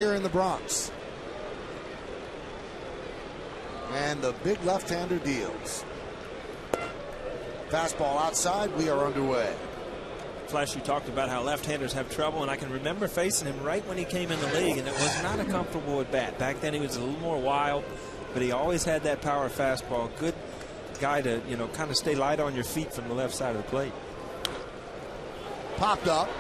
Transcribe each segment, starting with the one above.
Here in the Bronx. And the big left-hander deals. Fastball outside. We are underway. Flash, you talked about how left-handers have trouble, and I can remember facing him right when he came in the league, and it was not a comfortable at bat. Back then he was a little more wild, but he always had that power fastball. Good guy to, kind of stay light on your feet from the left side of the plate. Popped up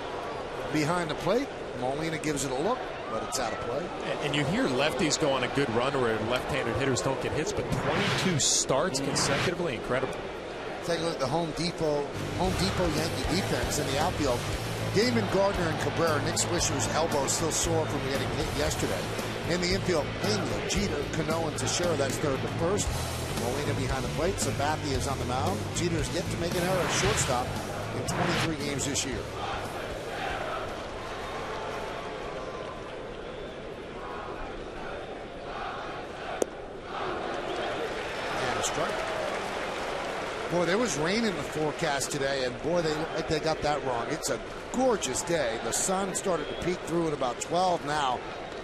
behind the plate. Molina gives it a look, but it's out of play. And you hear lefties go on a good run where left-handed hitters don't get hits, but 22 starts consecutively, incredible. Take a look at the Home Depot Yankee defense in the outfield. Damon Gardner and Cabrera. Nick Swisher's elbow is still sore from getting hit yesterday. In the infield, Pena, Jeter, Cano, and Teixeira. That's third to first. Molina behind the plate. Sabathia is on the mound. Jeter's yet to make an error at shortstop in 23 games this year. And a strike. Boy, there was rain in the forecast today, and boy, they look like they got that wrong. It's a gorgeous day. The sun started to peek through at about 12 now.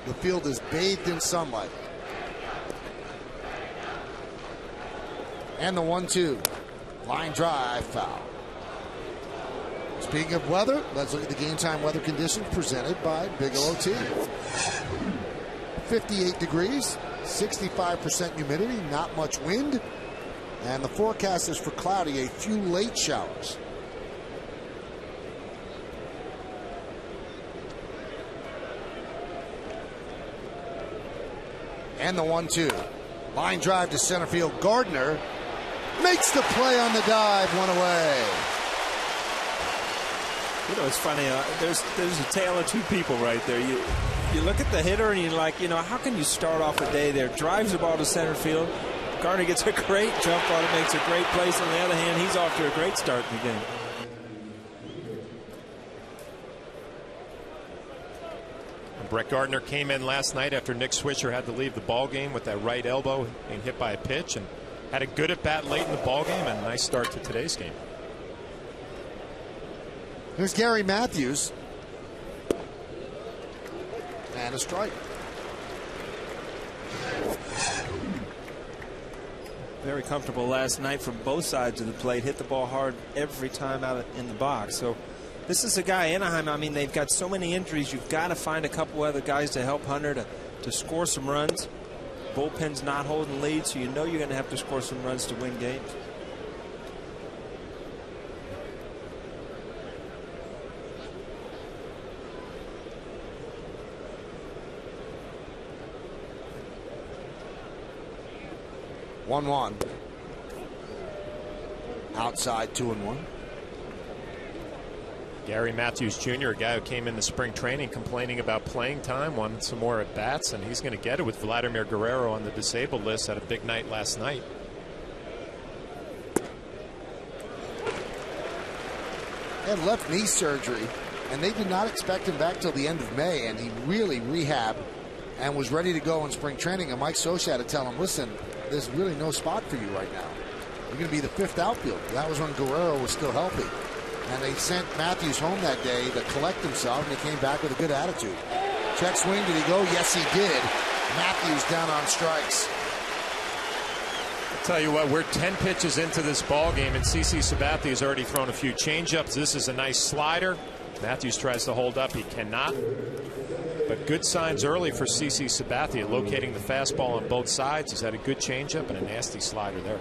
The field is bathed in sunlight. And the 1-2. Line drive, foul. Speaking of weather, let's look at the game time weather conditions presented by Bigelow Tea. 58 degrees, 65% humidity, not much wind. And the forecast is for cloudy, a few late showers. And the 1-2. Line drive to center field. Gardner makes the play on the dive, one away. It's funny. There's a tale of two people right there. You look at the hitter and you're like, how can you start off a day there? Drives the ball to center field. Gardner gets a great jump on it, makes a great place. On the other hand, he's off to a great start in the game. Brett Gardner came in last night after Nick Swisher had to leave the ball game with that right elbow being hit by a pitch, and had a good at bat late in the ball game and a nice start to today's game. Here's Gary Matthews. And a strike. Very comfortable last night from both sides of the plate. Hit the ball hard every time out in the box. So this is a guy, Anaheim, I mean, they've got so many injuries. You've got to find a couple other guys to help Hunter to score some runs. Bullpen's not holding lead, so you're going to have to score some runs to win games. One. Outside 2-1. Gary Matthews Jr., a guy who came into spring training complaining about playing time, wanted some more at bats, and he's going to get it with Vladimir Guerrero on the disabled list. Had a big night last night. He had left knee surgery, and they did not expect him back till the end of May, and he really rehabbed and was ready to go in spring training. And Mike Scioscia had to tell him, listen, there's really no spot for you right now. You're going to be the fifth outfielder. That was when Guerrero was still healthy. And they sent Matthews home that day to collect himself, and he came back with a good attitude. Check swing, did he go? Yes, he did. Matthews down on strikes. I'll tell you what, we're 10 pitches into this ball game, and CC Sabathia has already thrown a few changeups. This is a nice slider. Matthews tries to hold up. He cannot. But good signs early for CC Sabathia, locating the fastball on both sides. He's had a good changeup and a nasty slider there.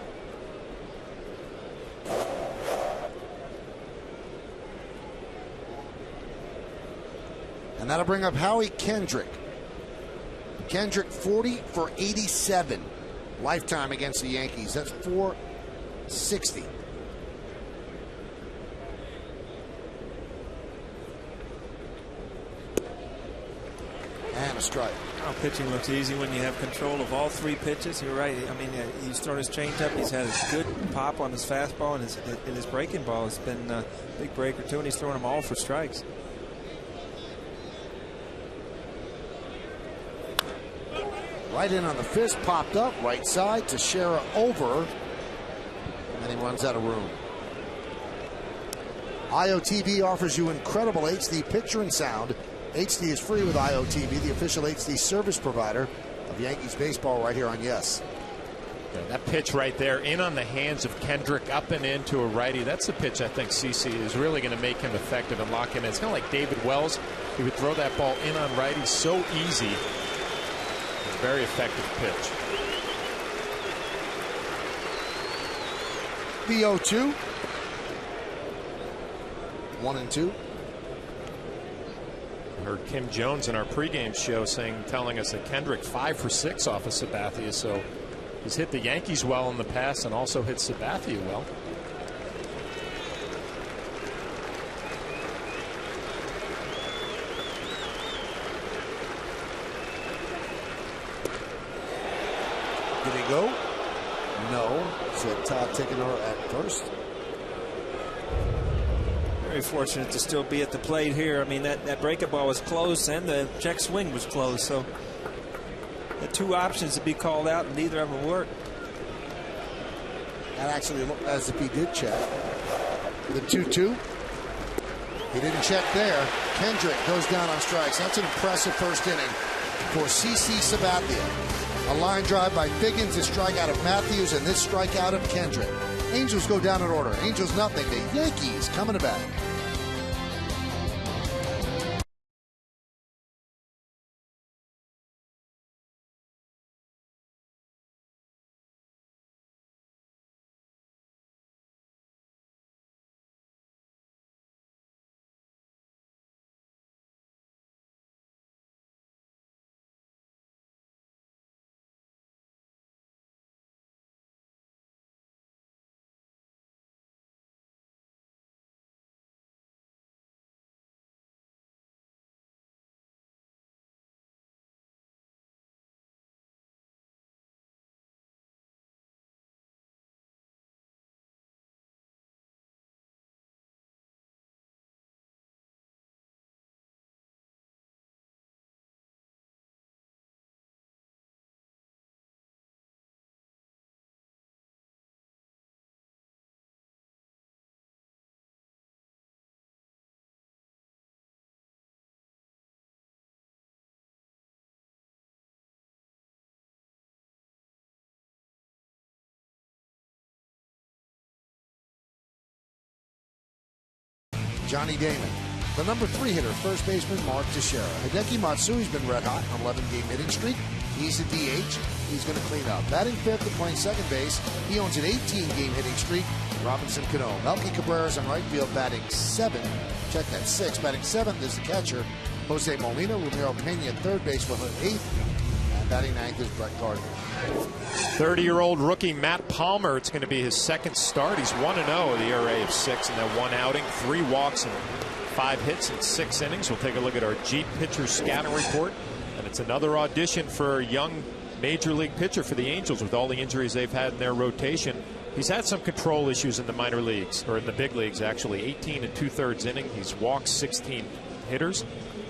And that'll bring up Howie Kendrick. Kendrick 40 for 87 lifetime against the Yankees. That's .460. And a strike. Oh, pitching looks easy when you have control of all three pitches. You're right. I mean, he's thrown his changeup. He's had a good pop on his fastball, and his breaking ball has been a big breaker too, and he's throwing them all for strikes. Right in on the fist, popped up, right side, Teixeira over, and he runs out of room. IOTV offers you incredible HD picture and sound HD is free with IOTV, the official HD service provider of Yankees baseball, right here on Yes. Yeah, that pitch right there, in on the hands of Kendrick, up and into a righty. That's the pitch I think CC is really going to make him effective and lock him in. It's kind of like David Wells. He would throw that ball in on righty so easy. Very effective pitch. The 0-2. 1-2. I heard Kim Jones in our pregame show telling us that Kendrick 5 for 6 off of Sabathia, so he's hit the Yankees well in the past and also hit Sabathia well. Did he go? No, said Todd Tickenor at first. Very fortunate to still be at the plate here. I mean, that breakup ball was close and the check swing was close. So the two options to be called out, and neither of them worked. That actually looked as if he did check. The 2-2. He didn't check there. Kendrick goes down on strikes. That's an impressive first inning for CC Sabathia. A line drive by Figgins, a strikeout of Matthews, and this strikeout of Kendrick. Angels go down in order. Angels nothing. The Yankees coming to bat. Johnny Damon. The number 3 hitter, first baseman Mark Teixeira. Hideki Matsui's been red hot on 11-game hitting streak. He's a DH. He's going to clean up. Batting 5th and playing second base. He owns an 18-game hitting streak. Robinson Cano. Melky Cabrera's on right field batting 7. Check that, 6. Batting 7th is the catcher, Jose Molina. Ramiro Pena at third base will hit 8th. And batting 9th is Brett Gardner. 30-year-old rookie Matt Palmer. It's going to be his second start. He's 1-0, the ERA of 6 and then 1 outing, 3 walks and 5 hits in 6 innings. We'll take a look at our Jeep pitcher scouting report, and it's another audition for a young major league pitcher for the Angels with all the injuries they've had in their rotation. He's had some control issues in the minor leagues, or in the big leagues actually. 18 2/3 inning. He's walked 16 hitters,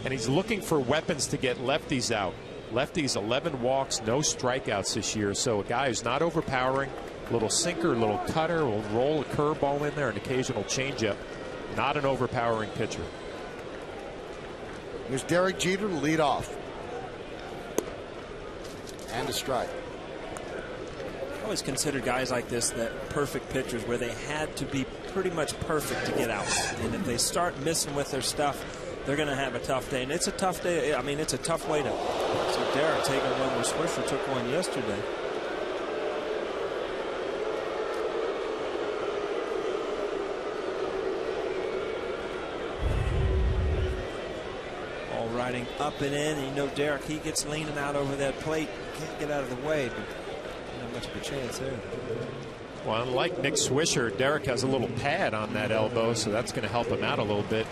and he's looking for weapons to get lefties out. Lefties 11 walks, no strikeouts this year. So a guy who's not overpowering, a little sinker, a little cutter, will roll a curveball in there, an occasional changeup. Not an overpowering pitcher. Here's Derek Jeter to lead off. And a strike. I always considered guys like this that perfect pitchers, where they had to be pretty much perfect to get out. And if they start missing with their stuff, they're going to have a tough day. And it's a tough day. I mean, it's a tough way to. So Derek taking one where Swisher took one yesterday. All riding up and in. And you know, Derek, he gets leaning out over that plate. Can't get out of the way. But not much of a chance there. Well, unlike Nick Swisher, Derek has a little pad on that elbow, so that's going to help him out a little bit.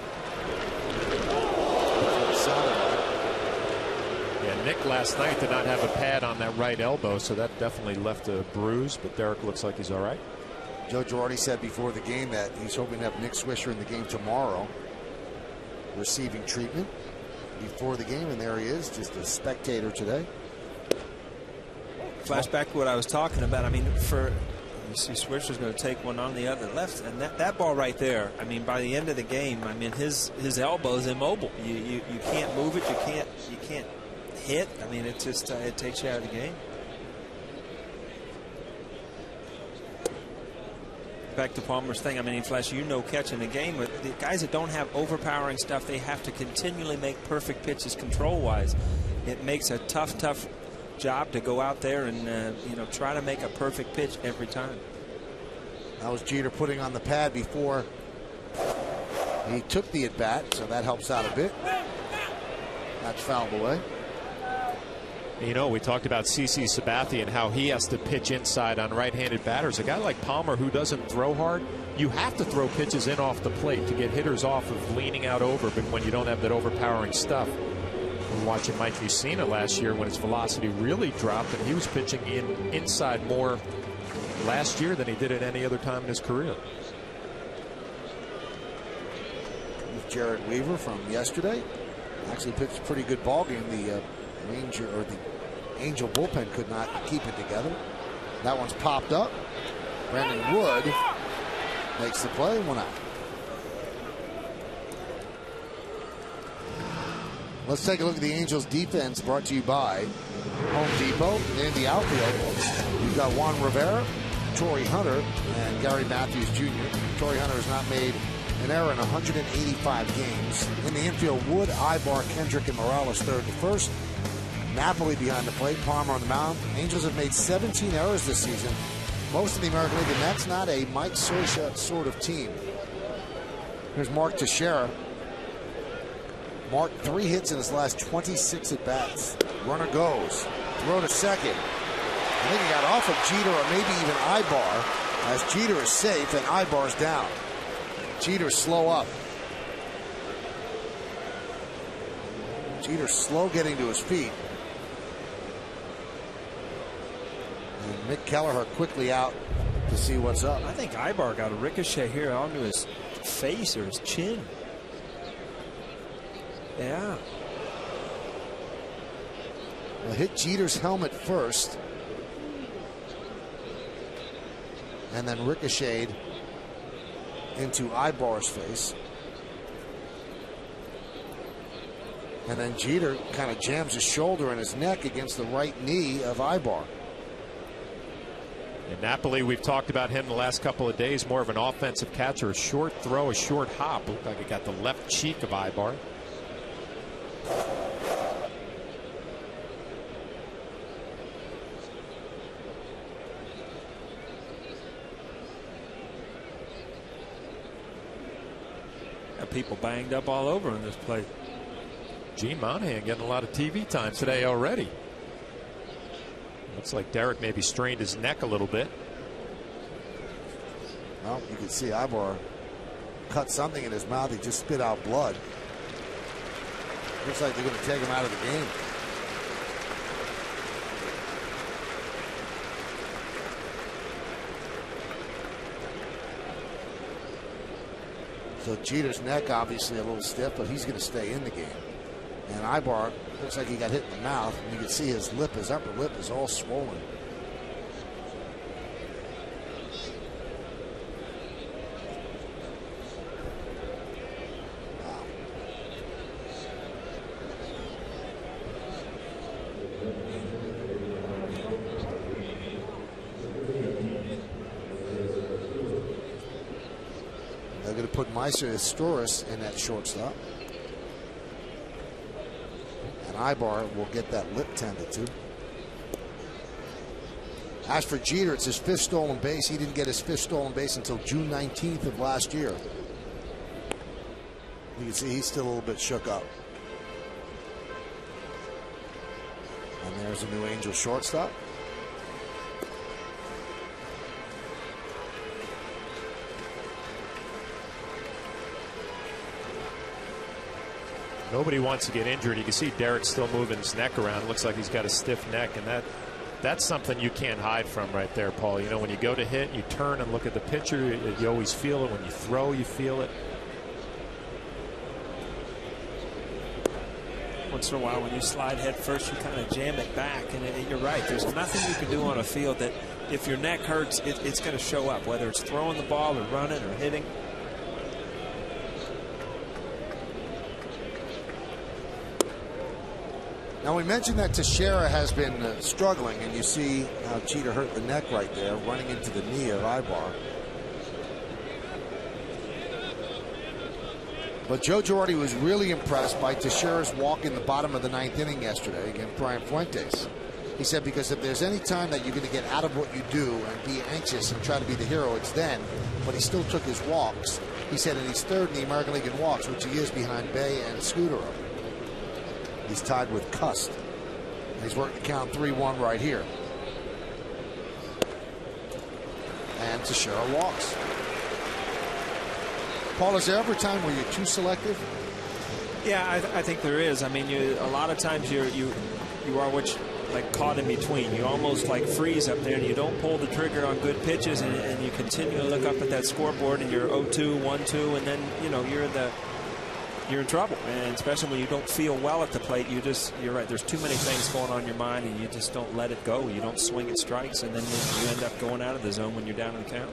Yeah, Nick last night did not have a pad on that right elbow, so that definitely left a bruise, but Derek looks like he's all right. Joe Girardi said before the game that he's hoping to have Nick Swisher in the game tomorrow, receiving treatment before the game, and there he is, just a spectator today. Flashback to what I was talking about. I mean, for You see Swisher's going to take one on the other left, and that ball right there, I mean, by the end of the game, I mean, his elbow is immobile. You can't move it. You can't hit. I mean, it just it takes you out of the game. Back to Palmer's thing. I mean, Flash, catching the game, but the guys that don't have overpowering stuff, they have to continually make perfect pitches control-wise. It makes a tough job to go out there and try to make a perfect pitch every time. That was Jeter putting on the pad before he took the at bat, so that helps out a bit. That's fouled away. We talked about CC Sabathia and how he has to pitch inside on right-handed batters. A guy like Palmer who doesn't throw hard, you have to throw pitches in off the plate to get hitters off of leaning out over, but when you don't have that overpowering stuff. We were watching Mike Mussina last year when his velocity really dropped, and he was pitching inside more last year than he did at any other time in his career. With Jared Weaver from yesterday, actually pitched a pretty good ball game. The Angel bullpen could not keep it together. That one's popped up. Brandon Wood makes the play, 1 out. Let's take a look at the Angels defense, brought to you by Home Depot. In the outfield, you've got Juan Rivera, Torrey Hunter, and Gary Matthews Jr. Torrey Hunter has not made an error in 185 games. In the infield, Wood, Ibar, Kendrick, and Morales third to first. Napoli behind the plate, Palmer on the mound. Angels have made 17 errors this season, most in the American League, and that's not a Mike Scioscia sort of team. Here's Mark Teixeira. Mark 3 hits in his last 26 at bats. Runner goes. Throw to second. I think he got off of Jeter or maybe even Ibar, as Jeter is safe and Ibar's down. Jeter's slow up. Jeter's slow getting to his feet. And Mick Kelleher quickly out to see what's up. I think Ibar got a ricochet here onto his face or his chin. Yeah. Well, hit Jeter's helmet first, and then ricocheted into Ibar's face. And then Jeter kind of jams his shoulder and his neck against the right knee of Ibar. And Napoli, we've talked about him the last couple of days, more of an offensive catcher, a short throw, a short hop. Looked like he got the left cheek of Ibar. Got people banged up all over in this place. Gene Monahan getting a lot of TV time today already. Looks like Derek maybe strained his neck a little bit. Well, you can see Ibar cut something in his mouth. He just spit out blood. Looks like they're going to take him out of the game. So Jeter's neck obviously a little stiff, but he's going to stay in the game. And Ibar looks like he got hit in the mouth, and you can see his lip, his upper lip is all swollen. Wow. They're going to put Meister Historis in that shortstop. Ibar will get that lip tended to. As for Jeter, it's his 5th stolen base. He didn't get his 5th stolen base until June 19th of last year. You can see he's still a little bit shook up. And there's a new Angel shortstop. Nobody wants to get injured. You can see Derek still moving his neck around. It looks like he's got a stiff neck, and that's something you can't hide from right there, Paul. You know, when you go to hit, you turn and look at the pitcher. You always feel it. When you throw, you feel it. once in a while when you slide head first, you kind of jam it back. And you're right. There's nothing you can do on a field that if your neck hurts, it's going to show up, whether it's throwing the ball or running or hitting. Now, we mentioned that Teixeira has been struggling, and you see how Jeter hurt the neck right there, running into the knee of Ibar. But Joe Girardi was really impressed by Teixeira's walk in the bottom of the 9th inning yesterday against Brian Fuentes. He said, because if there's any time that you're going to get out of what you do and be anxious and try to be the hero, it's then. But he still took his walks. He said, and he's 3rd in the American League in walks, which he is behind Bay and Scudero. He's tied with Cust. He's working to count 3-1 right here. And Teixeira walks. Paul, is there ever a time where you're too selective? Yeah, I think there is. I mean, a lot of times you are like caught in between. You almost like freeze up there, and you don't pull the trigger on good pitches, and you continue to look up at that scoreboard, and you're 0-2, 1-2, and then you're in trouble. And especially when you don't feel well at the plate, you're right. There's too many things going on in your mind, and you just don't let it go. You don't swing at strikes, and then you end up going out of the zone when you're down in the count.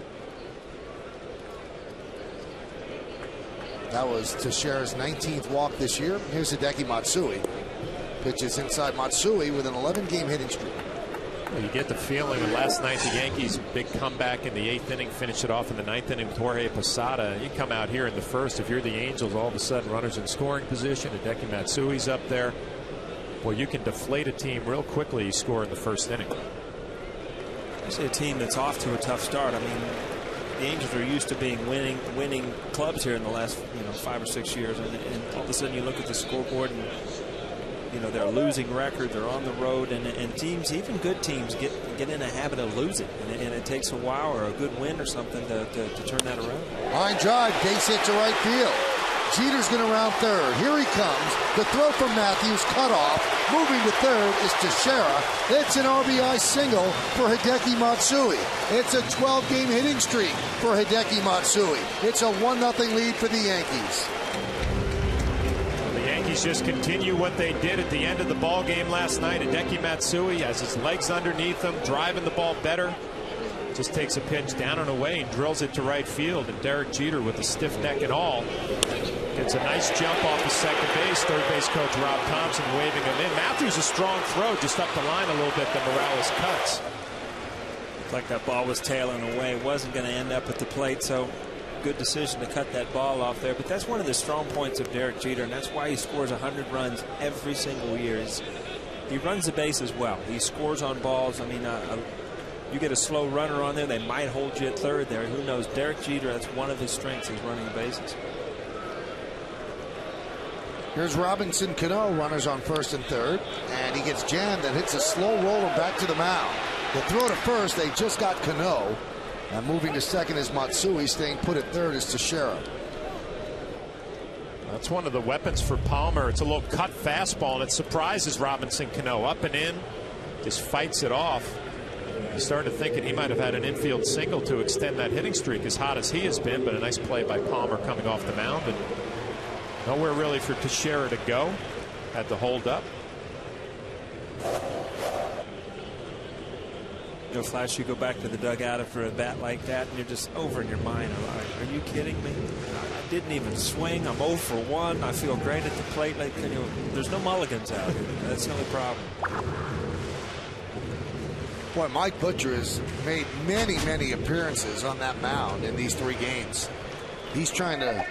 That was Teixeira's 19th walk this year. Here's Hideki Matsui. Pitches inside Matsui with an 11-game hitting streak. Well, you get the feeling that last night the Yankees' big comeback in the 8th inning, finished it off in the 9th inning with Jorge Posada. You come out here in the 1st, if you're the Angels, all of a sudden runners in scoring position. Hideki Matsui's up there. Well, you can deflate a team real quickly. You score in the 1st inning. Especially a team that's off to a tough start. I mean, the Angels are used to being winning clubs here in the last 5 or 6 years, and all of a sudden you look at the scoreboard and they're a losing record. They're on the road, and teams, even good teams, get in a habit of losing, and it takes a while or a good win or something to turn that around. Line drive, base hit to right field. Jeter's going to round 3rd. Here he comes. The throw from Matthews, cut off. Moving to 3rd is Teixeira. It's an RBI single for Hideki Matsui. It's a 12-game hitting streak for Hideki Matsui. It's a 1-0 lead for the Yankees. The Yankees just continue what they did at the end of the ball game last night. Hideki Matsui has his legs underneath him, driving the ball better. Just takes a pitch down and away and drills it to right field. And Derek Jeter, with a stiff neck and all, gets a nice jump off the second base. Third base coach Rob Thompson waving him in. Matthews, a strong throw, just up the line a little bit. The Morales cuts. Looked like that ball was tailing away. Wasn't going to end up at the plate, so good decision to cut that ball off there. But that's one of the strong points of Derek Jeter, and that's why he scores 100 runs every single year. He runs the bases well. He scores on balls. I mean, you get a slow runner on there, they might hold you at 3rd there. Who knows? Derek Jeter, that's one of his strengths, is running the bases. Here's Robinson Cano, runners on 1st and 3rd, and he gets jammed and hits a slow roller back to the mound. The throw to 1st, they just got Cano. And moving to 2nd is Matsui. Staying put at 3rd is Teixeira. That's one of the weapons for Palmer. It's a little cut fastball, and it surprises Robinson Cano. Up and in, just fights it off. You started thinking he might have had an infield single to extend that hitting streak, as hot as he has been, but a nice play by Palmer coming off the mound. And nowhere really for Teixeira to go. Had to hold up. Flash, you go back to the dugout after a bat like that, and you're just over in your mind. Are you kidding me? I didn't even swing. I'm 0 for 1. I feel great at the plate. Like, there's no mulligans out here. That's the only problem. Boy, Mike Butcher has made many appearances on that mound in these 3 games. He's trying to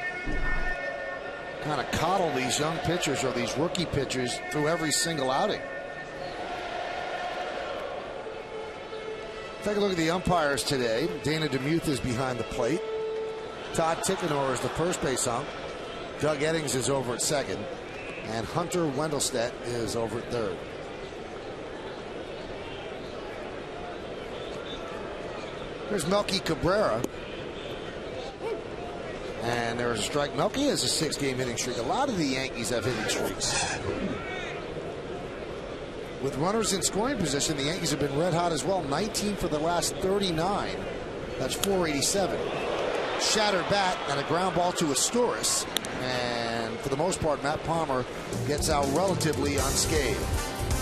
kind of coddle these young pitchers or these rookie pitchers through every single outing. Take a look at the umpires today. Dana DeMuth is behind the plate. Todd Tickenor is the first base ump. Doug Eddings is over at 2nd. And Hunter Wendelstedt is over at 3rd. Here's Melky Cabrera. And there's a strike. Melky has a 6-game hitting streak. A lot of the Yankees have hitting streaks. With runners in scoring position, the Yankees have been red hot as well. 19 for the last 39. That's 487. Shattered bat and a ground ball to Astores. And for the most part, Matt Palmer gets out relatively unscathed.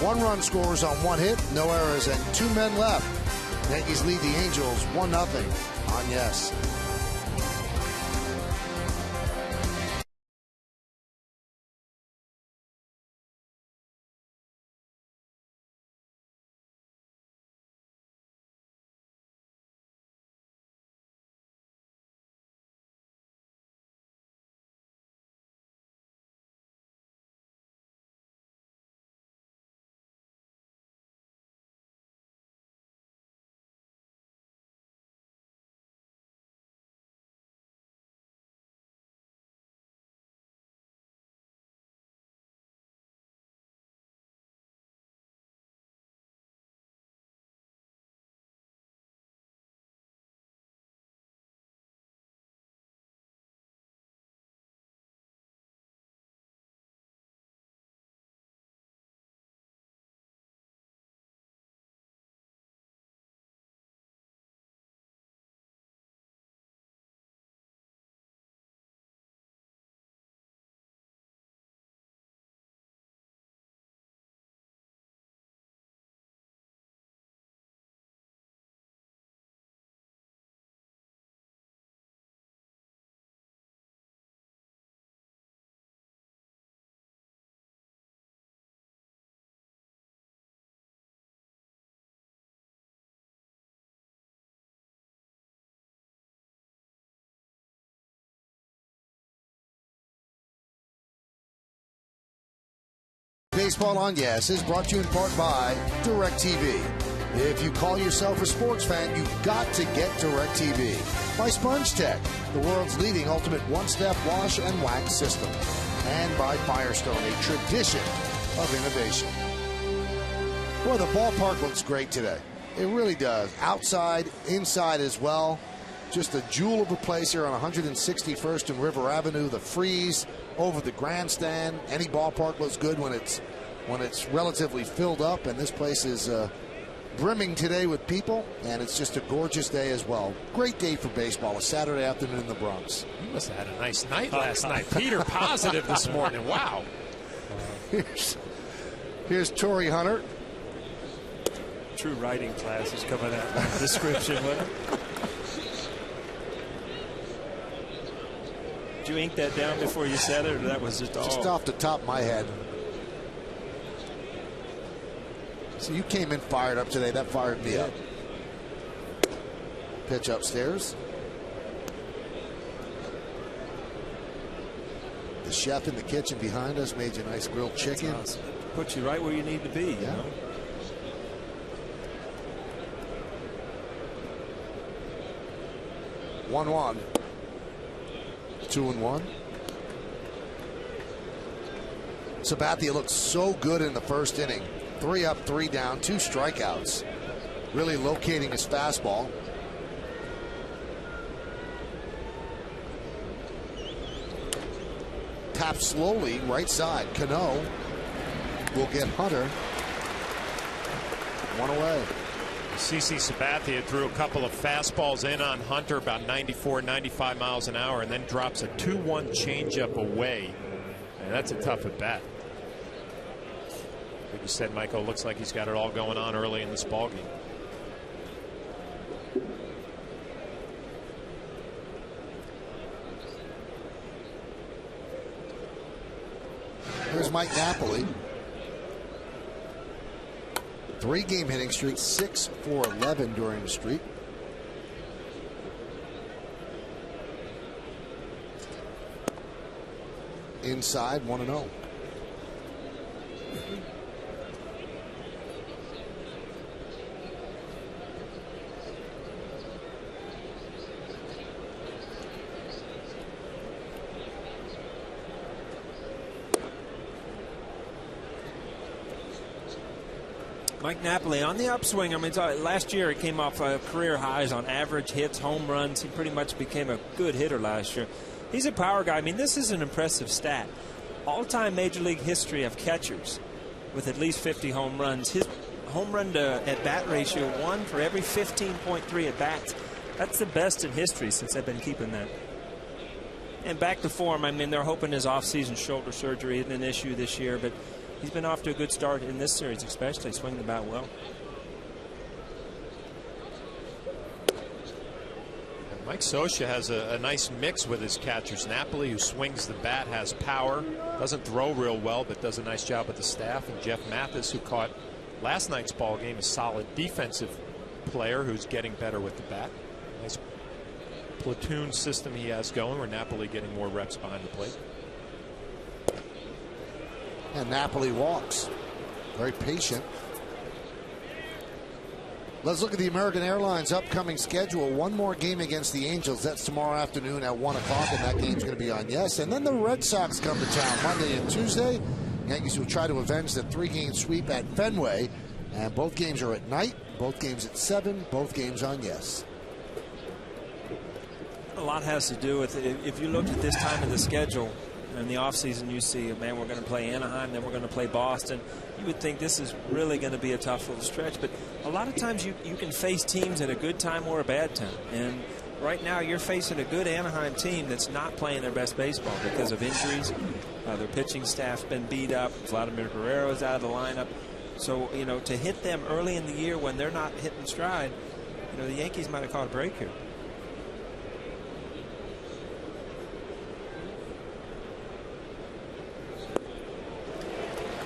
1 run scores on 1 hit, no errors, and 2 men left. Yankees lead the Angels 1-0 on Yes. Baseball on Yes is brought to you in part by DirecTV. If you call yourself a sports fan, you've got to get DirecTV. By Sponge Tech, the world's leading ultimate one-step wash and wax system. And by Firestone, a tradition of innovation. Boy, the ballpark looks great today. It really does. Outside, inside as well. Just a jewel of a place here on 161st and River Avenue. The freeze over the grandstand. Any ballpark looks good when it's relatively filled up, and this place is brimming today with people, and it's just a gorgeous day as well. Great day for baseball, a Saturday afternoon in the Bronx. You must have had a nice night last night. Peter positive this morning. Wow. Here's Torrey Hunter. True writing class is coming out with description. Did you ink that down before you said it, or that was just off the top of my head? So you came in fired up today. That fired me up. Pitch upstairs. The chef in the kitchen behind us made you a nice grilled chicken. Awesome. Puts you right where you need to be. Yeah. You know? 1-1. 2-1. Sabathia looked so good in the first inning. 3 up, 3 down, 2 strikeouts. Really locating his fastball. Tap slowly, right side. Cano will get Hunter. 1 away. CC Sabathia threw a couple of fastballs in on Hunter, about 94, 95 miles an hour, and then drops a 2-1 changeup away. And that's a tough at bat. Like you said, Michael, looks like he's got it all going on early in this ball game. Here's Mike Napoli. 3-game hitting streak, 6 for 11 during the streak. Inside, 1-0. Mike Napoli on the upswing. I mean, last year it came off career highs on average hits, home runs. He pretty much became a good hitter last year. He's a power guy. I mean, this is an impressive stat. All-time Major League history of catchers with at least 50 home runs. His home run to at-bat ratio, 1 for every 15.3 at-bats. That's the best in history since they've been keeping that. And back to form. I mean, they're hoping his off-season shoulder surgery isn't an issue this year, but he's been off to a good start in this series, especially swinging the bat well. And Mike Scioscia has a nice mix with his catchers. Napoli, who swings the bat, has power, doesn't throw real well, but does a nice job with the staff. And Jeff Mathis, who caught last night's ball game, a solid defensive player who's getting better with the bat. Nice platoon system he has going, where Napoli getting more reps behind the plate. And Napoli walks. Very patient. Let's look at the American Airlines upcoming schedule. One more game against the Angels. That's tomorrow afternoon at 1 o'clock, and that game's going to be on Yes. And then the Red Sox come to town Monday and Tuesday. Yankees will try to avenge the 3-game sweep at Fenway. And both games are at night, both games at 7, both games on Yes. A lot has to do with it. If you looked at this time of the schedule in the offseason, you see, man, we're going to play Anaheim, then we're going to play Boston. You would think this is really going to be a tough little stretch, but a lot of times you can face teams at a good time or a bad time. And right now you're facing a good Anaheim team that's not playing their best baseball because of injuries. Their pitching staff's been beat up. Vladimir Guerrero's out of the lineup. So, you know, to hit them early in the year when they're not hitting stride, you know, the Yankees might have caught a break here.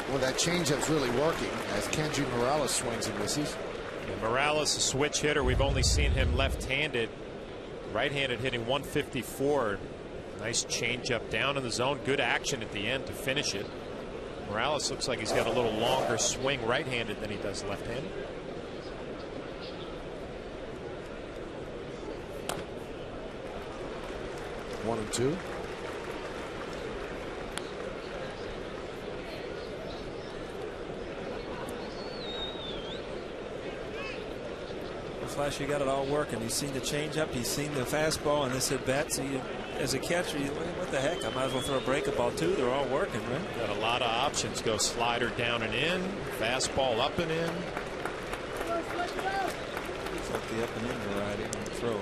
Well, that changeup's really working as Kenji Morales swings and misses. Yeah, Morales, a switch hitter. We've only seen him left-handed. Right-handed, hitting 154. Nice changeup down in the zone. Good action at the end to finish it. Morales looks like he's got a little longer swing right-handed than he does left-handed. One and two. Flash, you got it all working. He's seen the changeup, he's seen the fastball, and this at bat. So you, as a catcher, you, what the heck? I might as well throw a breakup ball too. They're all working, right? Got a lot of options. Go slider down and in, fastball up and in. It's like the up and in variety on the throw.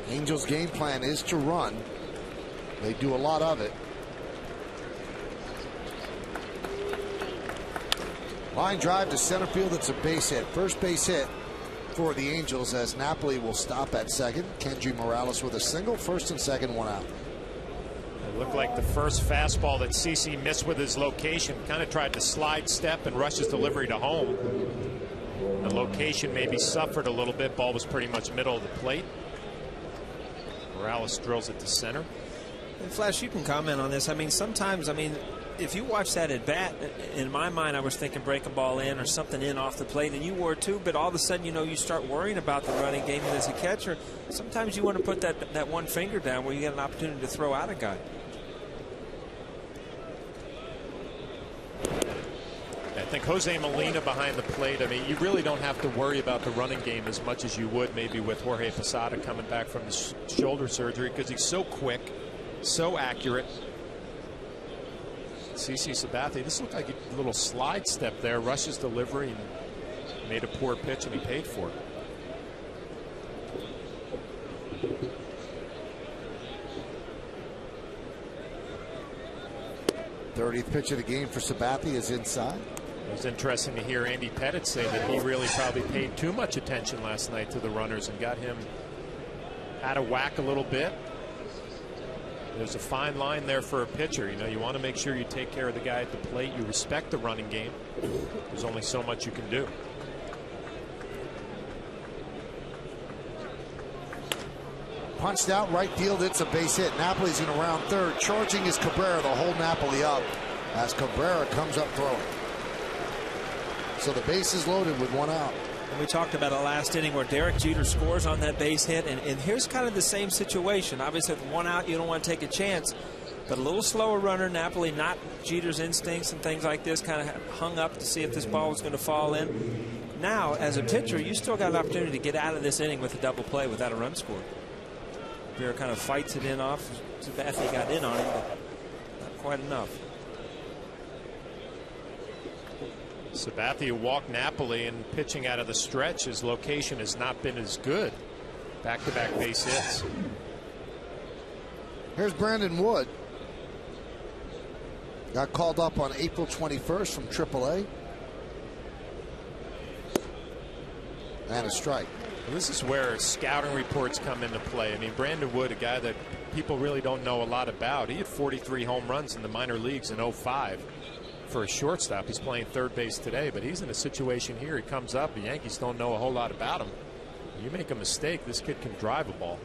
Angels' game plan is to run. They do a lot of it. Line drive to center field. It's a base hit. First base hit for the Angels as Napoli will stop at second. Kenji Morales with a single. First and second, one out. It looked like the first fastball that CC missed with his location. Kind of tried to slide step and rush his delivery to home. The location maybe suffered a little bit. Ball was pretty much middle of the plate. Morales drills it to center. And Flash, you can comment on this. I mean, sometimes, I mean, if you watch that at bat, in my mind, I was thinking break a ball in or something in off the plate, and you were too. But all of a sudden, you know, you start worrying about the running game. And as a catcher, sometimes you want to put that one finger down where you get an opportunity to throw out a guy. I think Jose Molina behind the plate. I mean, you really don't have to worry about the running game as much as you would maybe with Jorge Posada coming back from his shoulder surgery, because he's so quick, so accurate. CC Sabathia, this looked like a little slide step there, rushes delivery and made a poor pitch, and he paid for it. 30th pitch of the game for Sabathia is inside. It was interesting to hear Andy Pettit say that he really probably paid too much attention last night to the runners and got him out of whack a little bit. There's a fine line there for a pitcher. You know, you want to make sure you take care of the guy at the plate. You respect the running game. There's only so much you can do. Punched out right field. It's a base hit. Napoli's in around third. Charging is Cabrera to hold Napoli up as Cabrera comes up throwing. So the base is loaded with one out. And we talked about a last inning where Derek Jeter scores on that base hit. And here's kind of the same situation. Obviously, with one out, you don't want to take a chance. But a little slower runner, Napoli, not Jeter's instincts and things like this, kind of hung up to see if this ball was going to fall in. Now, as a pitcher, you still got an opportunity to get out of this inning with a double play without a run scored. Cabrera kind of fights it in off. Sabathia got in on him, but not quite enough. Sabathia walked Napoli, and pitching out of the stretch, his location has not been as good. Back-to-back base hits. Here's Brandon Wood. Got called up on April 21st from AAA. And a strike. Well, this is where scouting reports come into play. I mean, Brandon Wood, a guy that people really don't know a lot about. He had 43 home runs in the minor leagues in 05. For a shortstop, he's playing third base today, but he's in a situation here. He comes up, the Yankees don't know a whole lot about him. You make a mistake, this kid can drive a ball.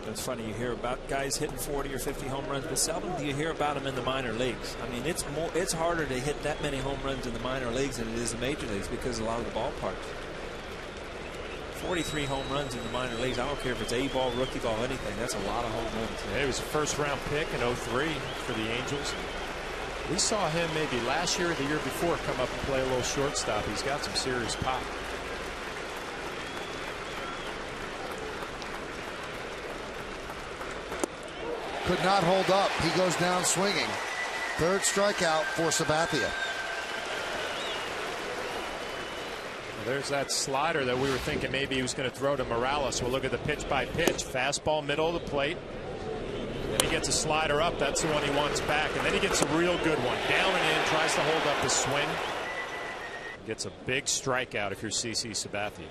It's funny, you hear about guys hitting 40 or 50 home runs, but seldom do you hear about them in the minor leagues. I mean, it's harder to hit that many home runs in the minor leagues than it is the major leagues because of a lot of the ballparks. 43 home runs in the minor leagues. I don't care if it's A-ball, rookie ball, anything. That's a lot of home runs. Yeah, he was a first-round pick in 03 for the Angels. We saw him maybe last year or the year before come up and play a little shortstop. He's got some serious pop. Could not hold up. He goes down swinging. Third strikeout for Sabathia. Well, there's that slider that we were thinking maybe he was going to throw to Morales. We'll look at the pitch by pitch. Fastball middle of the plate. Then he gets a slider up. That's the one he wants back. And then he gets a real good one. Down and in. Tries to hold up the swing. Gets a big strikeout if you're CC Sabathia.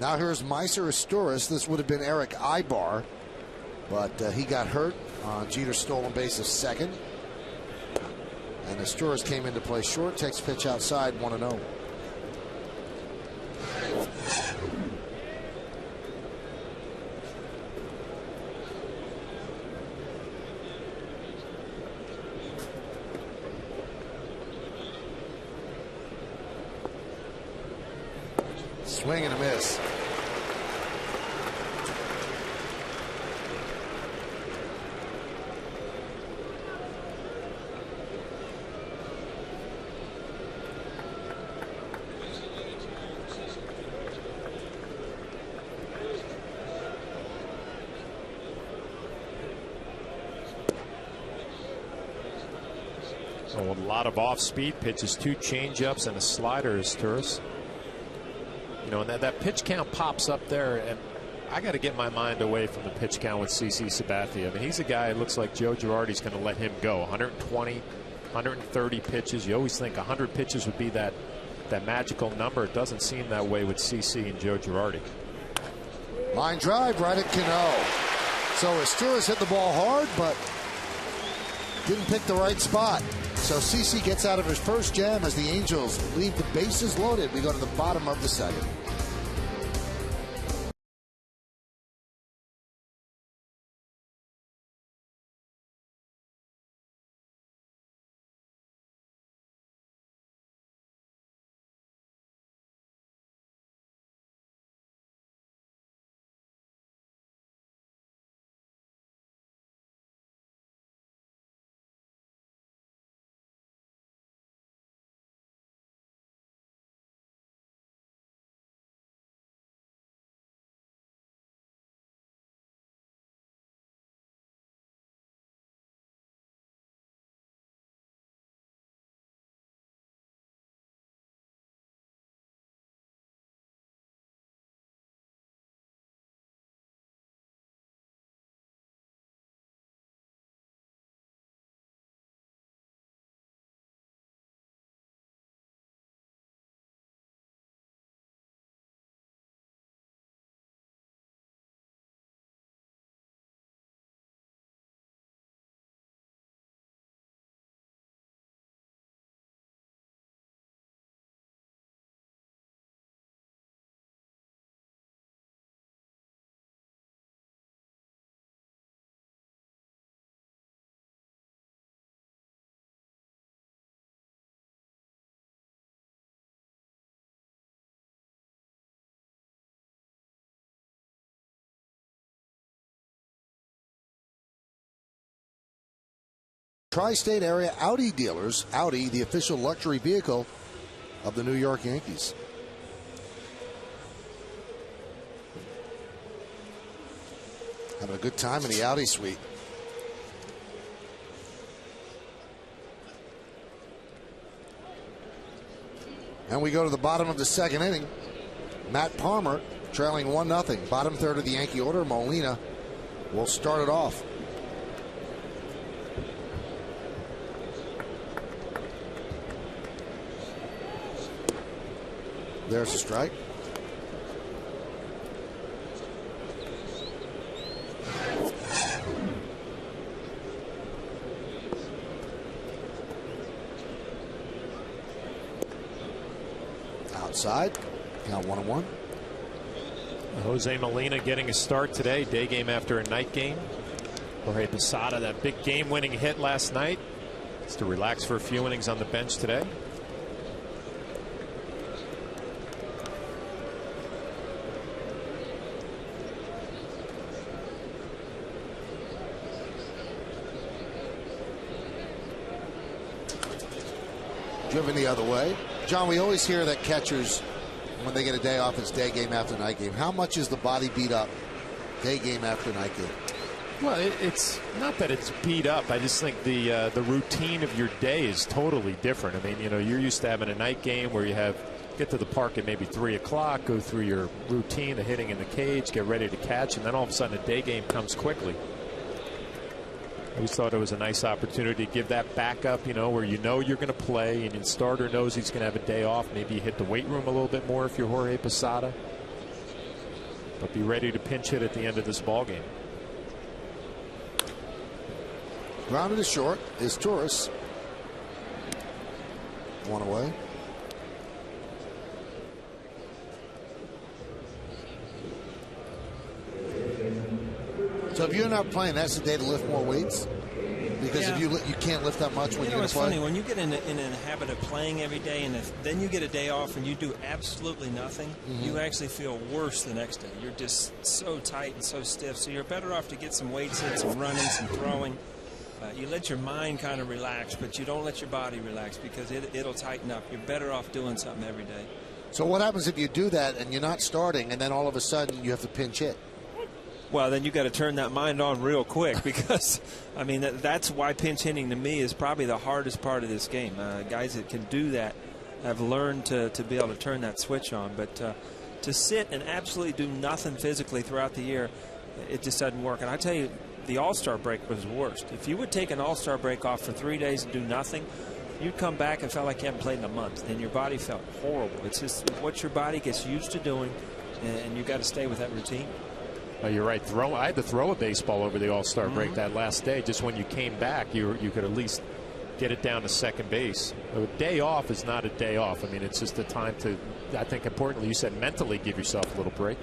Now here's Meiser Asturias. This would have been Eric Ibar, but he got hurt on Jeter's stolen base of second. And Asturias came into play short, takes pitch outside, 1-0. Swing and a miss. So a lot of off-speed pitches, 2 changeups and a slider is Turris. You know, and that pitch count pops up there, and I got to get my mind away from the pitch count with CC Sabathia. I mean, he's a guy, it looks like Joe Girardi's going to let him go. 120, 130 pitches. You always think 100 pitches would be that magical number. It doesn't seem that way with CC and Joe Girardi. Line drive right at Cano. So Asturias hit the ball hard, but didn't pick the right spot. So CC gets out of his first jam as the Angels leave the bases loaded. We go to the bottom of the second. Tri-State Area Audi dealers. Audi, the official luxury vehicle of the New York Yankees. Having a good time in the Audi suite. And we go to the bottom of the second inning. Matt Palmer trailing 1-0. Bottom third of the Yankee order. Molina will start it off. There's a strike. Outside. Count 1-1. Jose Molina getting a start today. Day game after a night game. Jorge Posada, that big game-winning hit last night. It's to relax for a few innings on the bench today. Driven the other way. John, we always hear that catchers, when they get a day off, it's day game after night game. How much is the body beat up day game after night game? Well, it's not that it's beat up. I just think the routine of your day is totally different. I mean, you know, you're used to having a night game where you get to the park at maybe 3 o'clock, go through your routine of hitting in the cage, get ready to catch, and then all of a sudden a day game comes quickly. I always thought it was a nice opportunity to give that backup, you know, where you know you're going to play and your starter knows he's going to have a day off. Maybe you hit the weight room a little bit more if you're Jorge Posada. But be ready to pinch hit at the end of this ball game. Grounded to short is Torres. One away. So if you're not playing, that's the day to lift more weights? Because if you can't lift that much when you're going to play? It's funny, when you get in a habit of playing every day and then you get a day off and you do absolutely nothing, you actually feel worse the next day. You're just so tight and so stiff, so you're better off to get some weights in, some running, some throwing. You let your mind kind of relax, but you don't let your body relax because it'll tighten up. You're better off doing something every day. So what happens if you do that and you're not starting and then all of a sudden you have to pinch hit? Well, then you got to turn that mind on real quick because, I mean, that's why pinch hitting to me is probably the hardest part of this game. Guys that can do that have learned to be able to turn that switch on. But to sit and absolutely do nothing physically throughout the year, it just doesn't work. And I tell you, the All-Star break was worst. If you would take an All-Star break off for 3 days and do nothing, you'd come back and felt like you hadn't played in a month, and your body felt horrible. It's just what your body gets used to doing, and you got to stay with that routine. You're right. I had to throw a baseball over the All-Star break that last day. Just when you came back, you could at least get it down to second base. A day off is not a day off. I mean, it's just a time to, I think importantly, you said mentally give yourself a little break.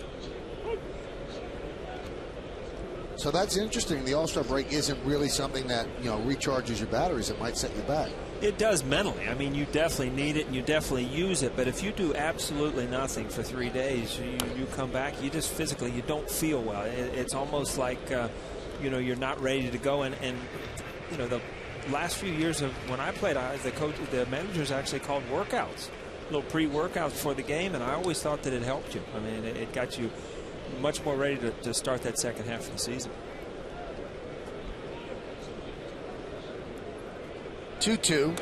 So that's interesting. The All-Star break isn't really something that, you know, recharges your batteries. It might set you back. It does mentally. I mean, you definitely need it and you definitely use it. But if you do absolutely nothing for 3 days, you come back, you just physically, you don't feel well. It's almost like, you know, you're not ready to go. And you know, the last few years of when I played, the managers actually called workouts, little pre-workouts before the game. And I always thought that it helped you. I mean, it got you much more ready to start that second half of the season. 2-2.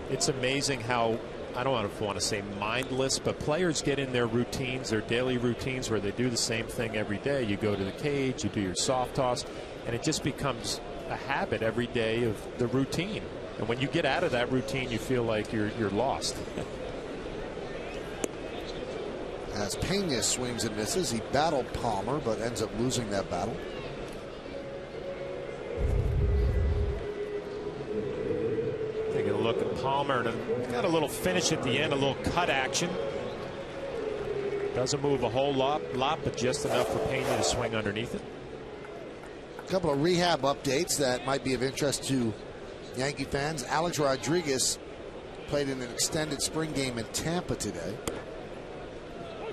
It's amazing how, I don't want to say mindless, but players get in their routines, their daily routines, where they do the same thing every day. You go to the cage, you do your soft toss, and it just becomes a habit every day of the routine. And when you get out of that routine, you feel like you're lost. As Pena swings and misses, he battled Palmer, but ends up losing that battle. Taking a look at Palmer, and got a little finish at the end, a little cut action. Doesn't move a whole lot, but just enough for Pena to swing underneath it. A couple of rehab updates that might be of interest to Yankee fans. Alex Rodriguez played in an extended spring game in Tampa today.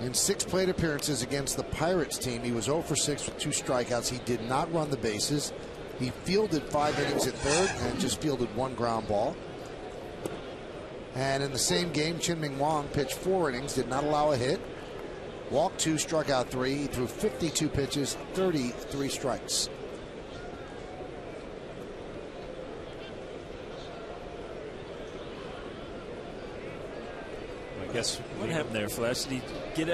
In 6 plate appearances against the Pirates team, he was 0 for 6 with 2 strikeouts. He did not run the bases. He fielded 5 innings at third and just fielded 1 ground ball. And in the same game, Chin-Ming Wong pitched 4 innings, did not allow a hit. Walked 2, struck out 3. He threw 52 pitches, 33 strikes. I guess what happened there, Flesh? Did he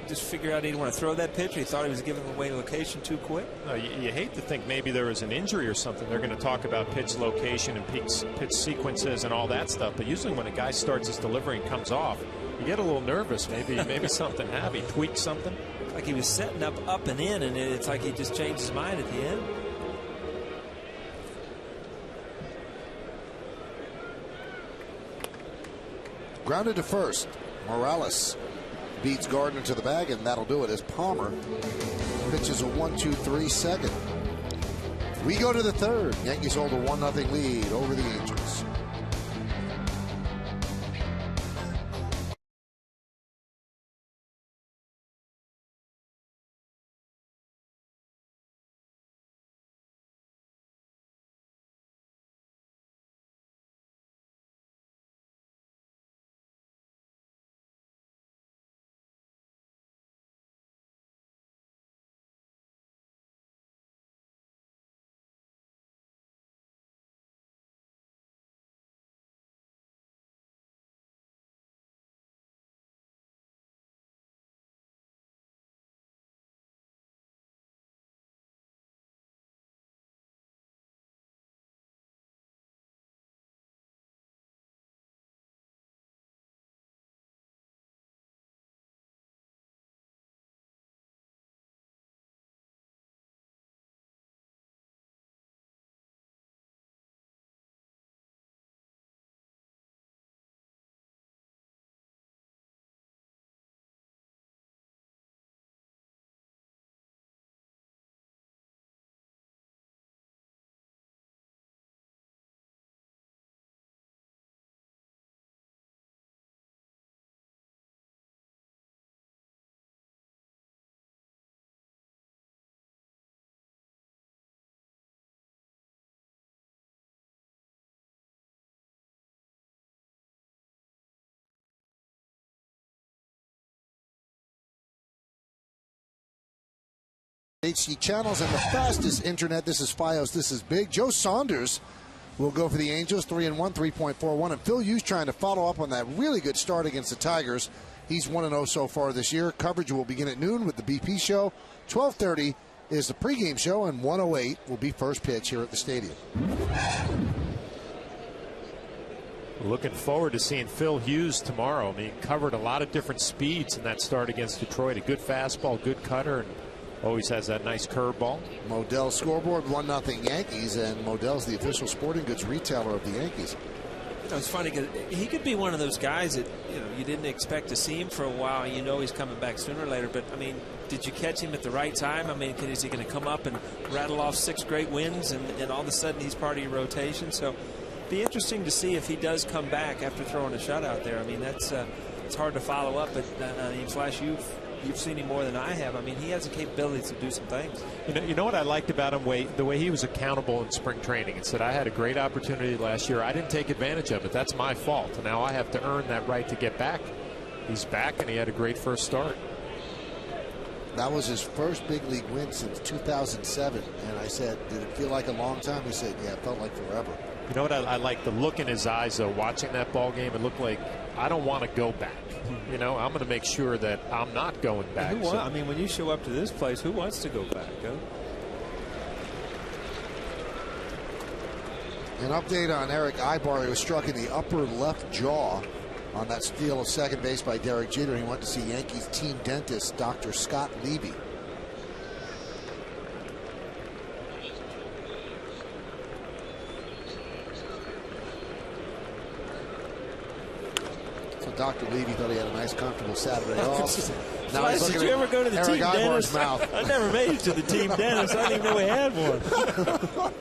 just figure out he didn't want to throw that pitch? Or he thought he was giving away location too quick? No, you hate to think maybe there was an injury or something. They're going to talk about pitch location and pitch sequences and all that stuff. But usually when a guy starts his delivery and comes off, you get a little nervous. Maybe something happened. He tweaked something. Like he was setting up and in, and it's like he just changed his mind at the end. Grounded to first. Morales beats Gardner to the bag, and that'll do it as Palmer pitches a 1-2-3 second. We go to the third. Yankees hold a 1-0 lead over the Angels. HD channels and the fastest internet. This is Fios. This is big. Joe Saunders will go for the Angels. 3-1, 3.41. And Phil Hughes trying to follow up on that really good start against the Tigers. He's 1-0 so far this year. Coverage will begin at noon with the BP show. 12:30 is the pregame show, and 1:08 will be first pitch here at the stadium. Looking forward to seeing Phil Hughes tomorrow. I mean, he covered a lot of different speeds in that start against Detroit. A good fastball, good cutter, and always has that nice curveball. Modell's scoreboard, 1-0 Yankees, and Modell's the official sporting goods retailer of the Yankees. It's funny because he could be one of those guys that you didn't expect to see him for a while. He's coming back sooner or later. But I mean, did you catch him at the right time? I mean, is he going to come up and rattle off 6 great wins, and all of a sudden he's part of your rotation? So, be interesting to see if he does come back after throwing a shutout there. I mean, that's it's hard to follow up. But Flash, you've seen him more than I have. I mean, he has the capability to do some things. You know what I liked about him, the way he was accountable in spring training. It said, I had a great opportunity last year. I didn't take advantage of it. That's my fault. And now I have to earn that right to get back. He's back, and he had a great first start. That was his first big league win since 2007. And I said, did it feel like a long time? He said, yeah, it felt like forever. You know what? I like the look in his eyes, though, watching that ball game. It looked like, I don't want to go back. I'm going to make sure that I'm not going back. I mean, when you show up to this place, who wants to go back? Huh? An update on Eric Ibar. He was struck in the upper left jaw on that steal of second base by Derek Jeter. He went to see Yankees team dentist, Dr. Scott Levy. Dr. Levy thought he had a nice, comfortable Saturday off. Now he's did you ever go to the Eric team Ibar's dentist? Mouth. I never made it to the team dentist. I didn't even know we had one.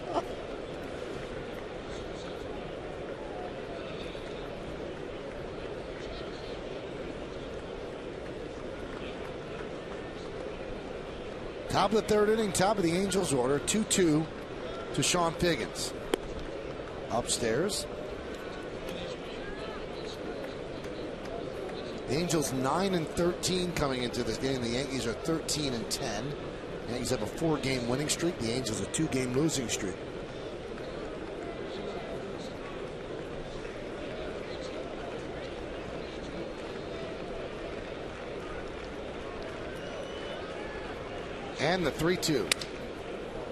Top of the third inning, top of the Angels order, 2-2 to Sean Figgins. Upstairs. The Angels 9-13 coming into this game. The Yankees are 13-10. The Yankees have a 4-game winning streak. The Angels a 2-game losing streak. And the 3-2.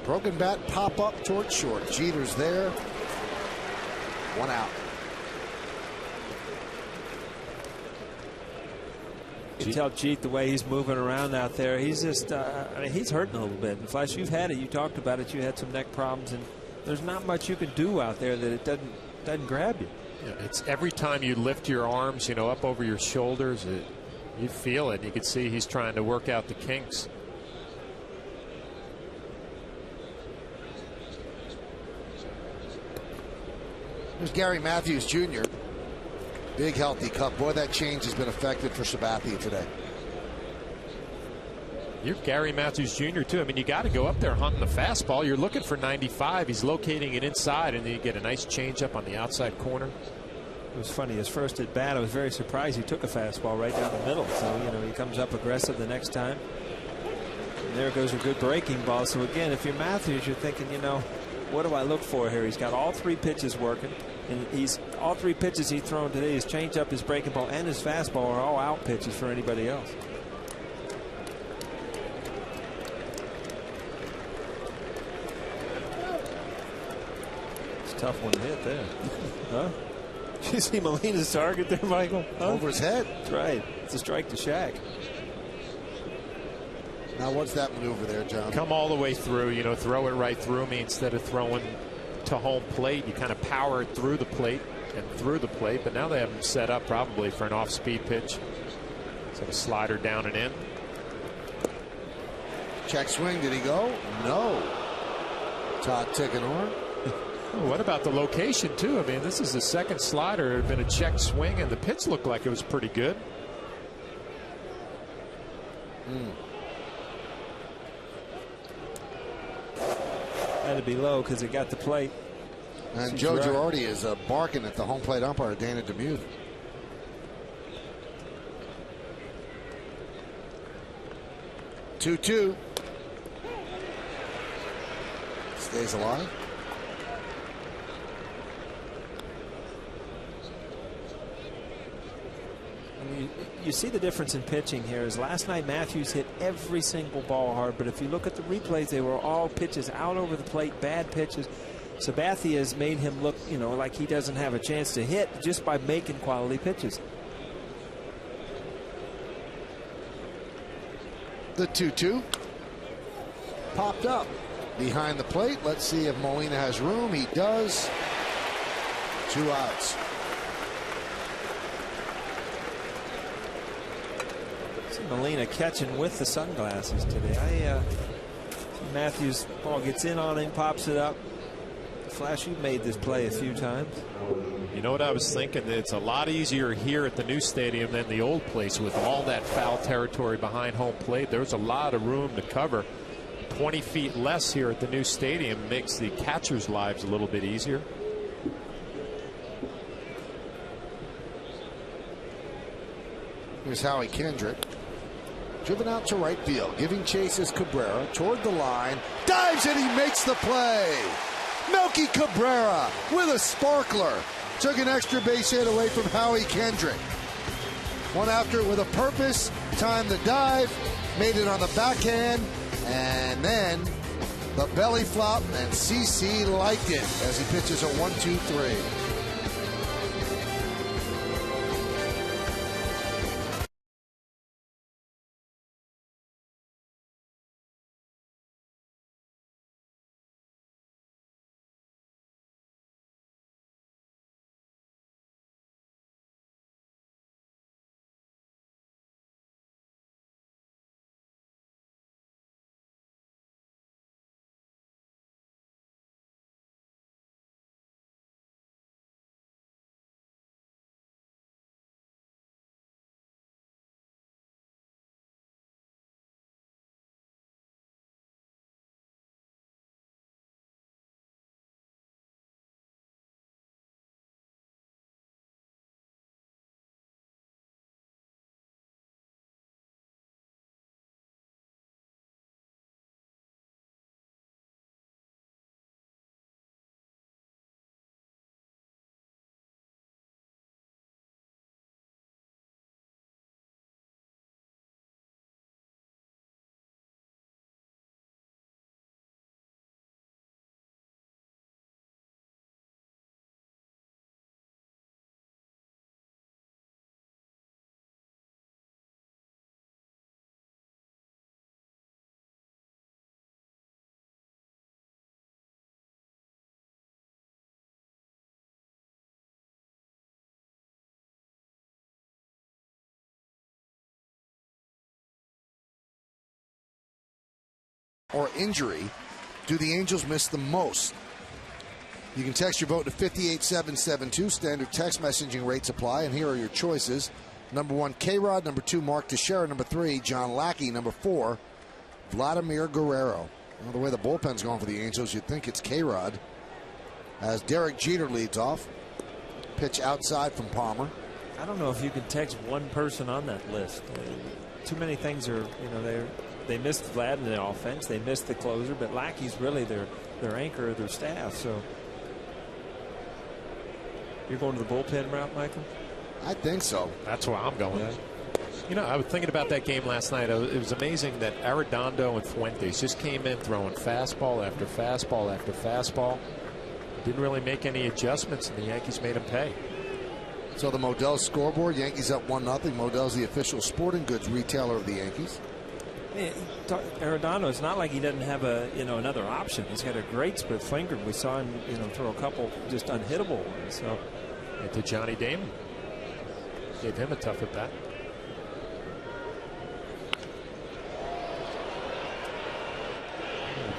Broken bat pop up towards short. Jeter's there. 1 out. You can tell Jeet the way he's moving around out there. He's just, I mean, he's hurting a little bit. And Flash, you've had it. You talked about it. You had some neck problems, and there's not much you can do out there that it doesn't grab you. Yeah, it's every time you lift your arms, you know, up over your shoulders, you feel it. You can see he's trying to work out the kinks. There's Gary Matthews Jr. Big healthy cup. Boy, that change has been effective for Sabathia today. You're Gary Matthews Jr. too. I mean, you got to go up there hunting the fastball. You're looking for 95. He's locating it inside, and then you get a nice changeup on the outside corner. It was funny. His first at bat, I was very surprised he took a fastball right down the middle. So, you know, he comes up aggressive the next time. And there goes a good breaking ball. So, again, if you're Matthews, you're thinking, you know, what do I look for here? He's got all 3 pitches working. And all 3 pitches he's thrown today, his changeup, his breaking ball, and his fastball are all out pitches for anybody else. It's a tough one to hit there. Huh? Did you see Molina's target there, Michael? Huh? Over his head. That's right. It's a strike to Shaq. Now, what's that maneuver there, John? Come all the way through, you know, throw it right through me instead of throwing to home plate. You kind of power it through the plate and through the plate, but now they have him set up probably for an off-speed pitch. So a slider down and in. Check swing. Did he go? No. Todd Tickenor. What about the location, too? I mean, this is the second slider. It had been a check swing, and the pitch looked like it was pretty good. Had to be low because it got the plate. And Joe Girardi is barking at the home plate umpire, Dana DeMuth. Two. Stays alive. You see the difference in pitching here is last night Matthews hit every single ball hard, but if you look at the replays, they were all pitches out over the plate, bad pitches. Sabathia has made him look, you know, like he doesn't have a chance to hit just by making quality pitches. The 2-2 popped up behind the plate. Let's see if Molina has room. He does. 2 outs. Molina catching with the sunglasses today. Matthews ball gets in on him, pops it up. Flash, you made this play a few times. You know what I was thinking? It's a lot easier here at the new stadium than the old place with all that foul territory behind home plate. There's a lot of room to cover. 20 feet less here at the new stadium makes the catcher's lives a little bit easier. Here's Howie Kendrick. Driven out to right field. Giving chase is Cabrera. Toward the line. Dives and he makes the play. Melky Cabrera with a sparkler. Took an extra base hit away from Howie Kendrick. One after with a purpose. Timed the dive. Made it on the backhand. And then the belly flop. And CC liked it as he pitches a 1-2-3. or injury do the Angels miss the most? You can text your vote to 58772. Standard text messaging rates apply, and here are your choices. Number 1, K-Rod. Number 2, Mark Teixeira. Number 3, John Lackey. Number 4, Vladimir Guerrero. Well, the way the bullpen's going for the Angels, you'd think it's K-Rod. As Derek Jeter leads off. Pitch outside from Palmer. I don't know if you can text one person on that list. Too many things are, they missed Vlad in the offense. They missed the closer, but Lackey's really their anchor of their staff. So you're going to the bullpen route, Michael? I think so. That's where I'm going. Yeah. I was thinking about that game last night. It was amazing that Arredondo and Fuentes just came in throwing fastball after fastball after fastball. Didn't really make any adjustments, and the Yankees made them pay. So the Modell scoreboard, Yankees up 1-0. Modell's the official sporting goods retailer of the Yankees. Arredondo, it's not like he doesn't have another option. He's got a great split finger. We saw him throw a couple just unhittable ones. So and to Johnny Damon, gave him a tough at bat.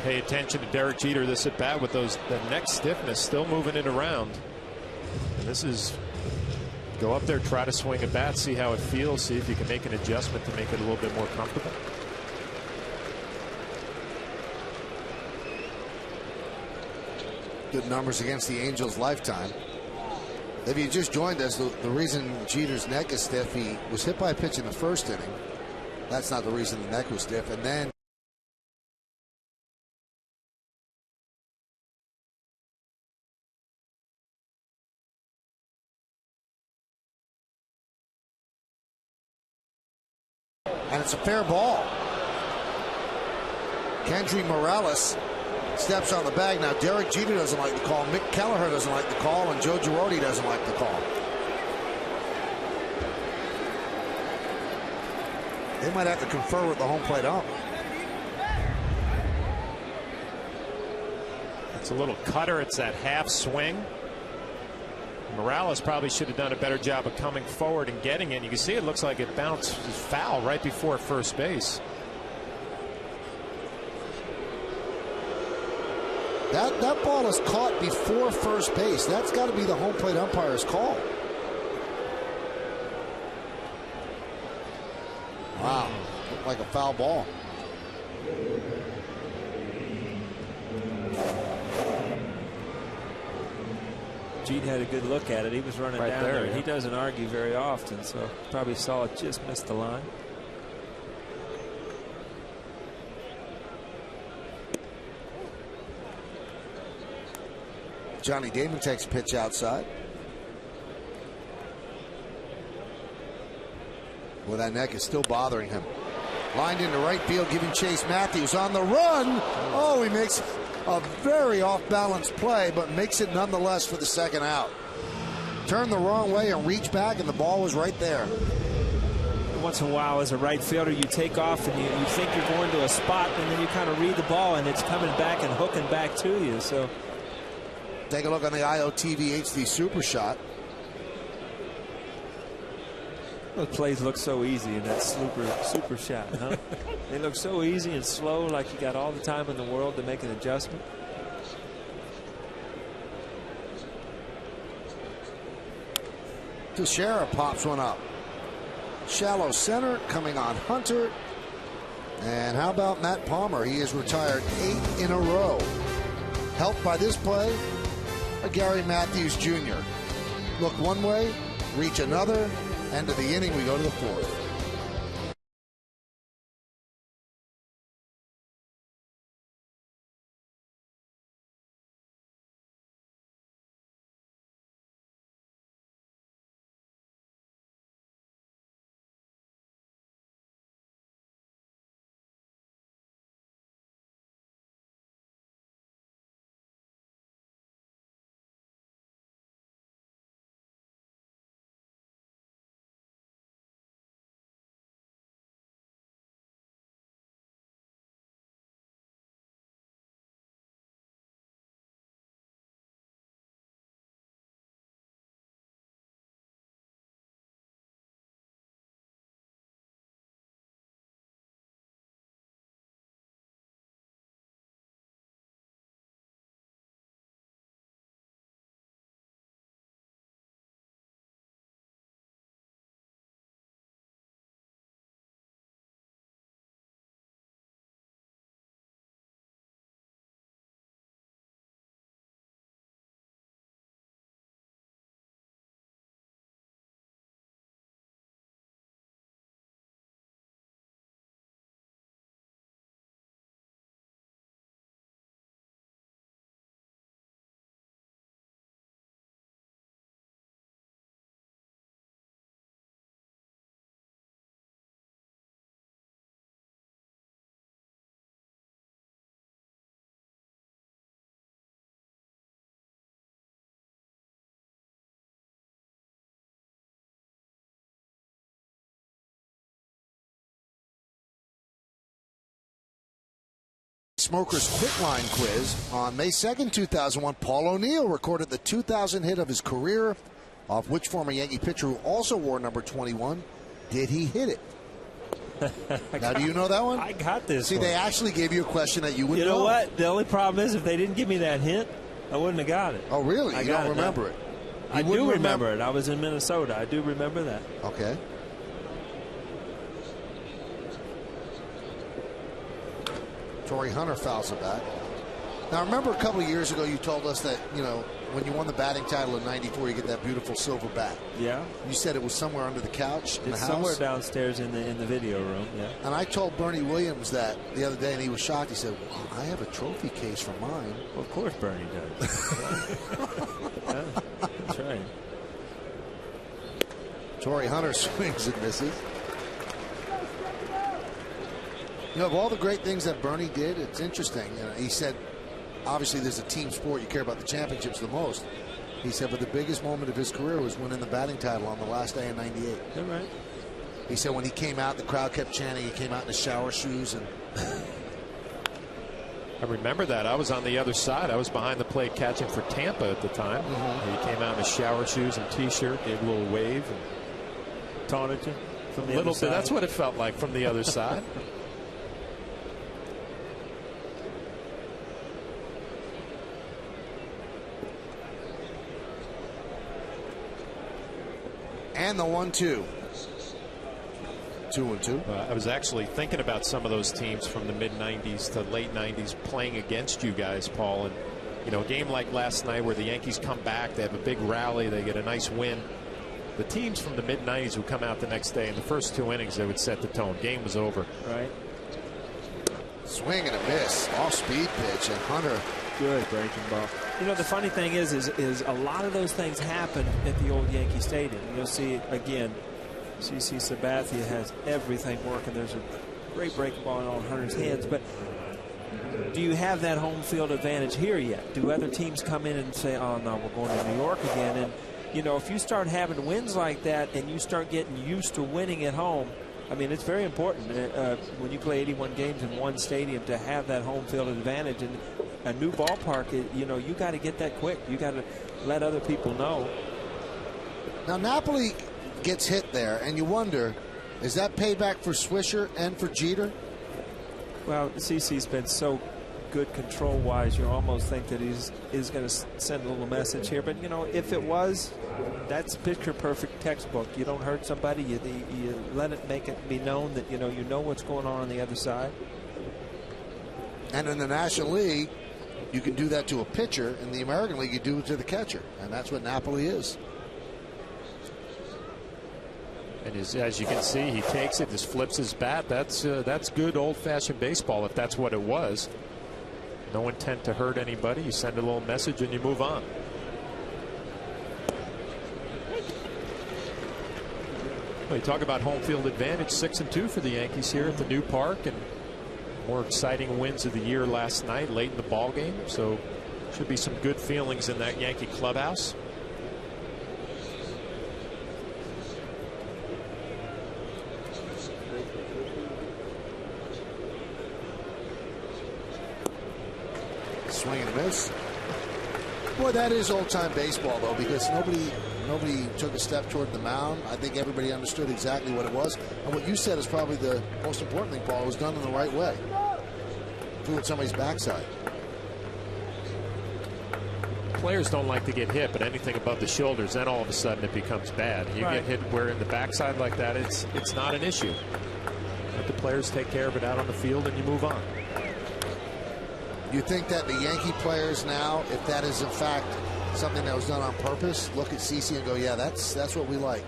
Pay attention to Derek Jeter this at bat with the neck stiffness, still moving it around. And this is go up there, try to swing a bat, see how it feels, see if you can make an adjustment to make it a little bit more comfortable. Good numbers against the Angels lifetime. If you just joined us, the reason Jeter's neck is stiff, he was hit by a pitch in the first inning. That's not the reason the neck was stiff. And then and it's a fair ball. Kendry Morales steps on the bag. Now, Derek Jeter doesn't like the call. Mick Kelleher doesn't like the call. And Joe Girardi doesn't like the call. They might have to confer with the home plate ump. It's a little cutter. It's that half swing. Morales probably should have done a better job of coming forward and getting it. You can see it looks like it bounced foul right before first base. That ball is caught before first base. That's got to be the home plate umpire's call. Wow, looked like a foul ball. Jeet had a good look at it. He was running right down there. there. Yeah. He doesn't argue very often, so probably saw it just missed the line. Johnny Damon takes a pitch outside. Well, that neck is still bothering him. Lined into right field, giving Chase Matthews on the run. Oh, he makes a very off-balance play, but makes it nonetheless for the second out. Turned the wrong way and reached back, and the ball was right there. Once in a while, as a right fielder, you take off and you think you're going to a spot, and then you kind of read the ball, and it's coming back and hooking back to you. So take a look on the IOTV HD Super Shot. those plays look so easy in that super shot, huh? They look so easy and slow, like you got all the time in the world to make an adjustment. Teixeira pops one up. Shallow center, coming on Hunter. And how about Matt Palmer? He has retired 8 in a row. Helped by this play by Gary Matthews Jr. Look one way, reach another. End of the inning, we go to the fourth. Smokers Quitline Quiz. On May 2nd, 2001, Paul O'Neill recorded the 2,000 hit of his career. Off which former Yankee pitcher who also wore number 21 did he hit it? Now, do you know that one? I got this. See, one. they actually gave you a question that you wouldn't know. know. What? The only problem is if they didn't give me that hint, I wouldn't have got it. Oh, really? You don't remember it? I do remember it. I was in Minnesota. I do remember that. Okay. Torrey Hunter fouls it back. Now, remember a couple of years ago you told us that, you know, when you won the batting title in '94, you get that beautiful silver bat. Yeah. You said it was somewhere under the couch in the house? Somewhere downstairs in the video room, yeah. And I told Bernie Williams that the other day, and he was shocked. He said, well, I have a trophy case for mine. Well, of course Bernie does. Yeah, that's right. Torrey Hunter swings and misses. You know, of all the great things that Bernie did, it's interesting. You know, he said, obviously, there's a team sport. You care about the championships the most. He said, but the biggest moment of his career was winning the batting title on the last day in '98. Is that right? He said when he came out, the crowd kept chanting. He came out in his shower shoes. And I remember that. I was on the other side. I was behind the plate catching for Tampa at the time. He came out in his shower shoes and T-shirt, gave a little wave. And taunted you from the little other side. bit. That's what it felt like from the other side. And the 1-2. 2-2. I was actually thinking about some of those teams from the mid-'90s to late '90s playing against you guys, Paul. And, you know, a game like last night where the Yankees come back, they have a big rally, they get a nice win. The teams from the mid-'90s would come out the next day, in the first 2 innings, they would set the tone. Game was over. Right. Swing and a miss. Off-speed pitch, and Hunter. Good breaking ball. You know, the funny thing is a lot of those things happen at the old Yankee Stadium. You'll see, again, CC Sabathia has everything working. There's a great breaking ball in Hunter's hands. But do you have that home field advantage here yet? Do other teams come in and say, oh, no, we're going to New York again? And, you know, if you start having wins like that and you start getting used to winning at home, I mean, it's very important when you play 81 games in one stadium to have that home field advantage. And a new ballpark, you know, you got to get that quick. You got to let other people know. Now, Napoli gets hit there, and you wonder, is that payback for Swisher and for Jeter? Well, CC's been so good control-wise, you almost think that he's going to send a little message here. But, you know, if it was, that's picture-perfect textbook. You don't hurt somebody. You let it make it be known that, you know what's going on the other side. And in the National League, you can do that to a pitcher. In the American League, you do it to the catcher. And that's what Napoli is. And as you can see, he takes it, just flips his bat. That's good old-fashioned baseball if that's what it was. No intent to hurt anybody. You send a little message and you move on. Well, you talk about home field advantage, 6-2 for the Yankees here at the new park, and more exciting wins of the year last night, late in the ball game. So should be some good feelings in that Yankee clubhouse. Swing and a miss. Boy, that is old-time baseball, though, because nobody took a step toward the mound. I think everybody understood exactly what it was. And what you said is probably the most important thing, Paul. It was done in the right way. Threw at somebody's backside. Players don't like to get hit, but anything above the shoulders, then all of a sudden it becomes bad. You get hit where in the backside like that, it's not an issue. Let the players take care of it out on the field, and you move on. You think that the Yankee players now, if that is in fact something that was done on purpose, look at CC and go, yeah, that's what we like?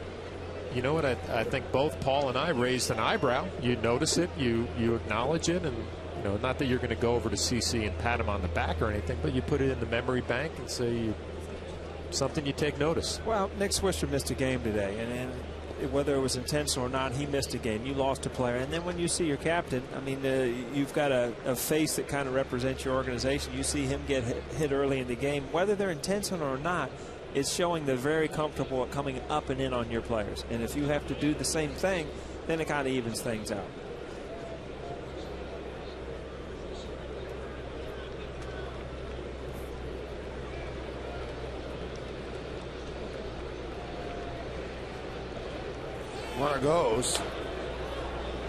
You know what? I think both Paul and I raised an eyebrow. You notice it, you acknowledge it, and you know, not that you're going to go over to CC and pat him on the back or anything, but you put it in the memory bank and say something you take notice. Well, Nick Swisher missed a game today, and whether it was intentional or not, he missed a game. You lost a player. And then when you see your captain, I mean, you've got a face that kind of represents your organization. You see him get hit early in the game. Whether they're intentional or not, it's showing they're very comfortable at coming up and in on your players. And if you have to do the same thing, then it kind of evens things out. Runner goes.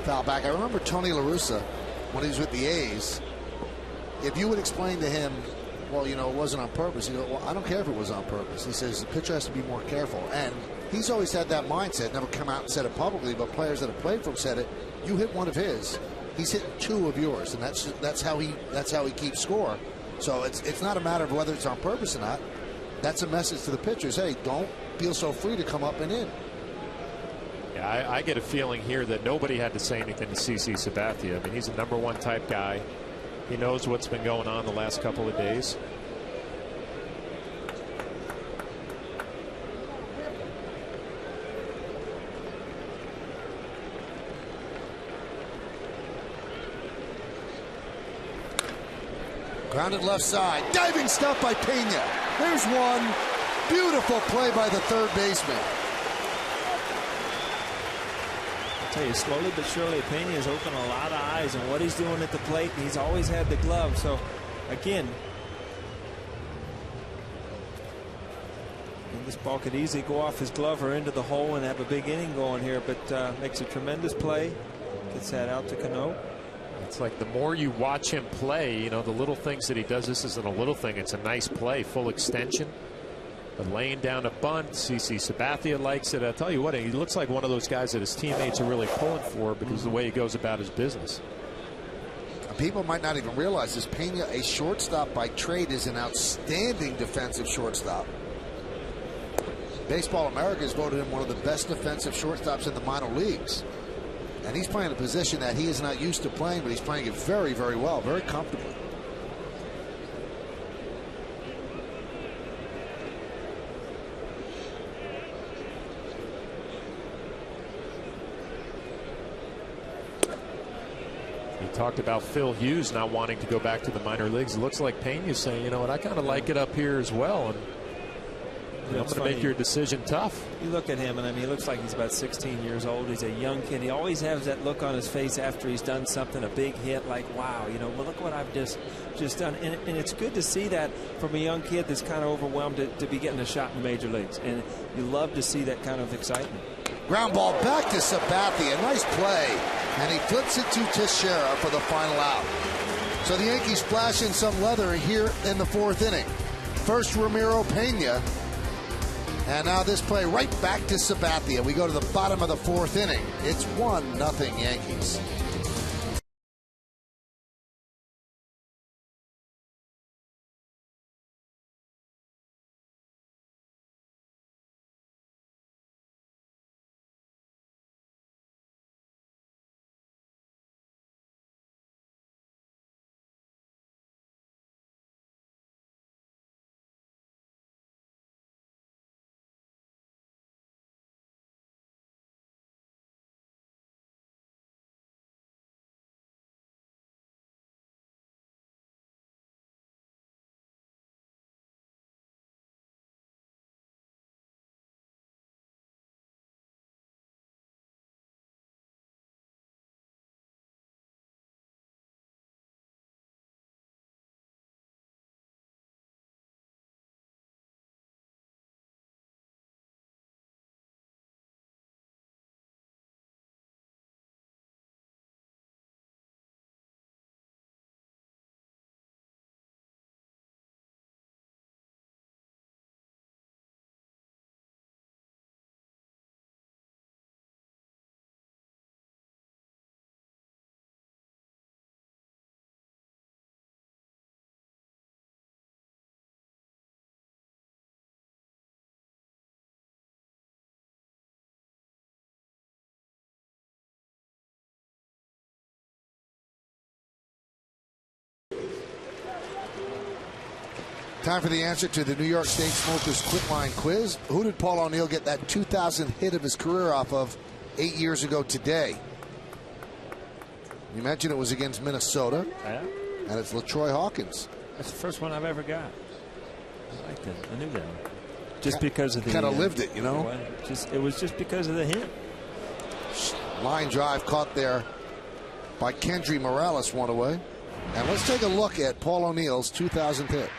Foul back. I remember Tony La Russa when he was with the A's. If you would explain to him, well, you know, it wasn't on purpose, he'd go, well, I don't care if it was on purpose. He says the pitcher has to be more careful. And he's always had that mindset, never come out and said it publicly, but players that have played for him said it. You hit one of his, he's hitting two of yours, and that's how he keeps score. So it's not a matter of whether it's on purpose or not. That's a message to the pitchers. Hey, don't feel so free to come up and in. Yeah, I get a feeling here that nobody had to say anything to CC Sabathia. I mean, he's a #1 type guy. He knows what's been going on the last couple of days. Grounded left side. Diving stop by Pena. There's one. Beautiful play by the third baseman. I'll tell you, slowly but surely, Pena has opened a lot of eyes on what he's doing at the plate. He's always had the glove. So, again, this ball could easily go off his glove or into the hole and have a big inning going here, but makes a tremendous play. Gets that out to Cano. It's like the more you watch him play, you know, the little things that he does. This isn't a little thing. It's a nice play, full extension. But laying down a bunt, CC Sabathia likes it. I tell you what, he looks like one of those guys that his teammates are really pulling for because of the way he goes about his business. People might not even realize this. Pena, a shortstop by trade, is an outstanding defensive shortstop. Baseball America has voted him one of the best defensive shortstops in the minor leagues. And he's playing a position that he is not used to playing, but he's playing it very, very well, very comfortably. He talked about Phil Hughes not wanting to go back to the minor leagues. It looks like Pena's saying, you know what, I kind of like it up here as well. And I'm going to make your decision tough. You look at him, and I mean, he looks like he's about 16 years old. He's a young kid. He always has that look on his face after he's done something, a big hit, like, wow, you know, well, look what I've just done. And it's good to see that from a young kid that's kind of overwhelmed to be getting a shot in the major leagues. And you love to see that kind of excitement. Ground ball back to Sabathia. Nice play. And he flips it to Teixeira for the final out. So the Yankees splash in some leather here in the fourth inning. First Ramiro Pena. And now this play right back to Sabathia. We go to the bottom of the fourth inning. It's 1-0 Yankees. Time for the answer to the New York State Smokers Quitline quiz. Who did Paul O'Neill get that 2,000 hit of his career off of 8 years ago today? You mentioned it was against Minnesota. Yeah. And it's LaTroy Hawkins. That's the first one I've ever got. I liked it. I knew that. Just because of the... Kind of lived it, you know? It was just because of the hit. Line drive caught there by Kendry Morales, one away. And let's take a look at Paul O'Neill's 2,000th hit.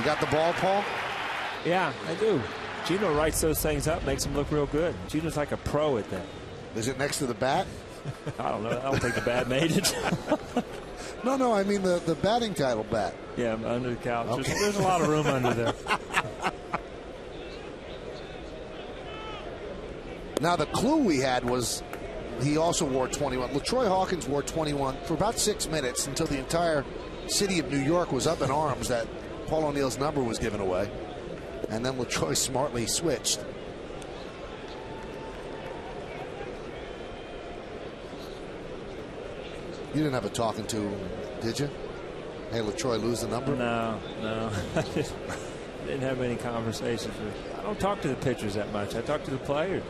You got the ball, Paul? Yeah, I do. Gino writes those things up, makes them look real good. Gino's like a pro at that. Is it next to the bat? I don't know. I don't think the bat made it. No, I mean the batting title bat. Yeah, under the couch. Okay. There's a lot of room under there. Now, the clue we had was he also wore 21. LaTroy Hawkins wore 21 for about 6 minutes until the entire city of New York was up in arms that Paul O'Neill's number was given away. And then LaTroy smartly switched. You didn't have a talking to, did you? Hey, LaTroy, lose the number? No. I didn't have any conversations with. I don't talk to the pitchers that much. I talk to the players.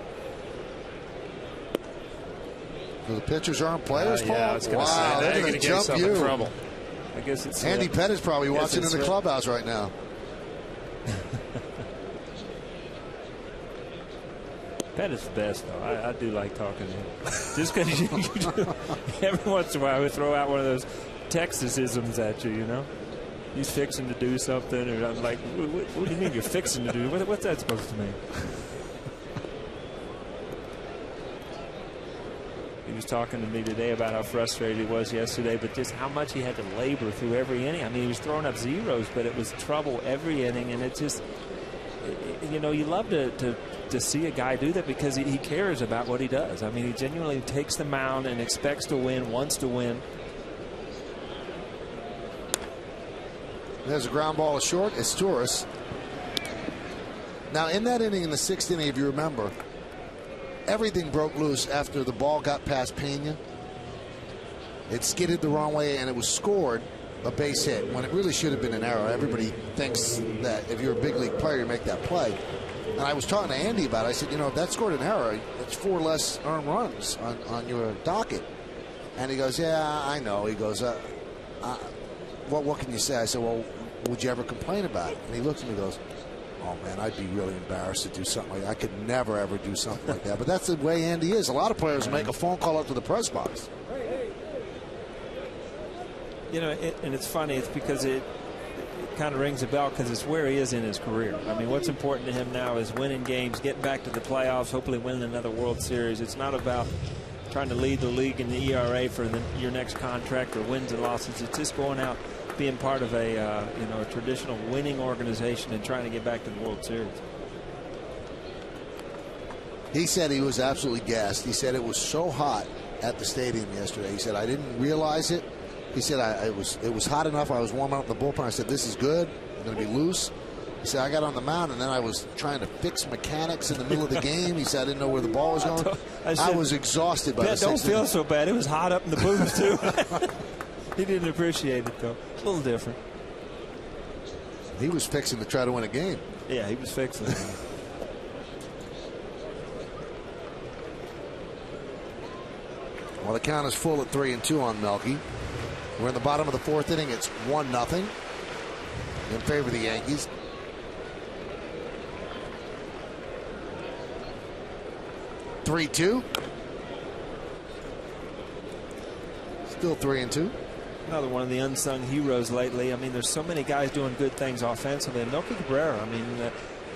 So the pitchers aren't players, Paul? Yeah, I was going to say, wow, they're going to get yourself in trouble. I guess it's Andy Pettitt's probably watching in the clubhouse right now. Pettit's the best, though. I do like talking to him. Just because you do. Every once in a while, I would throw out one of those Texas-isms at you, you know? He's fixing to do something, and I'm like, what do you mean you're fixing to do? What's that supposed to mean? He was talking to me today about how frustrated he was yesterday, but just how much he had to labor through every inning. I mean, he was throwing up zeros, but it was trouble every inning, and it just, you know, you love to see a guy do that because he cares about what he does. I mean, he genuinely takes the mound and expects to win, wants to win. There's a ground ball to short. It's Torres. Now, in that inning, in the 6th inning, if you remember, everything broke loose after the ball got past Pena. It skidded the wrong way, and it was scored a base hit when it really should have been an error. Everybody thinks that if you're a big league player, you make that play. And I was talking to Andy about it. I said, you know, if that scored an error, it's 4 less earned runs on your docket. And he goes, yeah, I know. He goes, what can you say? I said, well, would you ever complain about it? And he looks at me and goes, oh, man, I'd be really embarrassed to do something like that. I could never, ever do something like that. But that's the way Andy is. A lot of players make a phone call up to the press box. You know, and it's funny. It's because it kind of rings a bell because it's where he is in his career. I mean, what's important to him now is winning games, getting back to the playoffs, hopefully winning another World Series. It's not about trying to lead the league in the ERA for your next contract or wins and losses. It's just going out, being part of a a traditional winning organization and trying to get back to the World Series. He said he was absolutely gassed. He said it was so hot at the stadium yesterday. He said, I didn't realize it. He said, it was hot enough. I was warming up the bullpen. I said, this is good. I'm going to be loose. He said, I got on the mound, and then I was trying to fix mechanics in the middle of the game. He said, I didn't know where the ball was going. I was exhausted by the 6th inning. Don't feel so bad. It was hot up in the booth, too. He didn't appreciate it, though. A little different. He was fixing to try to win a game. Yeah, he was fixing it. Well, the count is full at 3-2 on Melky. We're in the bottom of the 4th inning. It's 1-0 in favor of the Yankees. Three-two. Still 3-2. Another one of the unsung heroes lately. I mean, there's so many guys doing good things offensively. And Melky Cabrera, I mean,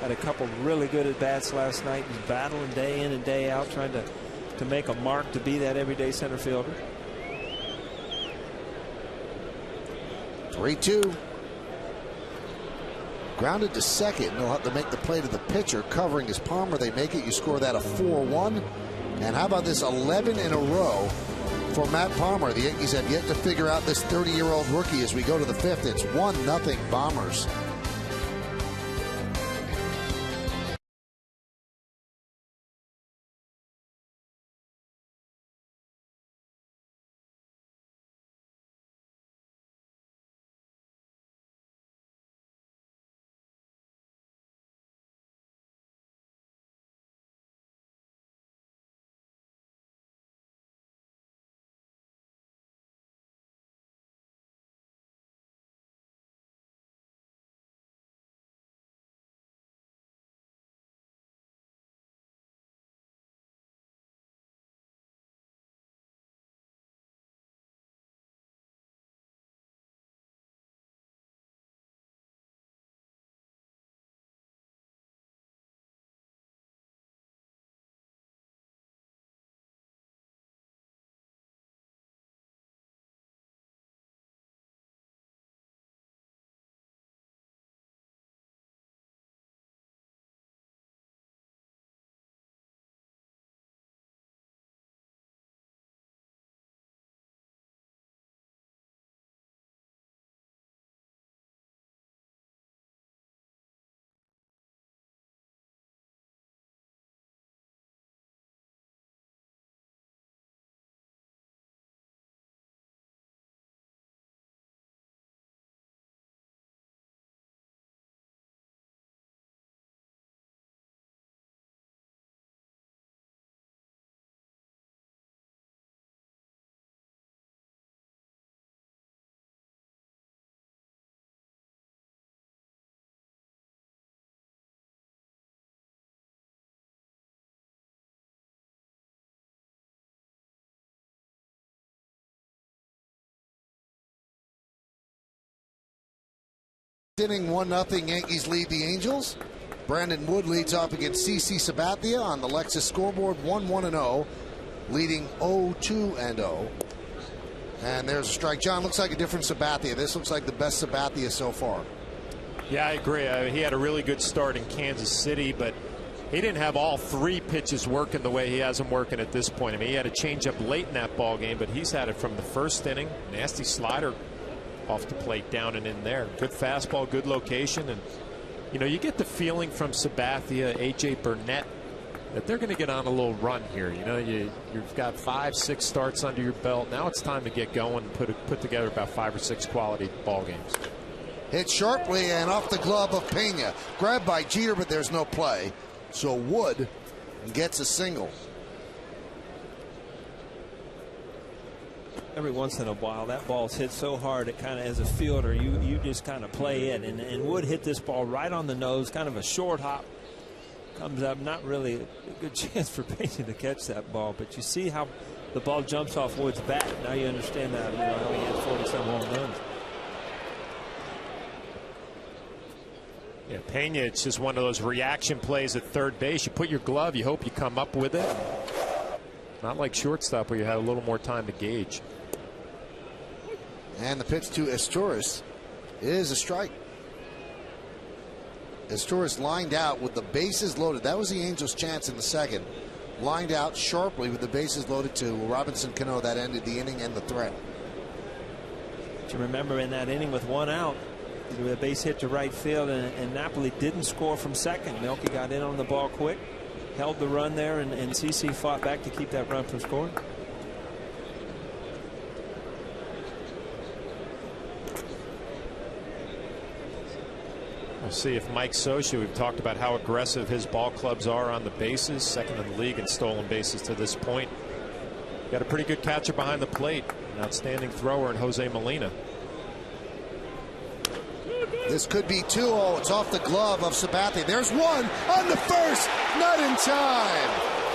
had a couple really good at-bats last night. He's battling day in and day out, trying to make a mark to be that everyday center fielder. 3-2. Grounded to second. They'll have to make the play to the pitcher. Covering his Palmer. They make it. You score that a 4-1. And how about this 11 in a row for Matt Palmer? The Yankees have yet to figure out this 30-year-old rookie as we go to the 5th. It's 1-0 Bombers. Inning 1-0, Yankees lead the Angels. Brandon Wood leads off against CC Sabathia on the Lexus scoreboard, 1-1-0, leading 0-2-0. And there's a strike. John, looks like a different Sabathia. This looks like the best Sabathia so far. Yeah, I agree. He had a really good start in Kansas City, but he didn't have all three pitches working the way he has them working at this point. I mean, he had a changeup late in that ball game, but he's had it from the first inning. Nasty slider off the plate, down and in there. Good fastball, good location, and you know, you get the feeling from Sabathia, A.J. Burnett, that they're going to get on a little run here. You know, you've got 5-6 starts under your belt. Now it's time to get going and put together about 5 or 6 quality ball games. Hit sharply and off the glove of Pena. Grabbed by Jeter, but there's no play. So Wood gets a single. Every once in a while, that ball's hit so hard, it kind of, as a fielder, you just kind of play it. And Wood hit this ball right on the nose, kind of a short hop. Comes up, not really a good chance for Pena to catch that ball, but you see how the ball jumps off Wood's bat. Now you understand that, you know, how he had 47 home runs. Yeah, Pena, it's just one of those reaction plays at third base. You put your glove, you hope you come up with it. Not like shortstop where you had a little more time to gauge. And the pitch to Estouris is a strike. Estouris lined out with the bases loaded. That was the Angels' chance in the second. Lined out sharply with the bases loaded to Robinson Cano. That ended the inning and the threat. But you remember in that inning with 1 out, with a base hit to right field, and Napoli didn't score from second. Melky got in on the ball quick, held the run there, and CC fought back to keep that run from scoring. We'll see if Mike Scioscia, we've talked about how aggressive his ball clubs are on the bases, second in the league in stolen bases to this point. Got a pretty good catcher behind the plate, an outstanding thrower in Jose Molina. This could be 2-0. It's off the glove of Sabathia. There's one on the first, not in time.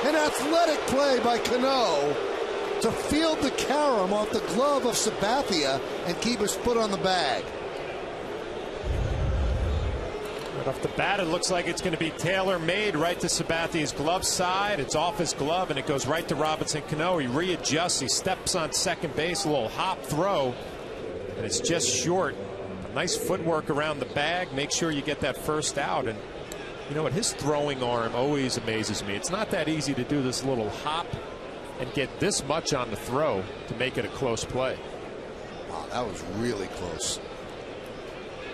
An athletic play by Cano to field the carom off the glove of Sabathia and keep his foot on the bag. Right off the bat, it looks like it's going to be tailor-made right to Sabathia's glove side. It's off his glove, and it goes right to Robinson Cano. He readjusts. He steps on second base, a little hop throw, and it's just short. Nice footwork around the bag. Make sure you get that first out. And you know what? His throwing arm always amazes me. It's not that easy to do this little hop and get this much on the throw to make it a close play. Wow, that was really close.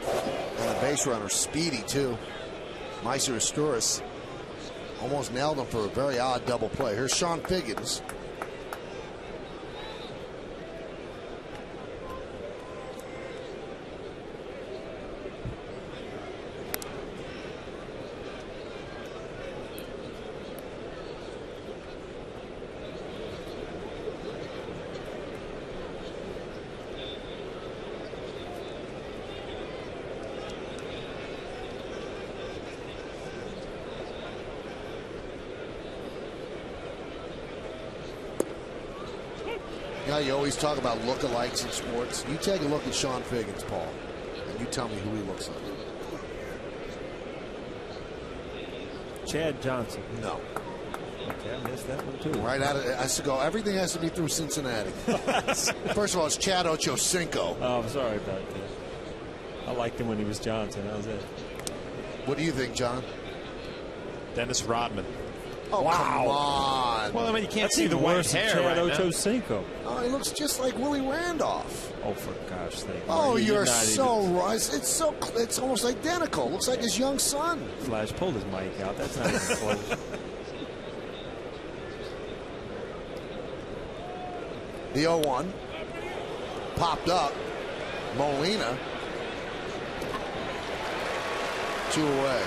And the base runner speedy too. Meiser Estouris almost nailed him for a very odd double play. Here's Sean Figgins. You know, you always talk about lookalikes in sports. You take a look at Sean Figgins, Paul, and you tell me who he looks like. Chad Johnson. No. Okay, I missed that one too. Right out of it. I used to go, everything has to be through Cincinnati. First of all, it's Chad Ochocinco. Oh, I'm sorry about that. I liked him when he was Johnson. That was it. What do you think, John? Dennis Rodman. Oh, wow. Come on. Well, I mean, you can't That's see the white worse than hair Chad right Ochocinco. Oh, he looks just like Willie Randolph. Oh, for gosh sake. Oh, you're so right. It's almost identical. Looks like his young son. Flash pulled his mic out. That's not even close. The 0-1 popped up. Molina. 2 away.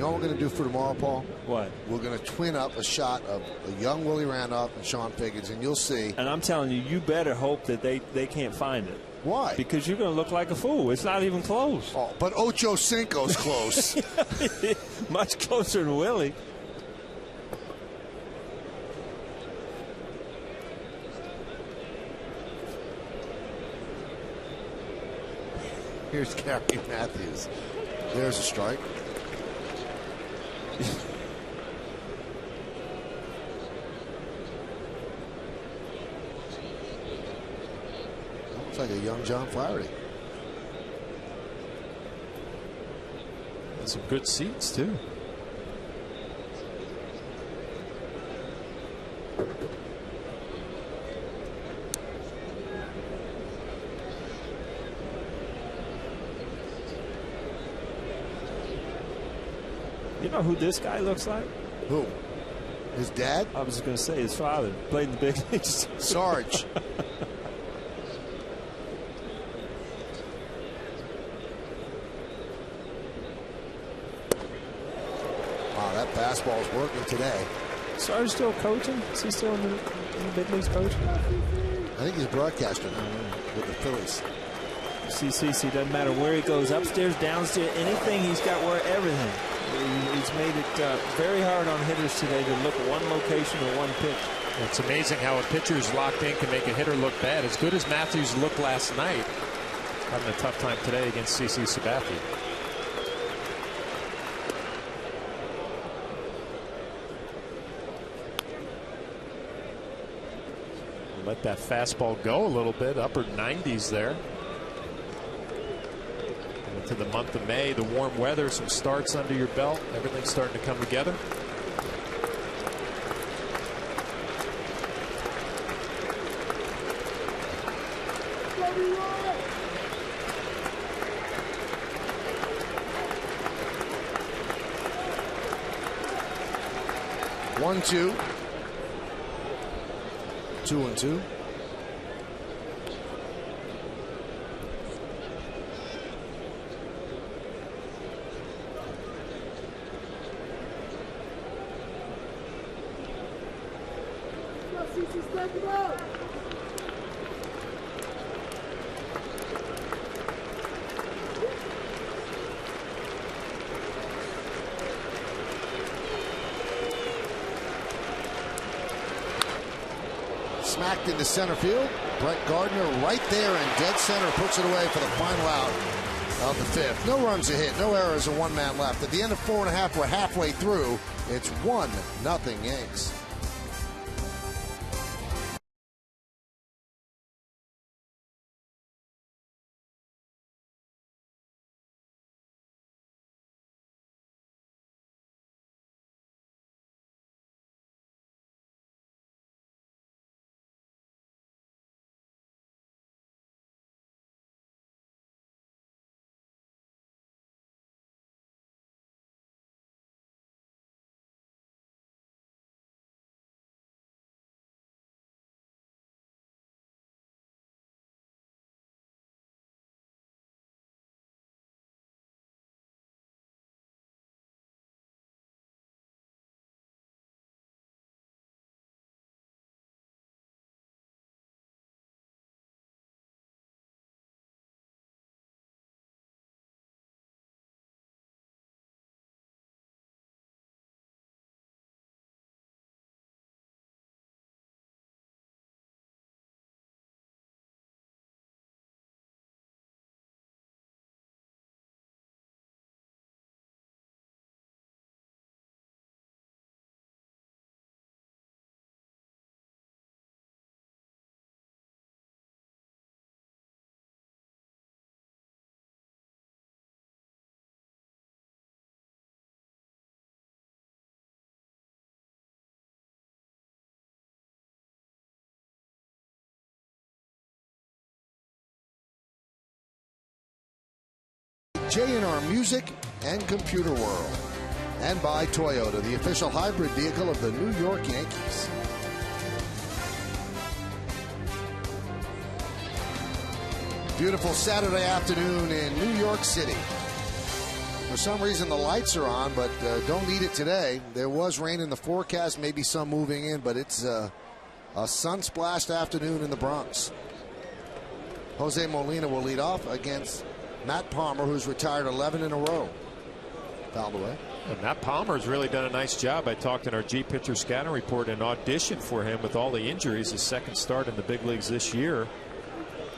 You know what we're going to do for tomorrow, Paul? What? We're going to twin up a shot of a young Willie Randolph and Sean Pickens, and you'll see. And I'm telling you, you better hope that they can't find it. Why? Because you're going to look like a fool. It's not even close. Oh, but Ocho Cinco's close. Much closer than Willie. Here's Gary Matthews. There's a strike. Looks like a young John Flaherty. And some good seats, too. You know who this guy looks like? Who? His dad? I was going to say his father. Played in the big leagues. Sarge. Wow, that fastball is working today. Sarge still coaching? Is he still in the big leagues coaching? I think he's a broadcaster now with the Phillies. CC doesn't matter where he goes, upstairs, downstairs, anything, he's got everything. He's made it very hard on hitters today to look at one location or one pitch. It's amazing how a pitcher's locked in can make a hitter look bad. As good as Matthews looked last night, having a tough time today against CC Sabathia. Let that fastball go a little bit, upper 90s there. Into the month of May, the warm weather, some starts under your belt, everything's starting to come together. One, two. 2-2. Smacked into center field. Brett Gardner right there in dead center puts it away for the final out of the fifth. No runs a hit, no errors, and one man left. At the end of 4.5, we're halfway through. It's 1-0 Yanks. J&R Music and Computer World. And by Toyota, the official hybrid vehicle of the New York Yankees. Beautiful Saturday afternoon in New York City. For some reason, the lights are on, but don't need it today. There was rain in the forecast, maybe some moving in, but it's a sun-splashed afternoon in the Bronx. Jose Molina will lead off against Matt Palmer, who's retired 11 in a row. Fouled away. And Matt Palmer's really done a nice job. I talked in our G pitcher scouting report and auditioned for him with all the injuries. His second start in the big leagues this year.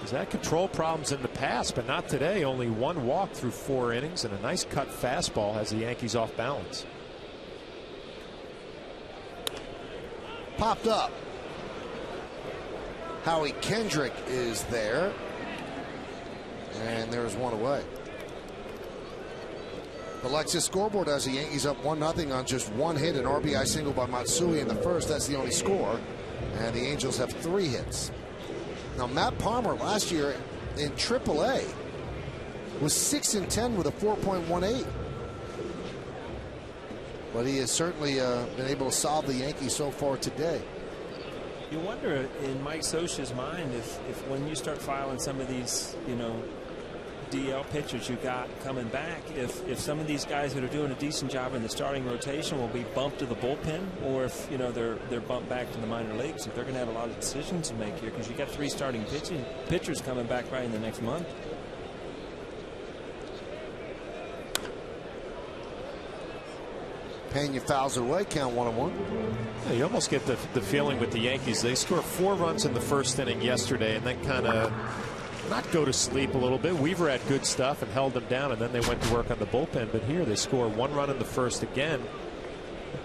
He's had control problems in the past, but not today. Only one walk through 4 innings and a nice cut fastball has the Yankees off balance. Popped up. Howie Kendrick is there. And there's one away. Alexis scoreboard has the Yankees up 1-0 on just one hit, an RBI single by Matsui in the first. That's the only score. And the Angels have 3 hits. Now, Matt Palmer last year in AAA was 6-10 with a 4.18. But he has certainly been able to solve the Yankees so far today. You wonder in Mike Scioscia's mind if when you start filing some of these, DL pitchers you got coming back, if some of these guys that are doing a decent job in the starting rotation will be bumped to the bullpen, or if they're bumped back to the minor leagues. If they're going to have a lot of decisions to make here, because you got 3 starting pitchers coming back right in the next month. Pena fouls it away, count 1-1. Yeah, you almost get the feeling with the Yankees. They scored 4 runs in the first inning yesterday and then kind of not go to sleep a little bit. Weaver had good stuff and held them down, and then they went to work on the bullpen. But here they score 1 run in the first again.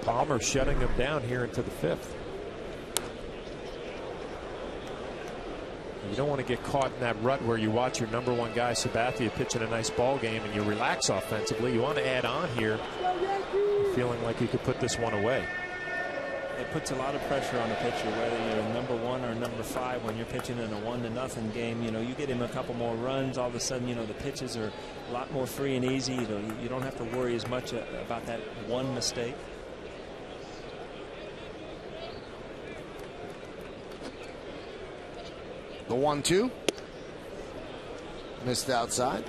Palmer shutting them down here into the 5th. You don't want to get caught in that rut where you watch your #1 guy Sabathia pitching a nice ball game and you relax offensively. You want to add on here, feeling like you could put this one away. It puts a lot of pressure on a pitcher, whether you're #1 or #5. When you're pitching in a 1-0 game, you get him a couple more runs. All of a sudden, the pitches are a lot more free and easy. You don't have to worry as much about that one mistake. The 1-2. Missed outside.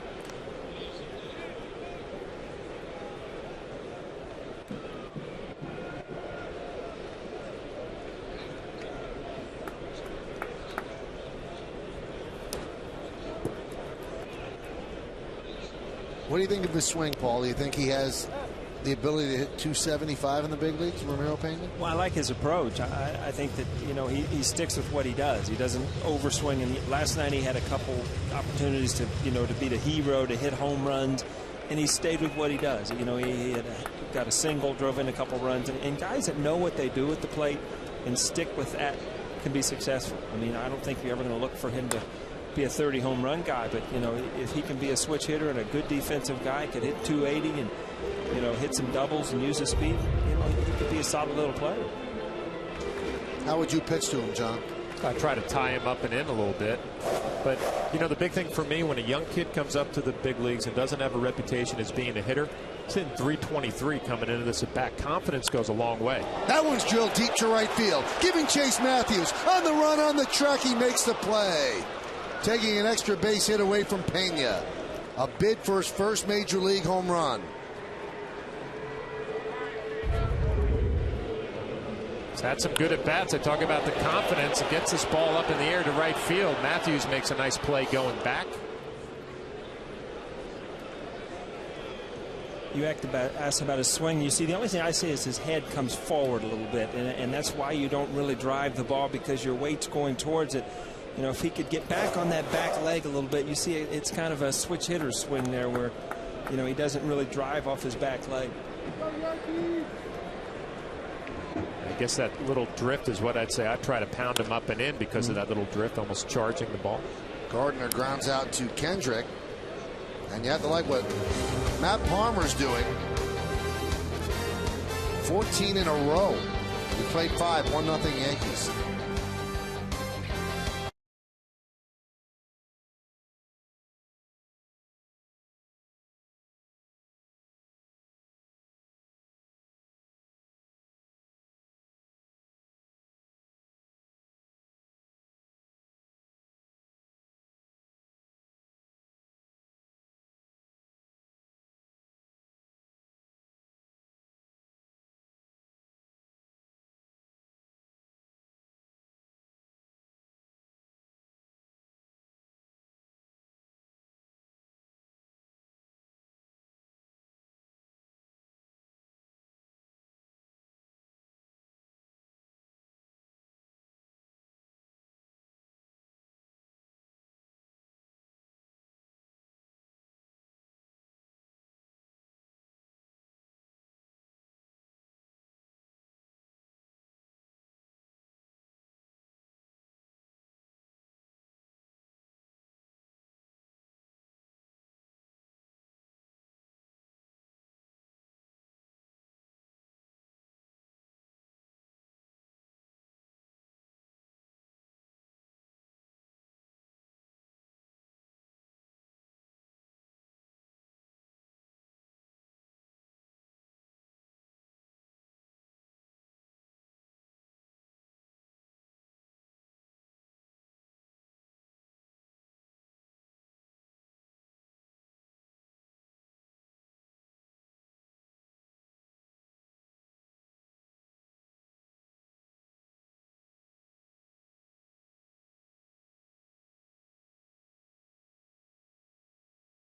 What do you think of his swing, Paul? Do you think he has the ability to hit 275 in the big leagues, Ramiro Pena? Well, I like his approach. I think that he sticks with what he does. He doesn't overswing. And last night he had a couple opportunities to to be the hero, to hit home runs, and he stayed with what he does. He had got a single, drove in a couple runs, and guys that know what they do at the plate and stick with that can be successful. I mean, I don't think you're ever going to look for him to be a 30 home run guy, but if he can be a switch hitter and a good defensive guy, could hit 280 and hit some doubles and use his speed, he could be a solid little player. How would you pitch to him, John? I try to tie him up and in a little bit, but the big thing for me when a young kid comes up to the big leagues and doesn't have a reputation as being a hitter, it's in 323 coming into this at bat. Confidence goes a long way. That one's drilled deep to right field, giving Chase Matthews on the run on the track. He makes the play, taking an extra base hit away from Pena. A bid for his first major league home run. He's had some good at-bats. I talk about the confidence. He gets this ball up in the air to right field. Matthews makes a nice play going back. You asked about his swing. You see, the only thing I see is his head comes forward a little bit, and that's why you don't really drive the ball, because your weight's going towards it. If he could get back on that back leg a little bit, you see it's kind of a switch hitter swing there where, he doesn't really drive off his back leg. I guess that little drift is what I'd say. I'd try to pound him up and in because of that little drift, almost charging the ball. Gardner grounds out to Kendrick. And you have to like what Matt Palmer's doing. 14 in a row. He played 5, 1-0 Yankees.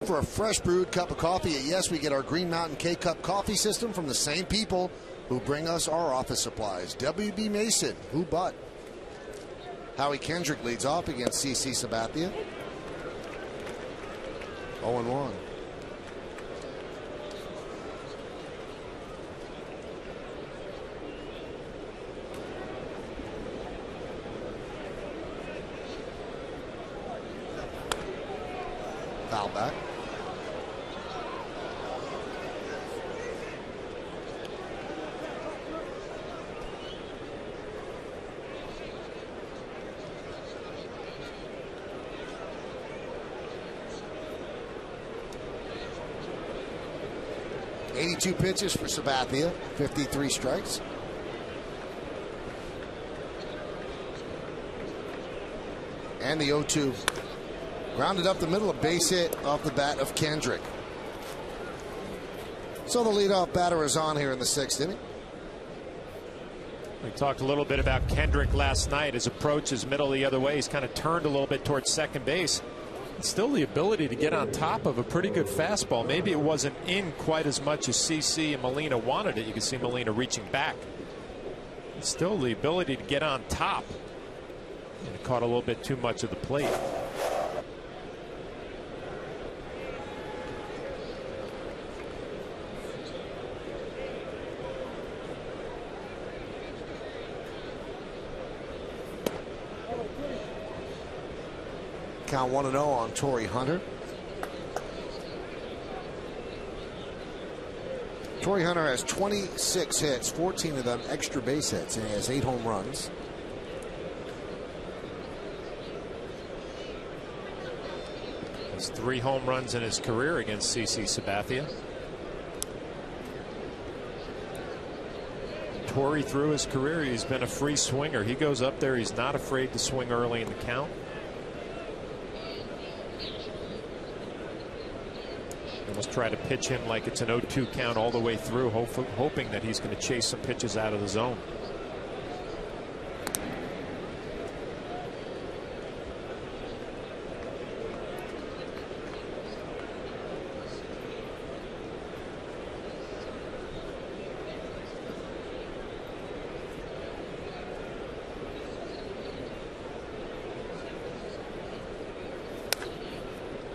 for a fresh brewed cup of coffee? Yes, we get our Green Mountain K-Cup coffee system from the same people who bring us our office supplies. W.B. Mason, who but? Howie Kendrick leads off against CC Sabathia. 0-1. Foul back. Eighty-two pitches for Sabathia, 53 strikes. And the 0-2. Grounded up the middle, a base hit off the bat of Kendrick. So the leadoff batter is on here in the 6th inning. We talked a little bit about Kendrick last night. His approach is middle the other way. He's kind of turned a little bit towards second base. Still the ability to get on top of a pretty good fastball. Maybe it wasn't in quite as much as CC and Molina wanted it. You can see Molina reaching back. Still the ability to get on top. And it caught a little bit too much of the plate. Count 1-0 on Torrey Hunter. Torrey Hunter has 26 hits, 14 of them extra base hits, and he has 8 home runs. Has 3 home runs in his career against CC Sabathia. Torrey, through his career, he's been a free swinger. He goes up there, he's not afraid to swing early in the count. Almost try to pitch him like it's an 0-2 count all the way through, hoping that he's going to chase some pitches out of the zone.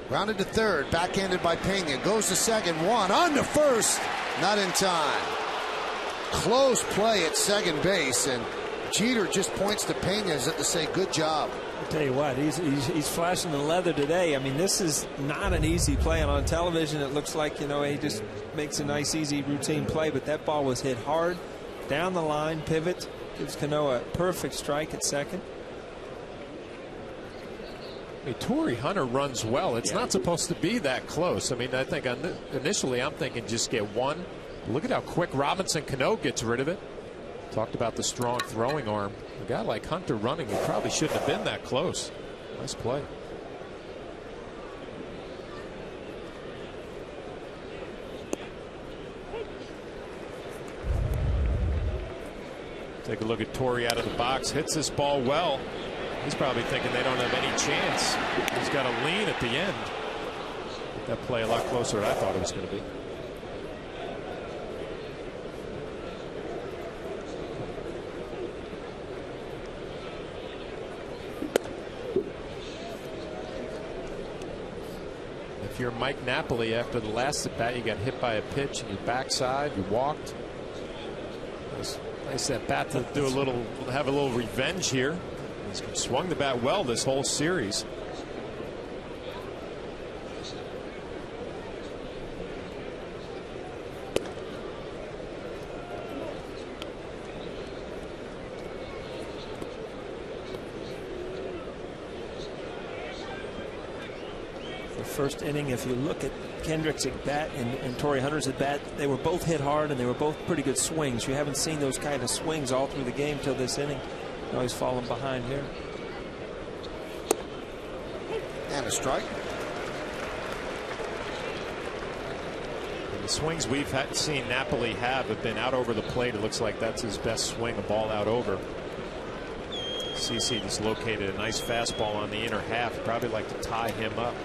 Grounded to third, backhanded by Pena, goes to second, one on to first, not in time. Close play at second base, and Jeter just points to Pena as if to say, good job. I'll tell you what, he's flashing the leather today. I mean, this is not an easy play, and on television it looks like, you know, he just makes a nice, easy, routine play, but that ball was hit hard, down the line, pivot, gives Cano a perfect strike at second. I mean, Torrey Hunter runs well. It's not supposed to be that close. I mean, I think initially I'm thinking just get one. Look at how quick Robinson Cano gets rid of it. Talked about the strong throwing arm. A guy like Hunter running, he probably shouldn't have been that close. Nice play. Take a look at Torrey out of the box. Hits this ball well. He's probably thinking they don't have any chance. He's got a lean at the end. That play a lot closer than I thought it was going to be. If you're Mike Napoli after the last at bat, you got hit by a pitch in your backside, you walked. Nice at bat to do have a little revenge here. He's swung the bat well this whole series. The first inning, if you look at Kendrick's at bat and Torrey Hunter's at bat, they were both hit hard and they were both pretty good swings. You haven't seen those kind of swings all through the game till this inning. Now he's falling behind here. And a strike. And the swings we've seen Napoli have been out over the plate. It looks like that's his best swing, a ball out over. CC just located a nice fastball on the inner half. Probably like to tie him up.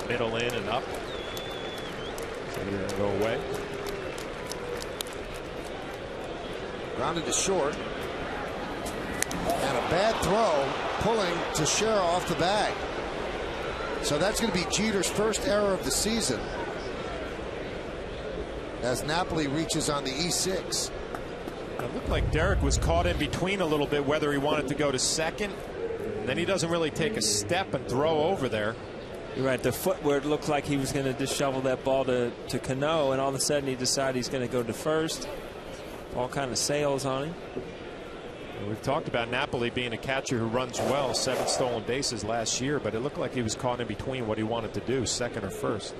middle in and up. So they're going to go away. Grounded to short. And a bad throw, pulling Teixeira off the bag. So that's going to be Jeter's first error of the season, as Napoli reaches on the E6. It looked like Derek was caught in between a little bit, whether he wanted to go to second. And then he doesn't really take a step and throw over there. You're right. The footwork looked like he was going to just shovel that ball to Cano, and all of a sudden he decided he's going to go to first. All kind of sails on him. We've talked about Napoli being a catcher who runs well, 7 stolen bases last year, but it looked like he was caught in between what he wanted to do, second or first.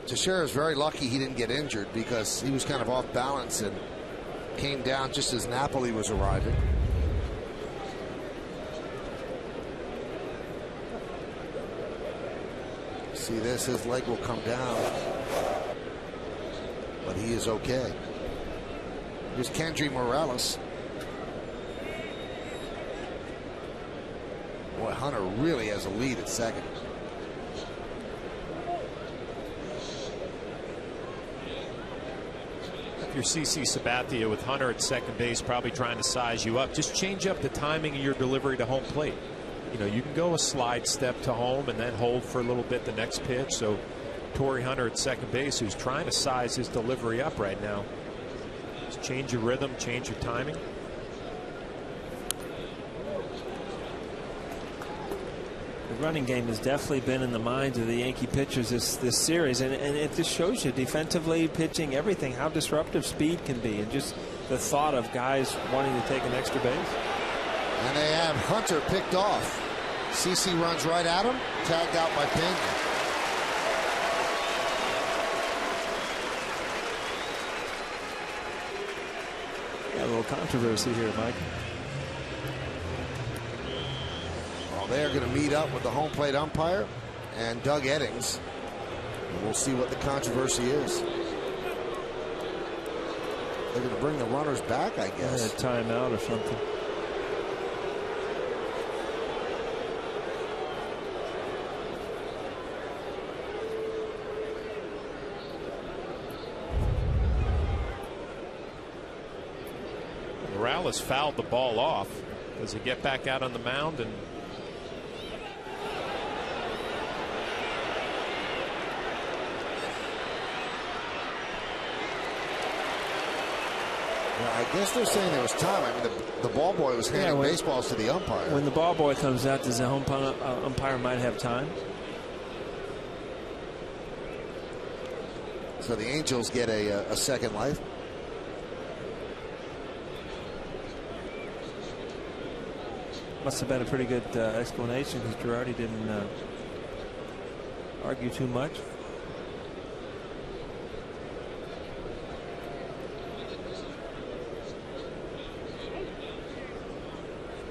Teixeira is very lucky he didn't get injured, because he was kind of off balance and came down just as Napoli was arriving. See this, his leg will come down, but he is okay. Here's Kendry Morales. Boy, Hunter really has a lead at second. If you're CC Sabathia with Hunter at second base, probably trying to size you up, just change up the timing of your delivery to home plate. You know, you can go a slide step to home and then hold for a little bit the next pitch. So Torrey Hunter at second base, who's trying to size his delivery up right now. Just change your rhythm, change your timing. The running game has definitely been in the minds of the Yankee pitchers this series, and it just shows you defensively, pitching, everything, how disruptive speed can be, and just the thought of guys wanting to take an extra base. And they have Hunter picked off. CC runs right at him, tagged out by Pena. Got a little controversy here, Mike. Well, they're going to meet up with the home plate umpire and Doug Eddings. And we'll see what the controversy is. They're going to bring the runners back, I guess. A timeout or something. Morales fouled the ball off. Does he get back out on the mound? And I guess they're saying there was time. I mean, the ball boy was handing baseballs to the umpire. When the ball boy comes out, does the home umpire might have time? So the Angels get a second life. Must have been a pretty good explanation, because Girardi didn't argue too much.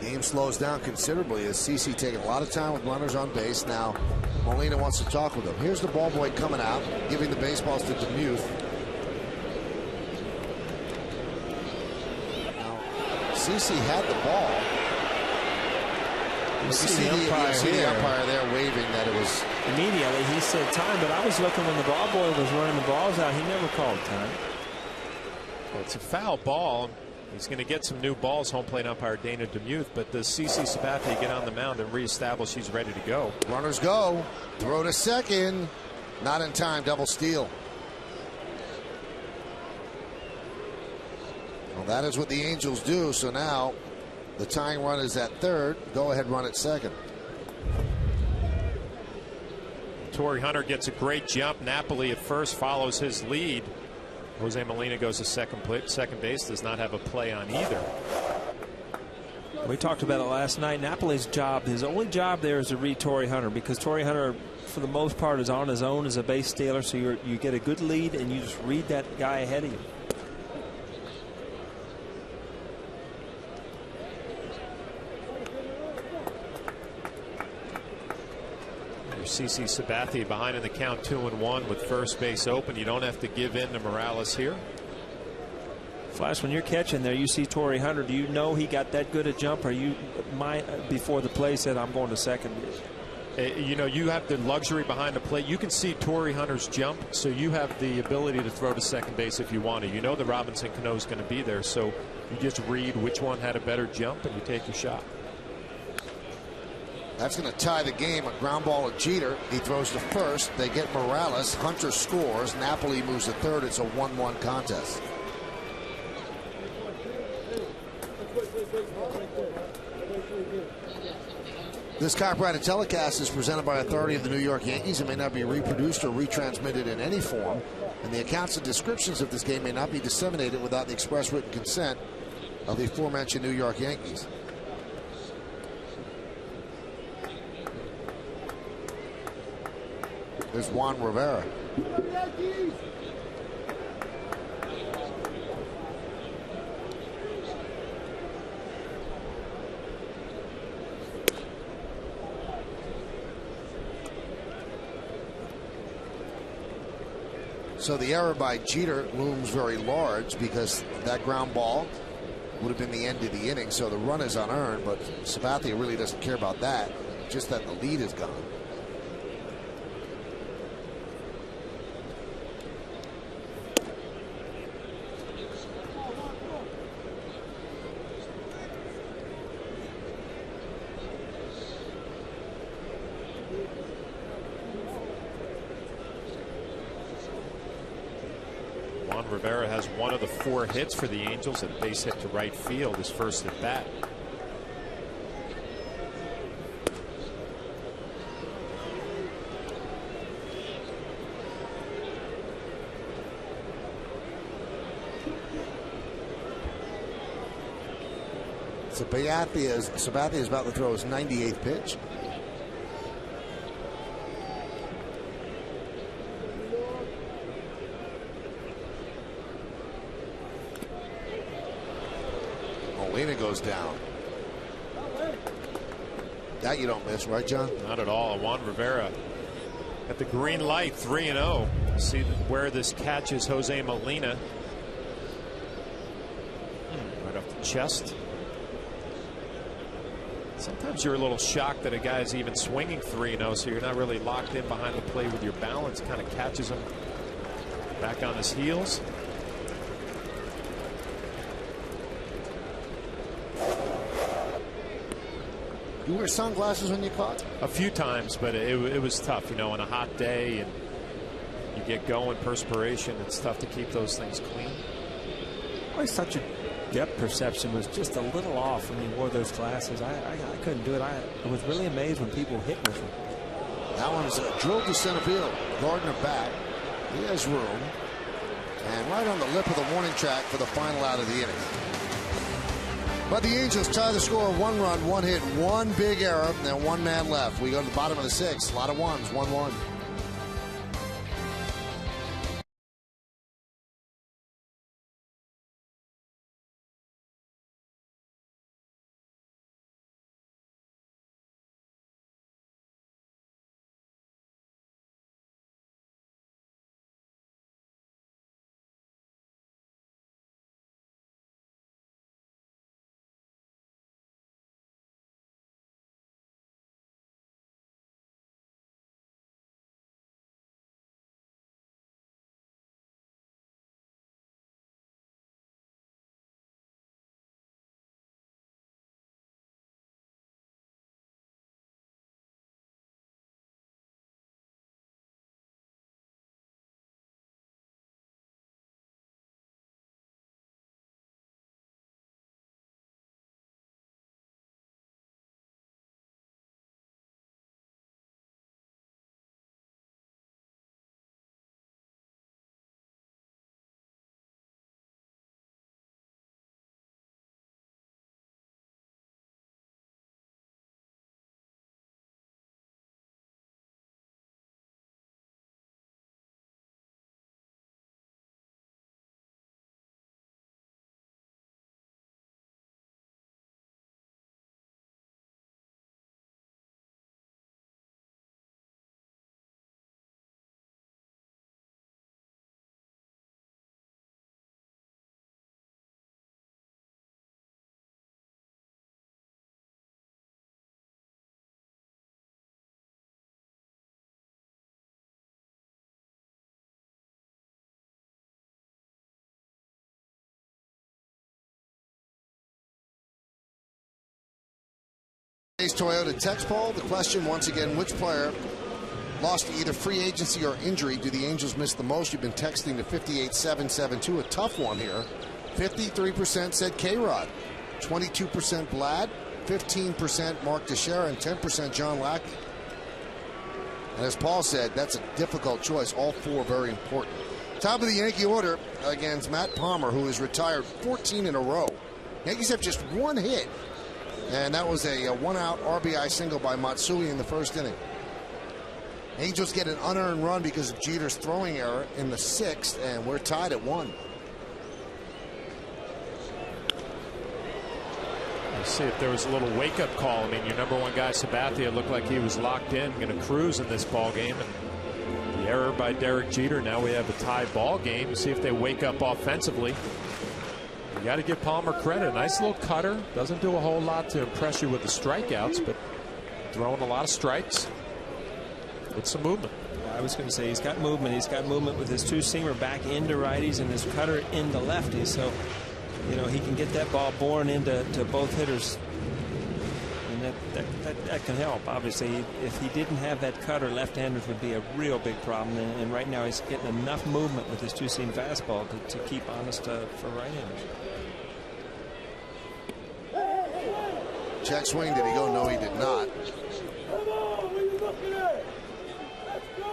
Game slows down considerably as CC taking a lot of time with runners on base. Now Molina wants to talk with him. Here's the ball boy coming out, giving the baseballs to Demuth. Now CC had the ball. You see the umpire there waving that it was. Immediately he said time, but I was looking when the ball boy was running the balls out. He never called time. Well, it's a foul ball. He's going to get some new balls, home plate umpire Dana Demuth, but does CC Sabathia get on the mound and reestablish he's ready to go? Runners go. Throw to second. Not in time. Double steal. Well, that is what the Angels do. So now the tying run is at third. Go ahead, run at second. Torrey Hunter gets a great jump. Napoli at first follows his lead. Jose Molina goes to second base, does not have a play on either. We talked about it last night. Napoli's job, his only job there is to read Torrey Hunter, because Torrey Hunter, for the most part, is on his own as a base stealer. So you get a good lead and you just read that guy ahead of you. CC Sabathia behind in the count 2-1 with first base open. You don't have to give in to Morales here. Flash, when you're catching there, you see Torrey Hunter. Do you know he got that good a jump, or you might before the play said I'm going to second? You know, you have the luxury behind the plate. You can see Torrey Hunter's jump, so you have the ability to throw to second base if you want to. You know the Robinson Cano is going to be there, so you just read which one had a better jump and you take your shot. That's going to tie the game. A ground ball to Jeter. He throws to first. They get Morales. Hunter scores. Napoli moves to third. It's a 1-1 contest. This copyrighted telecast is presented by authority of the New York Yankees and may not be reproduced or retransmitted in any form. And the accounts and descriptions of this game may not be disseminated without the express written consent of the aforementioned New York Yankees. There's Juan Rivera. So the error by Jeter looms very large because that ground ball would have been the end of the inning. So the run is unearned, but Sabathia really doesn't care about that, just that the lead is gone. Rivera has one of the 4 hits for the Angels, a base hit to right field, his first at bat. Sabathia is about to throw his 98th pitch. Molina goes down. That you don't miss, right, John? Not at all. Juan Rivera at the green light, 3-0. See where this catches Jose Molina. Right off the chest. Sometimes you're a little shocked that a guy's even swinging 3-0, so you're not really locked in behind the plate with your balance. Kind of catches him back on his heels. You wear sunglasses when you caught? A few times, but it was tough, you know, on a hot day and you get going, perspiration, it's tough to keep those things clean. Always such a depth perception was just a little off when he wore those glasses. I couldn't do it. I was really amazed when people hit with them. That one's drilled to center field. Gardner back. He has room. And right on the lip of the warning track for the final out of the inning. But the Angels tie the score, 1 run, 1 hit, 1 big error, and 1 man left. We go to the bottom of the 6th. A lot of ones, 1-1. Today's Toyota text poll, the question once again, which player lost to either free agency or injury do the Angels miss the most? You've been texting to 58772, a tough one here. 53% said K-Rod, 22% Vlad, 15% Mark Teixeira, and 10% John Lackey. And as Paul said, that's a difficult choice. All four very important. Top of the Yankee order against Matt Palmer, who has retired 14 in a row. Yankees have just one hit, and that was a one-out RBI single by Matsui in the first inning. Angels get an unearned run because of Jeter's throwing error in the 6th, and we're tied at 1. See if there was a little wake-up call. I mean, your number one guy, Sabathia, looked like he was locked in, going to cruise in this ball game. And the error by Derek Jeter. Now we have a tie ball game. See if they wake up offensively. You got to give Palmer credit. Nice little cutter. Doesn't do a whole lot to impress you with the strikeouts, but throwing a lot of strikes with some movement. I was going to say he's got movement. He's got movement with his two-seamer back into righties and his cutter into lefties. So, you know, he can get that ball born into both hitters, and that can help. Obviously, if he didn't have that cutter, left-handers would be a real big problem. And right now, he's getting enough movement with his two-seam fastball to keep honest for right-handers. Check swing. Did he go? No, he did not.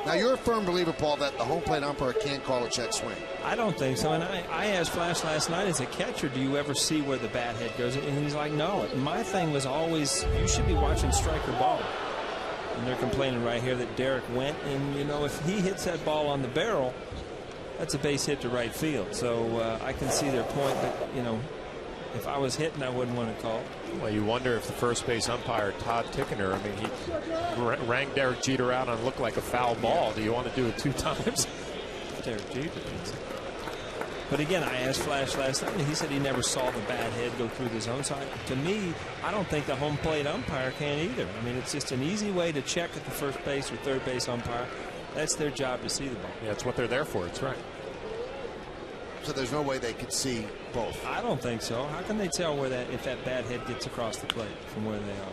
Now, you're a firm believer, Paul, that the home plate umpire can't call a check swing. I don't think so. And I asked Flash last night, as a catcher, do you ever see where the bat head goes? And he's like, no. My thing was always, you should be watching strike or ball. And they're complaining right here that Derek went. And, you know, if he hits that ball on the barrel, that's a base hit to right field. So I can see their point. But, you know, if I was hitting, I wouldn't want to call. Well, you wonder if the first base umpire, Todd Tickener, I mean, he rang Derek Jeter out on looked like a foul ball. Do you want to do it 2 times? Derek Jeter. But again, I asked Flash last night, and he said he never saw the bat head go through the zone. So to me, I don't think the home plate umpire can either. I mean, it's just an easy way to check at the first base or third base umpire. That's their job, to see the ball. Yeah, that's what they're there for. That's right. So there's no way they could see both. I don't think so. How can they tell where if that bat head gets across the plate from where they are?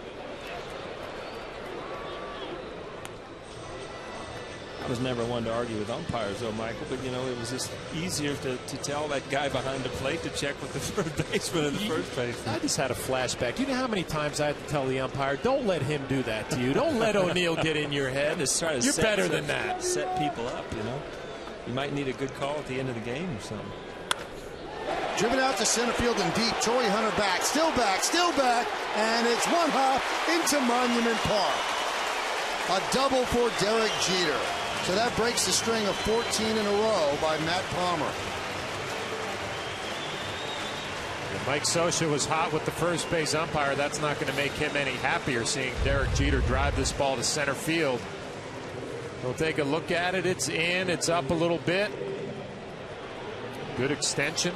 I was never one to argue with umpires, though, Michael, but, you know, it was just easier to tell that guy behind the plate to check with the third baseman in the first base. I just had a flashback. You know how many times I had to tell the umpire, don't let him do that to you. Don't let O'Neill get in your head. You're better than that. Set people up, you know. You might need a good call at the end of the game or something. Driven out to center field and deep. Torrey Hunter back, still back, and it's one hop into Monument Park. A double for Derek Jeter. So that breaks the string of 14 in a row by Matt Palmer. And Mike Scioscia was hot with the first base umpire. That's not going to make him any happier, seeing Derek Jeter drive this ball to center field. We'll take a look at it. It's in. It's up a little bit. Good extension.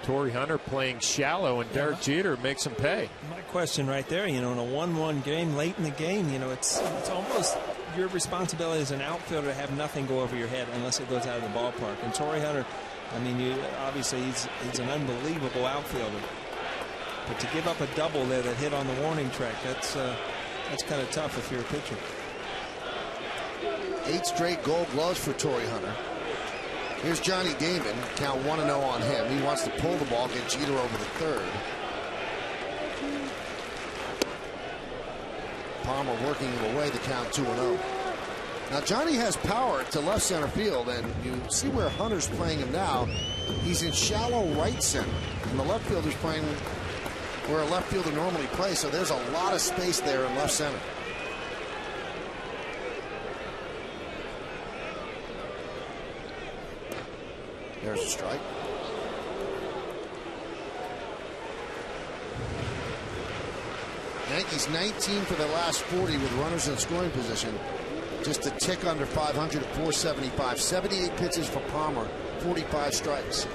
Torrey Hunter playing shallow, and Derek Jeter makes him pay. My question right there, you know, in a 1-1 game, late in the game, you know, it's almost your responsibility as an outfielder to have nothing go over your head unless it goes out of the ballpark. And Torrey Hunter, I mean, obviously he's an unbelievable outfielder. But to give up a double there that hit on the warning track, that's kind of tough if you're a pitcher. 8 straight Gold Gloves for Torrey Hunter. Here's Johnny Damon. Count 1-0 on him. He wants to pull the ball, get Jeter over the third. Palmer working him away. The count 2-0. Now Johnny has power to left center field, and you see where Hunter's playing him now. He's in shallow right center, and the left fielder's playing where a left fielder normally plays, so there's a lot of space there in left center. There's a strike. Yankees 19 for the last 40 with runners in scoring position. Just a tick under 500 at 475. 78 pitches for Palmer, 45 strikes.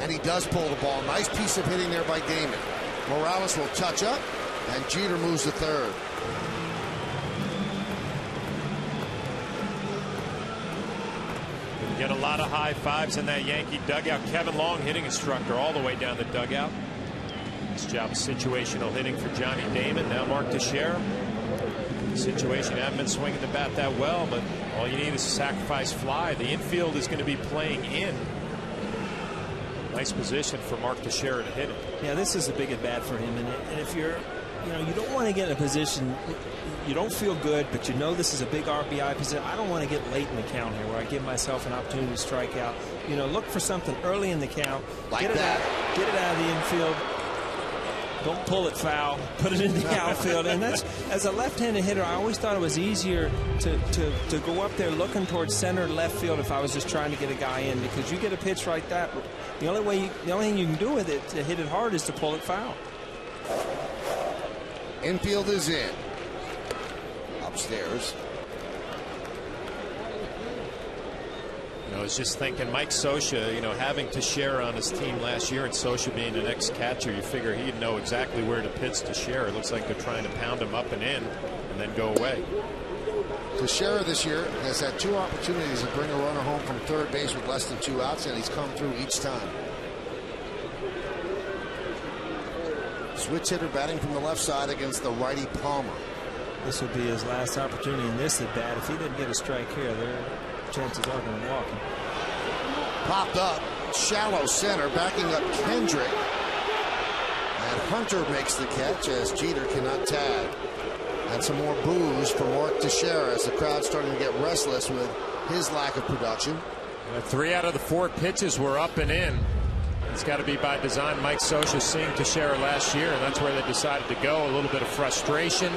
And he does pull the ball. Nice piece of hitting there by Damon. Morales will touch up, and Jeter moves to third. Get a lot of high fives in that Yankee dugout. Kevin Long, hitting instructor, all the way down the dugout. Nice job of situational hitting for Johnny Damon. Now Mark Teixeira. Situation, haven't been swinging the bat that well, but all you need is a sacrifice fly. The infield is going to be playing in. Nice position for Mark Teixeira to hit it. Yeah, this is a big at bat for him, and if you're, you don't want to get in a position you don't feel good, but you know this is a big RBI position. I don't want to get late in the count here where I give myself an opportunity to strike out. Look for something early in the count. Like get it out of the infield. Don't pull it foul. Put it in the outfield. And that's, as a left-handed hitter, I always thought it was easier to go up there looking towards center left field if I was just trying to get a guy in, because you get a pitch like that, the only thing you can do with it to hit it hard is to pull it foul. Infield is in. Upstairs. I was just thinking, Mike Scioscia, having Teixeira on his team last year and Scioscia being the next catcher, you figure he'd know exactly where to pitch Teixeira. It looks like they're trying to pound him up and in and then go away. Teixeira this year has had 2 opportunities to bring a runner home from third base with less than 2 outs, and he's come through each time. Switch hitter batting from the left side against the righty Palmer. This would be his last opportunity in this at bat. If he didn't get a strike here, their chances are going to walk him. Popped up, shallow center, backing up Kendrick. And Hunter makes the catch as Jeter cannot tag. And some more boos for Mark Teixeira as the crowd's starting to get restless with his lack of production. 3 out of the 4 pitches were up and in. It's got to be by design. Mike Scioscia seeing Teixeira last year, and that's where they decided to go. A little bit of frustration.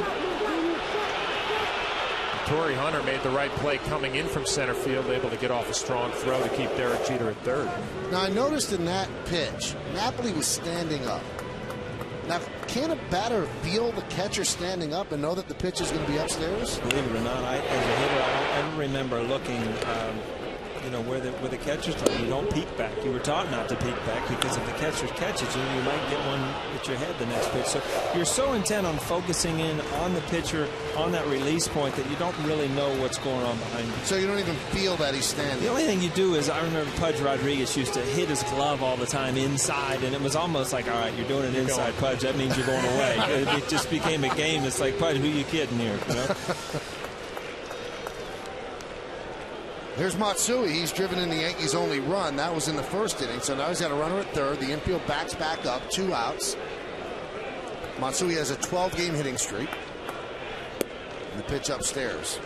Torrey Hunter made the right play coming in from center field, able to get off a strong throw to keep Derek Jeter at third. Now, I noticed in that pitch, Napoli was standing up. Now, can a batter feel the catcher standing up and know that the pitch is going to be upstairs? Believe it or not, as a hitter, I don't ever remember looking where the catcher's talking. You don't peek back. You were taught not to peek back, because if the catcher catches you, you might get one at your head the next pitch. So you're so intent on focusing in on the pitcher, on that release point, that you don't really know what's going on behind you. So you don't even feel that he's standing. The only thing you do is, I remember Pudge Rodriguez used to hit his glove all the time inside, and it was almost like, all right, you're doing an inside, Pudge. That means you're going away. It just became a game. It's like, Pudge, who you kidding here? Here's Matsui. He's driven in the Yankees' only run. That was in the first inning. So now he's got a runner at third. The infield backs back up. 2 outs. Matsui has a 12-game hitting streak. And the pitch upstairs.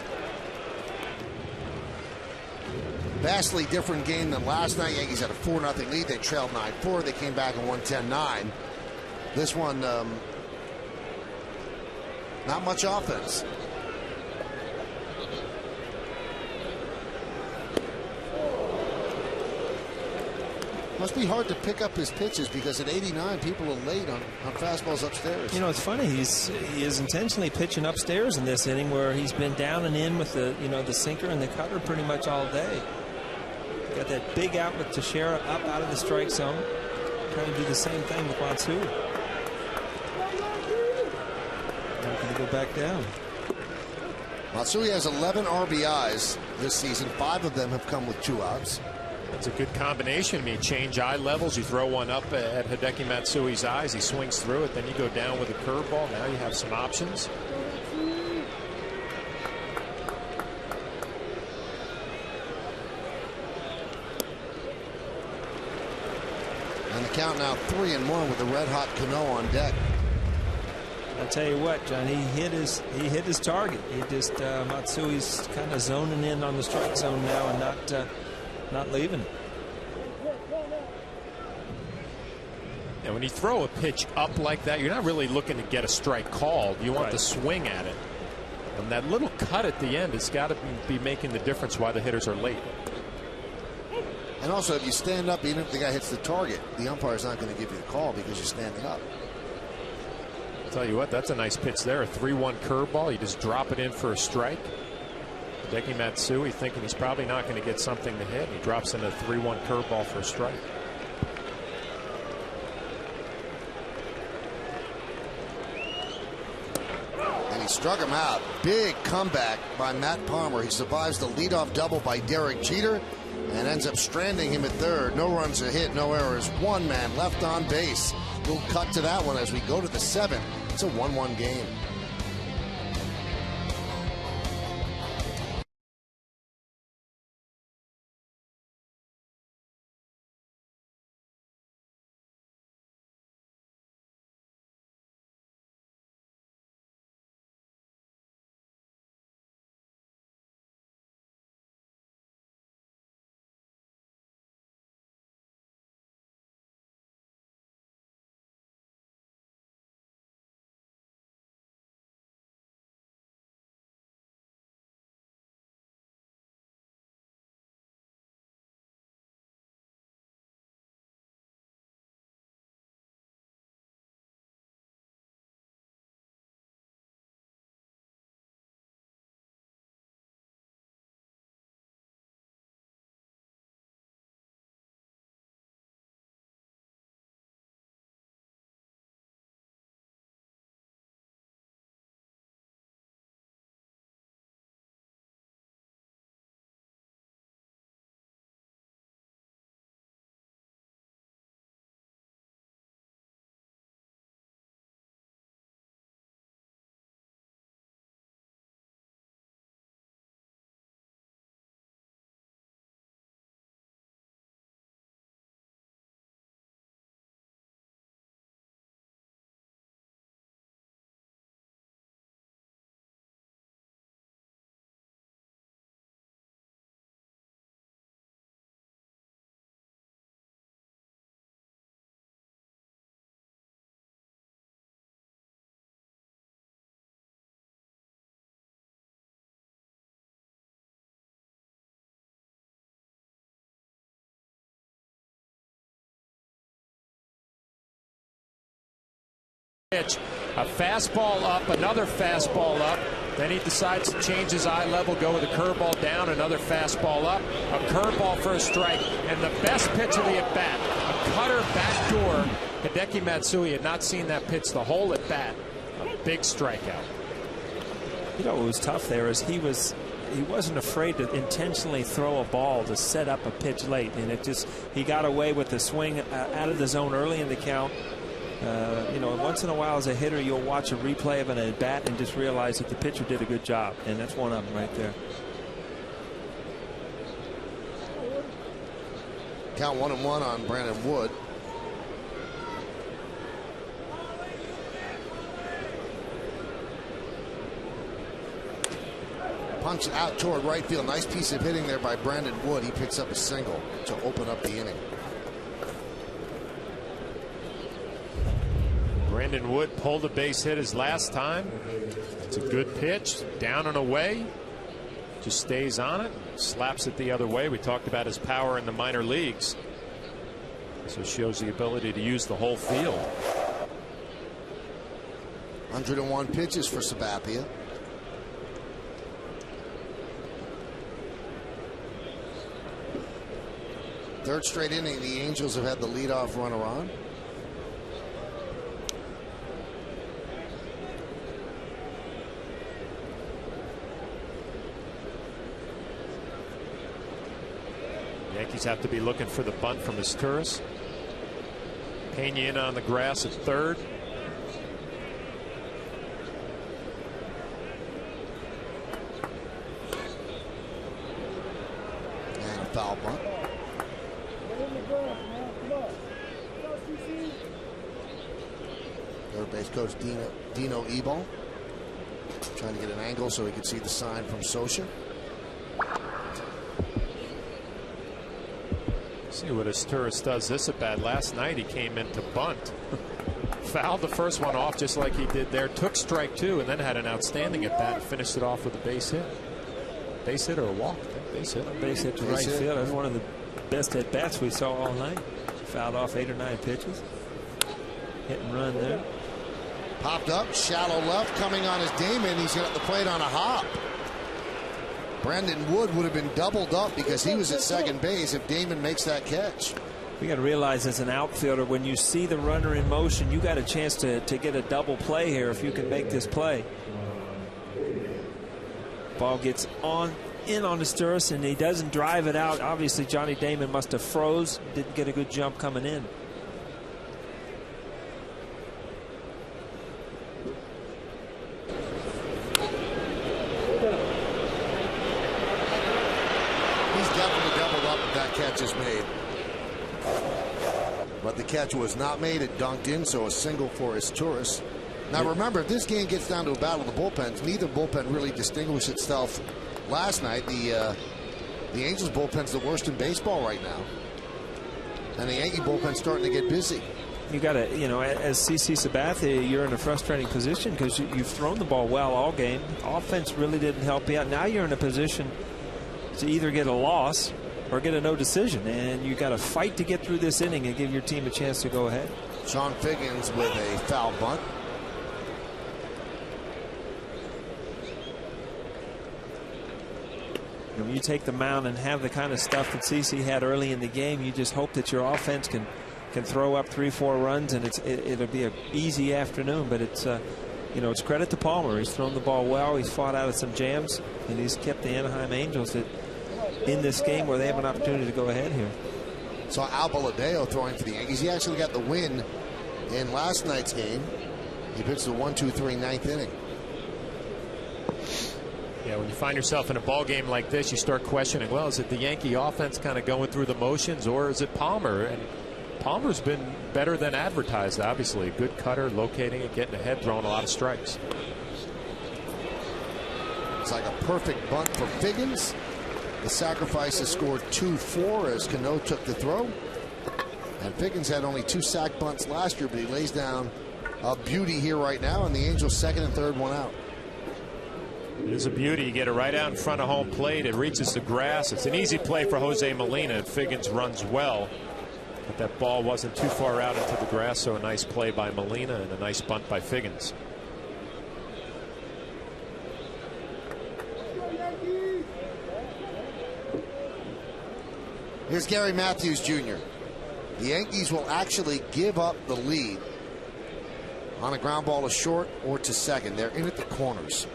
Vastly different game than last night. Yankees had a 4-0 lead. They trailed 9-4. They came back and won 10-9. This one, not much offense. Must be hard to pick up his pitches, because at 89, people are late on fastballs upstairs. It's funny. He is intentionally pitching upstairs in this inning, where he's been down and in with the sinker and the cutter pretty much all day. Got that big out with Teixeira up out of the strike zone. Trying to do the same thing with Matsui. Now can he go back down? Matsui has 11 RBIs this season. 5 of them have come with 2 outs. That's a good combination. I mean, change eye levels. You throw one up at Hideki Matsui's eyes. He swings through it. Then you go down with a curveball. Now you have some options. And the count now 3-1 with the red-hot Cano on deck. I'll tell you what, John, he hit his target. He just Matsui's kind of zoning in on the strike zone now and not leaving. And when you throw a pitch up like that, you're not really looking to get a strike called. You want to swing at it. And that little cut at the end has got to be making the difference why the hitters are late. And also, if you stand up, even if the guy hits the target, the umpire's not going to give you the call because you're standing up. I'll tell you what, that's a nice pitch there. A 3-1 curveball. You just drop it in for a strike. Hideki Matsui thinking he's probably not going to get something to hit. He drops in a 3-1 curveball for a strike. struck him out. Big comeback by Matt Palmer. He survives the leadoff double by Derek Jeter and ends up stranding him at third. No runs are hit, no errors. One man left on base. We'll cut to that one as we go to the 7th. It's a 1-1 game. Pitch, a fastball up, another fastball up. Then he decides to change his eye level, go with a curveball down, another fastball up, a curveball for a strike, and the best pitch of the at-bat, a cutter backdoor. Hideki Matsui had not seen that pitch the whole at-bat. A big strikeout. You know what was tough there is he wasn't afraid to intentionally throw a ball to set up a pitch late, and he got away with the swing out of the zone early in the count. You know, once in a while as a hitter, you'll watch a replay of an at bat and just realize that the pitcher did a good job, and that's one of them right there. Count 1-1 on Brandon Wood. Punch out toward right field. Nice piece of hitting there by Brandon Wood. He picks up a single to open up the inning. Brandon Wood pulled a base hit his last time. It's a good pitch, down and away. Just stays on it, slaps it the other way. We talked about his power in the minor leagues. So it shows the ability to use the whole field. 101 pitches for Sabathia. Third straight inning, the Angels have had the leadoff runner on. Yankees have to be looking for the bunt from Asturias. Pena in on the grass at third. And a foul bunt. Third base coach Dino Ebal trying to get an angle so he could see the sign from Socha. See what Asturias does this at bat. Last night he came in to bunt. Fouled the first one off just like he did there. Took strike two and then had an outstanding at bat and finished it off with a base hit. Base hit or a walk? Base hit. Base hit to right field. That's one of the best at bats we saw all night. Fouled off 8 or 9 pitches. Hit and run there. Popped up, shallow left, coming on his Damon. He's at the plate on a hop. Brandon Wood would have been doubled up because he was at second base if Damon makes that catch. We got to realize as an outfielder, when you see the runner in motion, you got a chance to get a double play here if you can make this play. Ball gets in on the Sturris, and he doesn't drive it out. Obviously, Johnny Damon must have froze. Didn't get a good jump coming in. He's definitely doubled up if that catch is made. But the catch was not made. It dunked in, so a single for his Sturris. Now remember, if this game gets down to a battle of the bullpens, neither bullpen really distinguished itself last night. The Angels bullpen's the worst in baseball right now, and the Yankee bullpen's starting to get busy. You got to, you know, as CC Sabathia, you're in a frustrating position because you've thrown the ball well all game. Offense really didn't help you out. Now you're in a position to either get a loss or get a no decision, and you got to fight to get through this inning and give your team a chance to go ahead. Sean Figgins with a foul bunt. When you take the mound and have the kind of stuff that CC had early in the game, you just hope that your offense can throw up 3-4 runs, and it'll be an easy afternoon. But it's you know, it's credit to Palmer. He's thrown the ball well. He's fought out of some jams, and he's kept the Anaheim Angels in this game where they have an opportunity to go ahead here. Saw Albaladeo throwing for the Yankees. He actually got the win in last night's game. He pitched the 1-2-3 ninth inning. Yeah, when you find yourself in a ball game like this, you start questioning, well, is it the Yankee offense kind of going through the motions, or is it Palmer? And Palmer's been better than advertised, obviously. Good cutter, locating it, getting ahead, throwing a lot of strikes. It's like a perfect bunt for Figgins. The sacrifice has scored 2-4 as Cano took the throw. And Figgins had only 2 sack bunts last year, but he lays down a beauty here right now, and the Angels' second and third one out. It is a beauty. You get it right out in front of home plate. It reaches the grass. It's an easy play for Jose Molina. Figgins runs well, but that ball wasn't too far out into the grass, so a nice play by Molina and a nice bunt by Figgins. Here's Gary Matthews Jr. The Yankees will actually give up the lead on a ground ball to short or to second. They're in at the corners.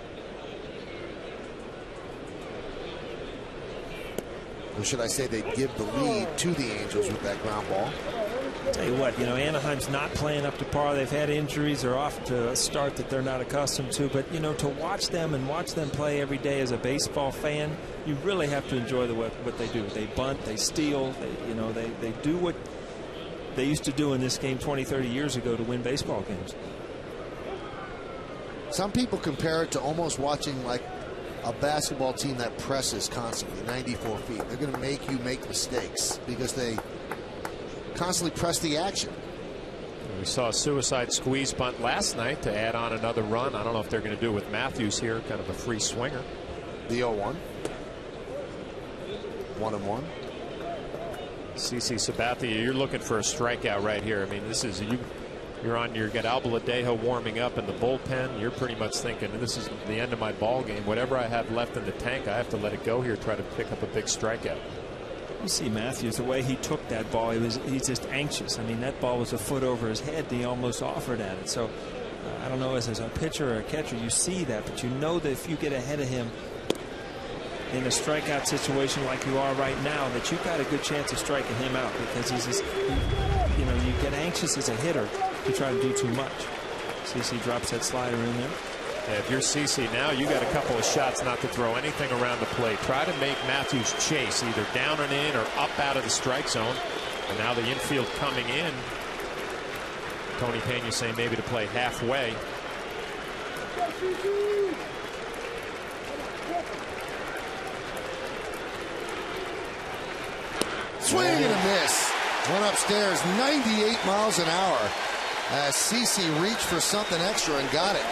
Or should I say they give the lead to the Angels with that ground ball? Tell you what, you know, Anaheim's not playing up to par. They've had injuries. They're off to a start that they're not accustomed to. But, you know, to watch them and watch them play every day as a baseball fan, you really have to enjoy what they do. They bunt, they steal, they do what they used to do in this game 20, 30 years ago to win baseball games. Some people compare it to almost watching like a basketball team that presses constantly 94 feet. They're going to make you make mistakes because they constantly press the action. We saw a suicide squeeze bunt last night to add on another run. I don't know if they're going to do it with Matthews here, kind of a free swinger. The 0-1. 1-1. CC Sabathia, you're looking for a strikeout right here. I mean, this is you're got Albaladejo warming up in the bullpen. You're pretty much thinking, this is the end of my ball game. Whatever I have left in the tank, I have to let it go here, try to pick up a big strikeout. You see Matthews, the way he took that ball, he's just anxious. I mean, that ball was a foot over his head, and he almost offered at it. So I don't know, as a pitcher or a catcher, you see that, but you know that if you get ahead of him in a strikeout situation like you are right now, that you've got a good chance of striking him out, because he's just, you know, you get anxious as a hitter to try to do too much. CC drops that slider in there. Yeah, if you're CC now, you got a couple of shots not to throw anything around the plate. Try to make Matthews chase either down and in or up out of the strike zone. And now the infield coming in. Tony Pena saying maybe to play halfway. Swing and a miss. Went upstairs 98 miles an hour as CC reached for something extra and got it.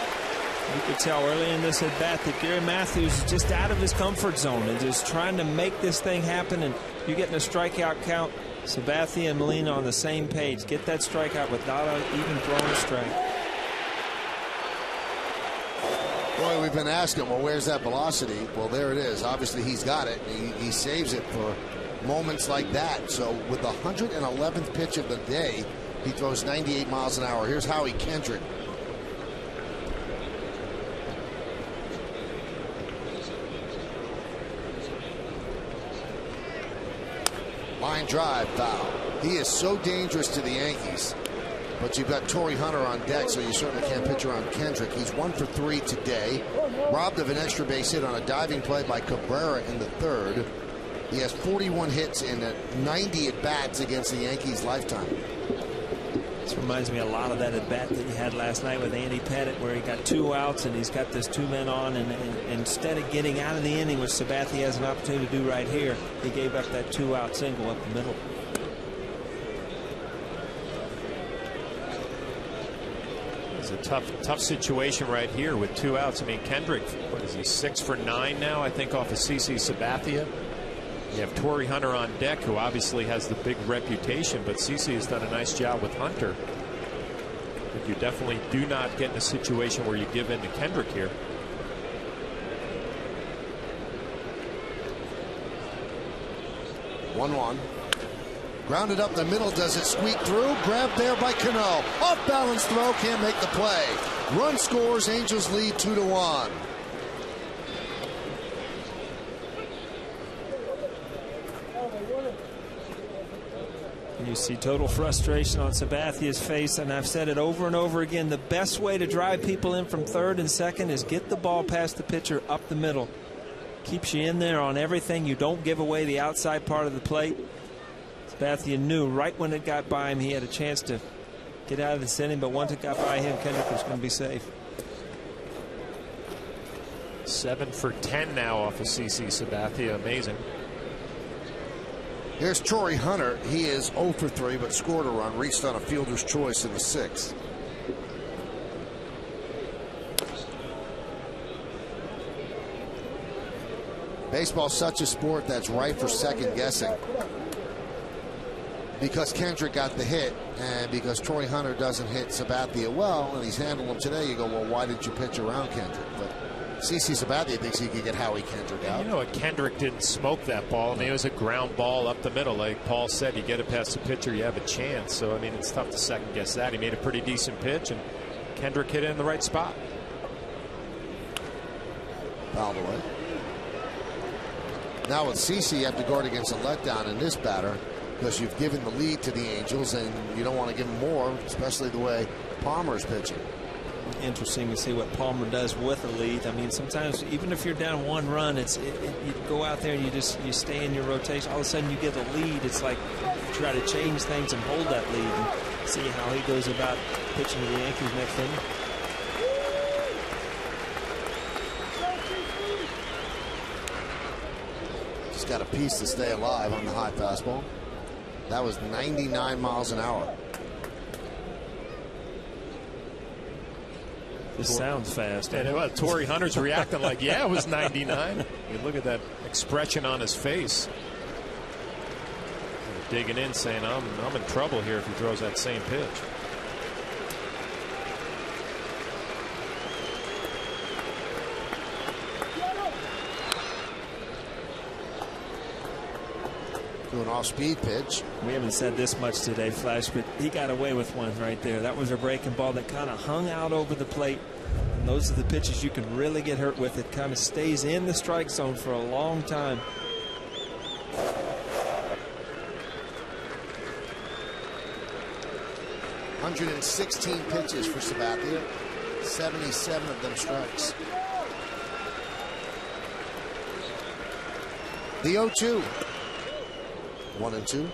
You could tell early in this at bat that Gary Matthews is just out of his comfort zone and just trying to make this thing happen. And you're getting a strikeout count. Sabathia and Molina on the same page. Get that strikeout without even throwing a strike. Boy, we've been asking, well, where's that velocity? Well, there it is. Obviously, he's got it. He saves it for moments like that. So with the 111th pitch of the day, he throws 98 miles an hour. Here's Howie Kendrick. Line drive foul. He is so dangerous to the Yankees. But you've got Torrey Hunter on deck, so you certainly can't pitch around Kendrick. He's 1 for 3 today. Robbed of an extra base hit on a diving play by Cabrera in the third. He has 41 hits in 90 at-bats against the Yankees' lifetime. This reminds me a lot of that at-bat that he had last night with Andy Pettitte, where he got 2 outs and he's got this 2 men on, and instead of getting out of the inning, which Sabathia has an opportunity to do right here, he gave up that 2-out single up the middle. It's a tough situation right here with 2 outs. I mean, Kendrick, what is he, 6 for 9 now, I think, off of CC Sabathia. You have Torrey Hunter on deck, who obviously has the big reputation, but CC has done a nice job with Hunter. But you definitely do not get in a situation where you give in to Kendrick here. One. Grounded up the middle. Does it squeak through? Grabbed there by Cano. Off balance throw. Can't make the play. Run scores. Angels lead 2-1. You see total frustration on Sabathia's face, and I've said it over and over again. The best way to drive people in from third and second is get the ball past the pitcher up the middle. Keeps you in there on everything. You don't give away the outside part of the plate. Sabathia knew right when it got by him he had a chance to get out of this inning, but once it got by him, Kendrick was going to be safe. 7 for 10 now off of CC Sabathia. Amazing. Here's Torrey Hunter. He is 0 for 3, but scored a run, reached on a fielder's choice in the 6th. Baseball's such a sport that's ripe for second guessing. Because Kendrick got the hit, and because Torrey Hunter doesn't hit Sabathia well, and he's handled him today, you go, well, why did you pitch around Kendrick? But CC Sabathia thinks he could get Howie Kendrick out. You know what? Kendrick didn't smoke that ball. I mean, it was a ground ball up the middle. Like Paul said, you get it past the pitcher, you have a chance. So, I mean, it's tough to second guess that. He made a pretty decent pitch, and Kendrick hit it in the right spot. Fouled away. Now with CC, you have to guard against a letdown in this batter, because you've given the lead to the Angels, and you don't want to give them more, especially the way Palmer's pitching. Interesting to see what Palmer does with a lead. I mean, sometimes even if you're down 1 run, you go out there and you stay in your rotation. All of a sudden you get a lead. It's like you try to change things and hold that lead and see how he goes about pitching to the Yankees next inning. Just got a piece to stay alive on the high fastball. That was 99 miles an hour. This sounds fast. And Torrey Hunter's reacting like, yeah, it was 99. You look at that expression on his face. Digging in, saying, I'm in trouble here if he throws that same pitch. To an off-speed pitch. We haven't said this much today, Flash, but he got away with one right there. That was a breaking ball that kind of hung out over the plate. And those are the pitches you can really get hurt with. It kind of stays in the strike zone for a long time. $116 pitches for Sabathia. 77 of them strikes. The 0-2. 1-2.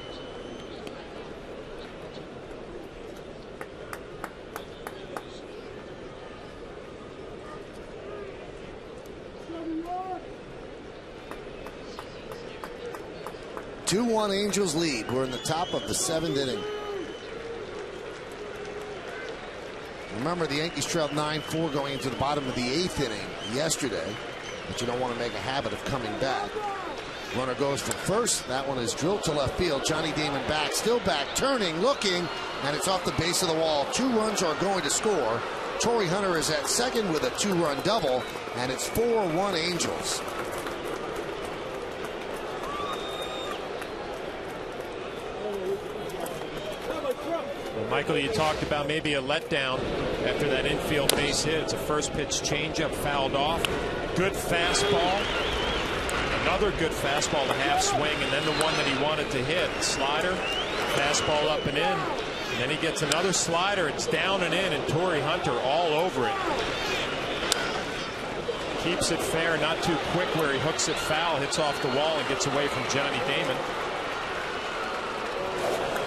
Two-1 Angels lead. We're in the top of the 7th inning. Remember, the Yankees trailed 9-4 going into the bottom of the 8th inning yesterday, but you don't want to make a habit of coming back. Runner goes from first. That one is drilled to left field. Johnny Damon back, still back, turning, looking, and it's off the base of the wall. 2 runs are going to score. Torrey Hunter is at second with a 2-run double, and it's 4-1 Angels. Well, Michael, you talked about maybe a letdown after that infield base hit. It's a first pitch changeup fouled off. Good fastball. Another good fastball to half swing, and then the one that he wanted to hit. Slider, fastball up and in. And then he gets another slider. It's down and in, and Torrey Hunter all over it. Keeps it fair, not too quick where he hooks it foul, hits off the wall, and gets away from Johnny Damon.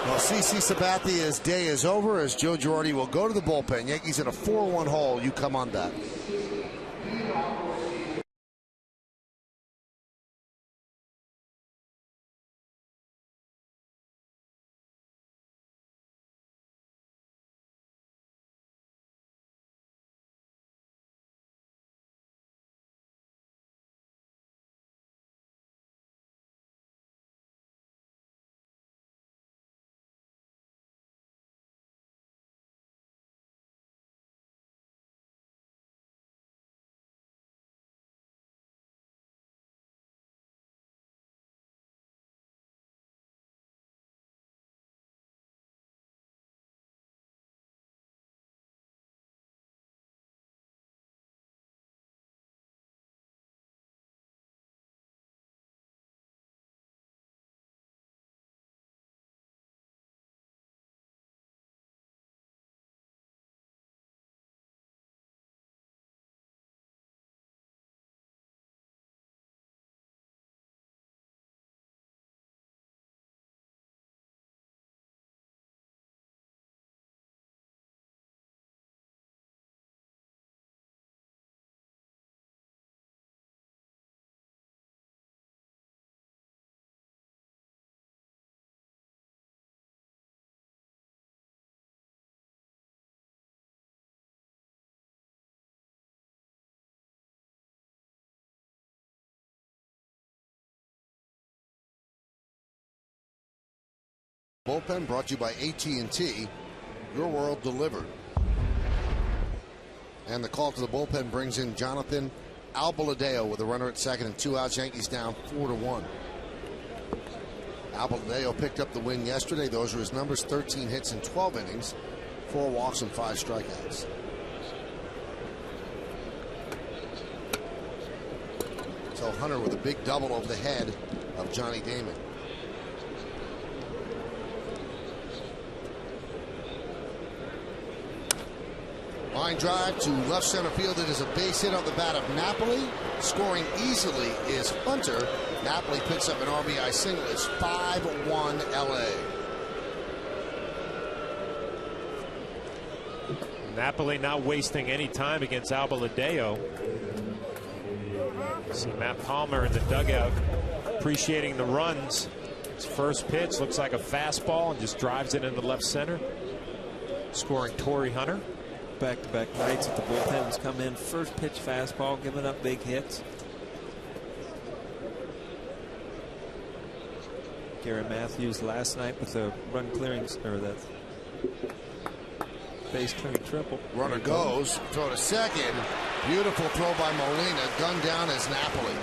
Well, CC Sabatia's day is over as Joe Girardi will go to the bullpen. Yankees in a 4-1 hole. You come on back. Bullpen brought to you by AT&T. Your world delivered. And the call to the bullpen brings in Jonathan Albaladeo with a runner at second and 2 outs. Yankees down 4-1. Albaladeo picked up the win yesterday. Those are his numbers: 13 hits in 12 innings, 4 walks and 5 strikeouts. So Hunter with a big double over the head of Johnny Damon. Line drive to left center field. It is a base hit on the bat of Napoli. Scoring easily is Hunter. Napoli picks up an RBI single. It's 5-1 LA. Napoli not wasting any time against Albaladeo. See Matt Palmer in the dugout appreciating the runs. His first pitch looks like a fastball and just drives it into left center. Scoring Torrey Hunter. Back-to-back nights that the bullpens come in. First pitch fastball, giving up big hits. Gary Matthews last night with a run clearing, or that base clearing triple. Runner goes, throw to second. Beautiful throw by Molina. Gunned down as Napoli.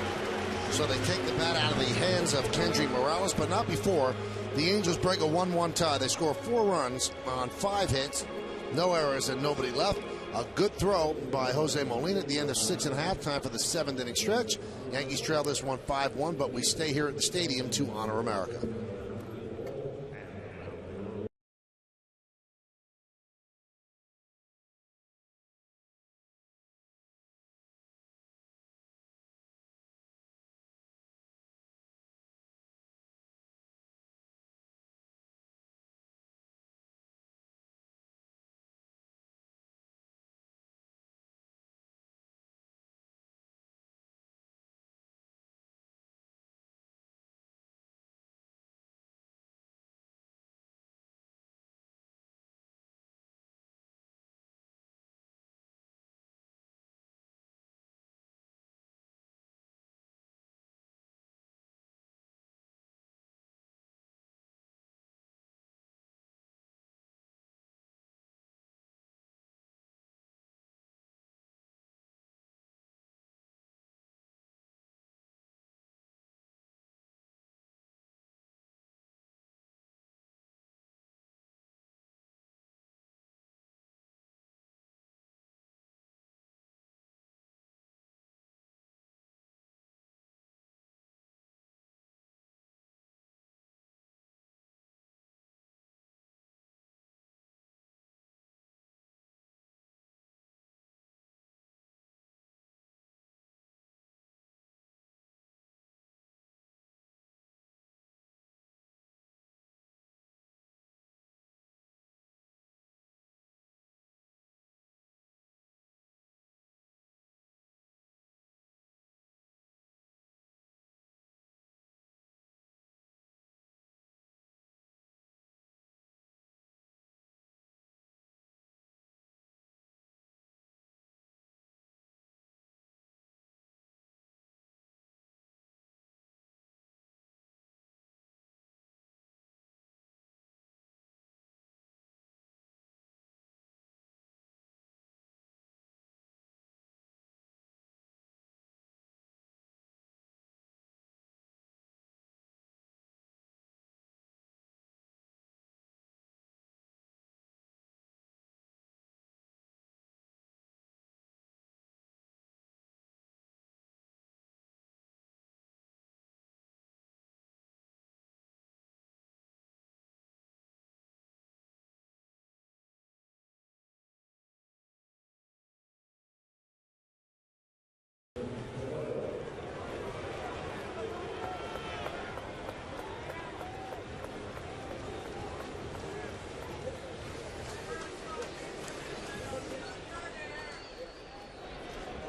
So they take the bat out of the hands of Kendry Morales, but not before. The Angels break a 1-1 tie. They score 4 runs on 5 hits. No errors and nobody left. A good throw by Jose Molina at the end of 6.5. Time for the 7th inning stretch. Yankees trail this one 5-1, but we stay here at the stadium to honor America.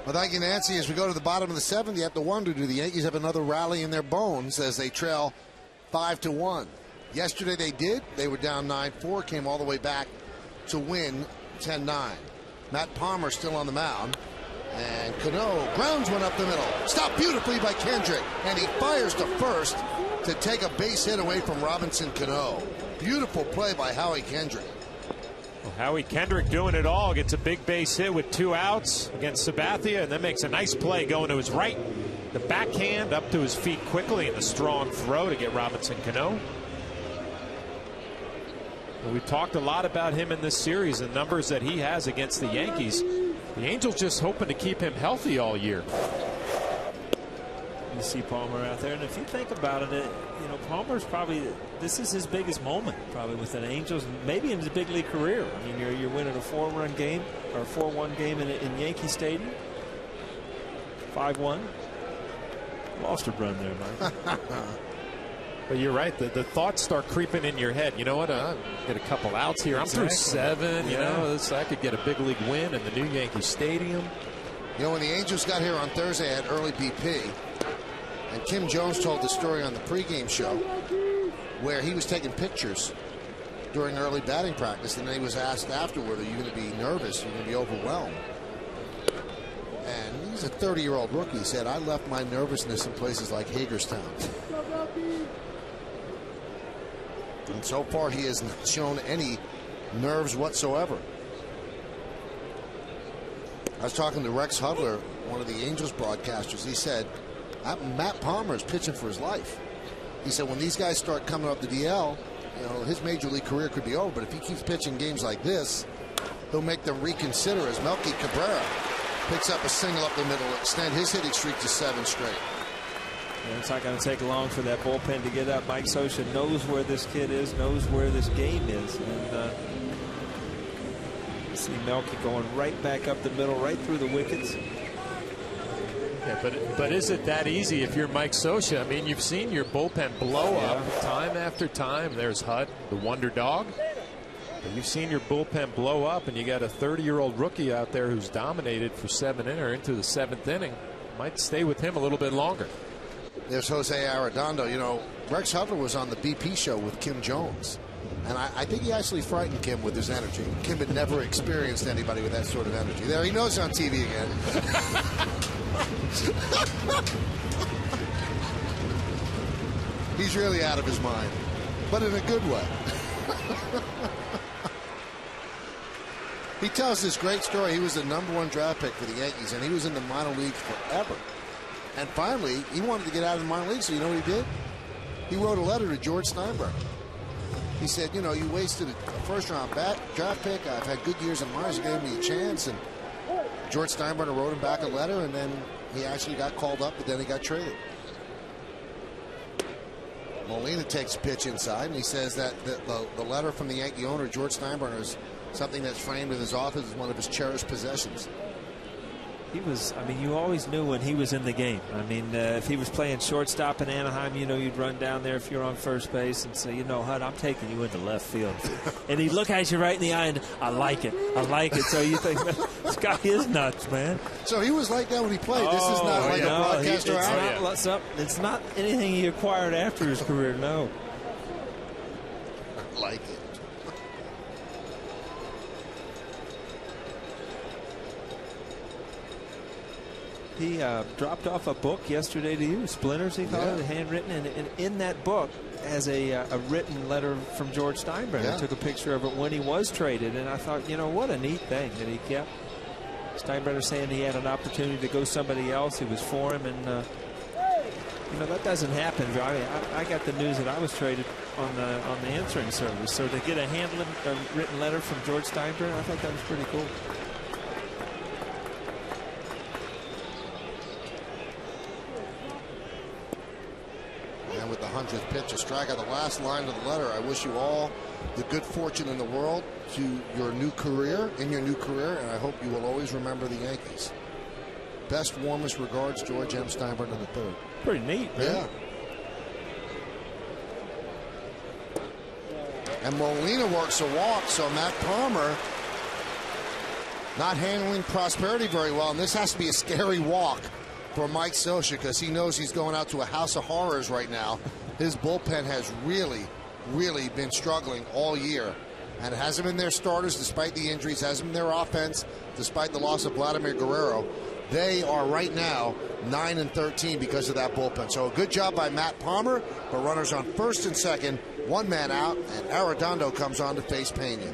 Well, thank you, Nancy. As we go to the bottom of the 7th, you have to wonder, do the Yankees have another rally in their bones as they trail 5-1? Yesterday they did. They were down 9-4, came all the way back to win 10-9. Matt Palmer still on the mound. And Cano grounds one up the middle. Stopped beautifully by Kendrick. And he fires to first to take a base hit away from Robinson Cano. Beautiful play by Howie Kendrick. Well, Howie Kendrick doing it all. Gets a big base hit with 2 outs against Sabathia, and then makes a nice play going to his right. The backhand up to his feet quickly, and the strong throw to get Robinson Cano. Well, we've talked a lot about him in this series, the numbers that he has against the Yankees. The Angels just hoping to keep him healthy all year. You see Palmer out there, and if you think about it, you know, Palmer's probably, this is his biggest moment probably with the Angels, maybe in his big league career. I mean, you're winning a 4-run game or a 4-1 game in Yankee Stadium. 5-1. Lost a run there, Mike. But you're right. The thoughts start creeping in your head. You know what? I'll get a couple outs here. I'm through 7. You know, I could get a big league win in the new Yankee Stadium. You know, when the Angels got here on Thursday, I had early BP. And Kim Jones told the story on the pregame show where he was taking pictures during early batting practice. And then he was asked afterward, are you going to be nervous? Are you going to be overwhelmed? And he's a 30-year-old rookie. He said, I left my nervousness in places like Hagerstown. And so far, he hasn't shown any nerves whatsoever. I was talking to Rex Hudler, one of the Angels broadcasters. He said, Matt Palmer is pitching for his life. He said, when these guys start coming up the DL, you know, his major league career could be over. But if he keeps pitching games like this, he'll make them reconsider as Melky Cabrera picks up a single up the middle, extend his hitting streak to 7 straight. And it's not going to take long for that bullpen to get up. Mike Scioscia knows where this kid is, knows where this game is. And you see Melky going right back up the middle, right through the wickets. Yeah, but is it that easy if you're Mike Scioscia? I mean, you've seen your bullpen blow up time after time. There's Hud, the wonder dog. But you've seen your bullpen blow up, and you got a 30-year-old rookie out there who's dominated for 7 innings into the 7th inning. Might stay with him a little bit longer. There's Jose Arredondo. You know, Rex Hudler was on the BP show with Kim Jones. And I think he actually frightened Kim with his energy. Kim had never experienced anybody with that sort of energy. There, he knows on TV again. He's really out of his mind, but in a good way. He tells this great story. He was the #1 draft pick for the Yankees, and he was in the minor leagues forever. And finally, he wanted to get out of the minor leagues, so you know what he did? He wrote a letter to George Steinbrenner. He said, you know, you wasted a first-round draft pick. I've had good years in minors. You gave me a chance. And George Steinbrenner wrote him back a letter, and then he actually got called up, but then he got traded. Molina takes a pitch inside, and he says that the letter from the Yankee owner, George Steinbrenner, is something that's framed in his office as one of his cherished possessions. He was, I mean, you always knew when he was in the game. I mean, if he was playing shortstop in Anaheim, you know, you'd run down there if you're on first base and say, you know, Hud, I'm taking you into left field. And he'd look at you right in the eye and, I like it. I like it. So you think, this guy is nuts, man. So he was like that when he played. This is not like a broadcaster. It's not anything he acquired after his career, no. I like it. He dropped off a book yesterday to you, Splinters, he called it, handwritten, and in that book has a written letter from George Steinbrenner. Yeah. Took a picture of it when he was traded, and I thought, you know, what a neat thing that he kept. Steinbrenner saying he had an opportunity to go somebody else who was for him, and you know, that doesn't happen. I got the news that I was traded on the answering service, so to get a written letter from George Steinbrenner, I thought that was pretty cool. And with the 100th pitch, a strikeout, the last line of the letter, I wish you all the good fortune in the world to your new career, and I hope you will always remember the Yankees. Best, warmest regards, George M. Steinbrenner III. Pretty neat, right? Yeah. And Molina works a walk, so Matt Palmer not handling Prosperity very well, and this has to be a scary walk for Mike Scioscia because he knows he's going out to a house of horrors right now. His bullpen has really been struggling all year, and it hasn't been their starters despite the injuries, hasn't been their offense despite the loss of Vladimir Guerrero. They are right now 9-13 because of that bullpen. So a good job by Matt Palmer, but runners on first and second, one man out, and Arredondo comes on to face Pena.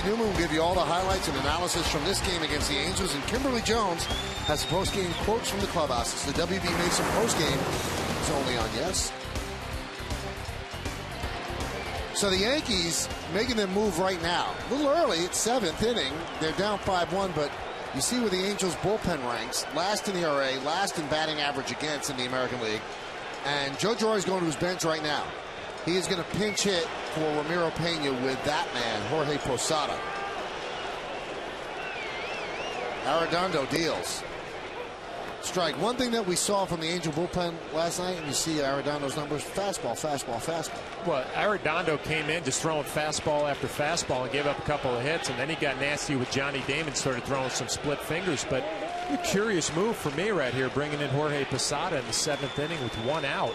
Newman will give you all the highlights and analysis from this game against the Angels, and Kimberly Jones has post-game quotes from the clubhouse. It's the WB Mason post-game. It's only on Yes. So the Yankees making them move right now. A little early, it's 7th inning. They're down 5-1, but you see where the Angels bullpen ranks. Last in ERA, last in batting average against in the American League. And Joe Girardi's going to his bench right now. He is going to pinch hit for Ramiro Pena with that man, Jorge Posada. Arredondo deals. Strike. One thing that we saw from the Angel bullpen last night, and you see Arredondo's numbers, fastball, fastball, fastball. Well, Arredondo came in just throwing fastball after fastball and gave up a couple of hits, and then he got nasty with Johnny Damon, started throwing some split fingers. But a curious move for me right here, bringing in Jorge Posada in the 7th inning with one out.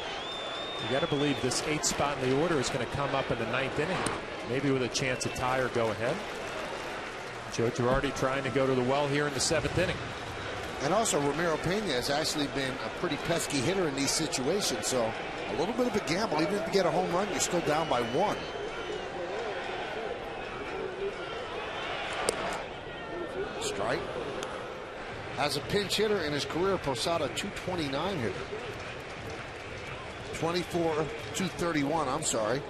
You got to believe this 8th spot in the order is going to come up in the 9th inning, maybe with a chance to tie or go ahead. Joe Girardi trying to go to the well here in the 7th inning. And also, Ramiro Pena has actually been a pretty pesky hitter in these situations, so a little bit of a gamble. Even if you get a home run, you're still down by 1. Strike. As a pinch hitter in his career, Posada, 229 hitter. 24, 231, I'm sorry.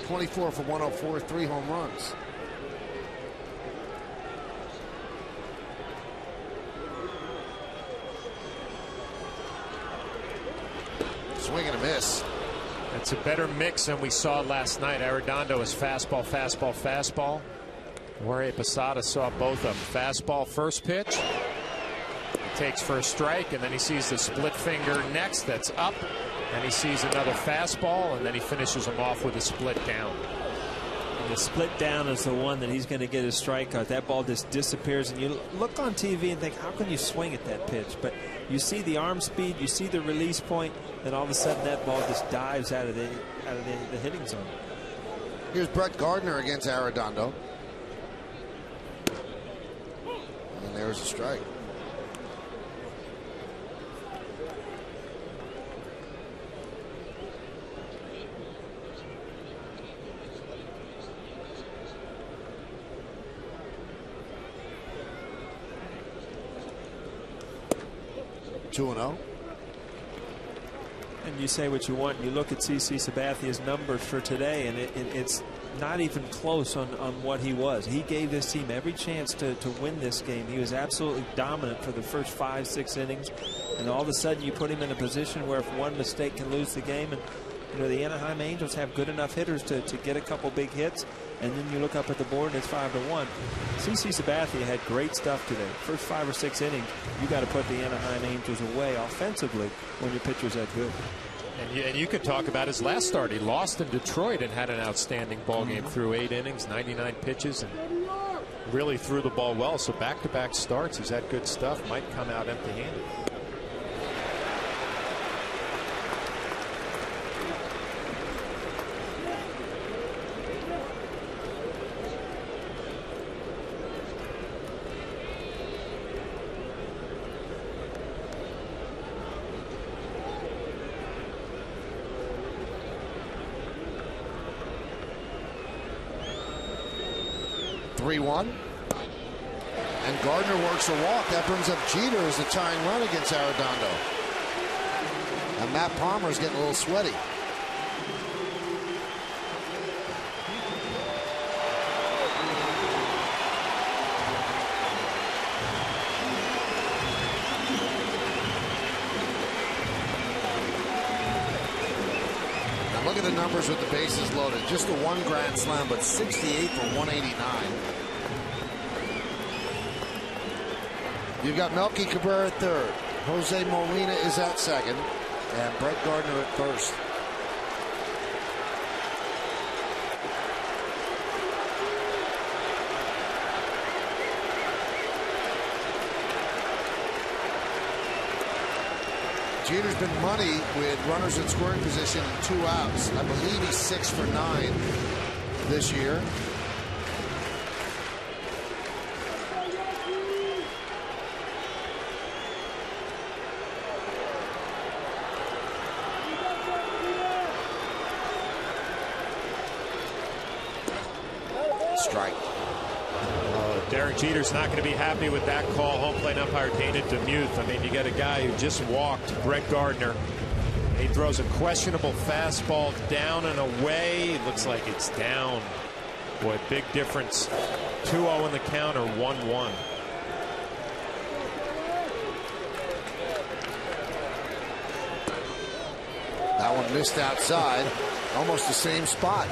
24 for 104, 3 home runs. Swing and a miss. It's a better mix than we saw last night. Arredondo is fastball, fastball, fastball. Jorge Posada saw both of them. Fastball first pitch. He takes for a strike, and then he sees the split finger next that's up. And he sees another fastball, and then he finishes him off with a split down. And the split down is the one that he's going to get a strikeout. That ball just disappears, and you look on TV and think, how can you swing at that pitch? But you see the arm speed, you see the release point, then all of a sudden that ball just dives out of the hitting zone. Here's Brett Gardner against Arredondo. And there's a strike. (2-0). And you say what you want. You look at CC Sabathia's numbers for today, and it's not even close on what he was. He gave this team every chance to win this game. He was absolutely dominant for the first 5-6 innings. And all of a sudden you put him in a position where if one mistake can lose the game. And you know, the Anaheim Angels have good enough hitters to get a couple big hits, and then you look up at the board and it's 5-1. CC Sabathia had great stuff today. First 5 or 6 innings, you got to put the Anaheim Angels away offensively when your pitcher's that good. And you could talk about his last start. He lost in Detroit and had an outstanding ball game through 8 innings, 99 pitches, and really threw the ball well. So back-to-back starts, he's had good stuff. Might come out empty-handed. And Gardner works a walk. That brings up Jeter as the tying run against Arredondo. And Matt Palmer's getting a little sweaty. Look at the numbers with the bases loaded. Just the 1 grand slam, but 68 for 189. You've got Melky Cabrera at third. Jose Molina is at second. And Brett Gardner at first. Jeter's been money with runners in scoring position and 2 outs. I believe he's 6 for 9 this year. Strike. Derek Jeter's not going to be happy with that call. Home plate umpire Dana DeMuth. I mean, you got a guy who just walked, Brett Gardner. He throws a questionable fastball down and away. It looks like it's down. Boy, big difference. 2-0 in the count or 1-1. That one missed outside. Almost the same spot.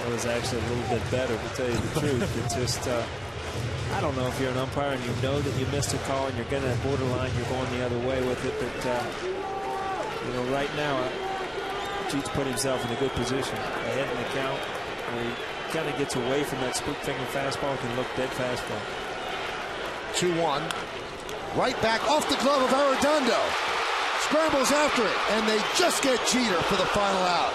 It was actually a little bit better, to tell you the truth. It's just, I don't know if you're an umpire and you know that you missed a call and you're getting that borderline, you're going the other way with it. But, you know, right now, Jeet's put himself in a good position ahead in the count where he kind of gets away from that spook finger fastball, can look dead fastball. 2-1. Right back off the glove of Arredondo. Scrambles after it, and they just get Jeter for the final out.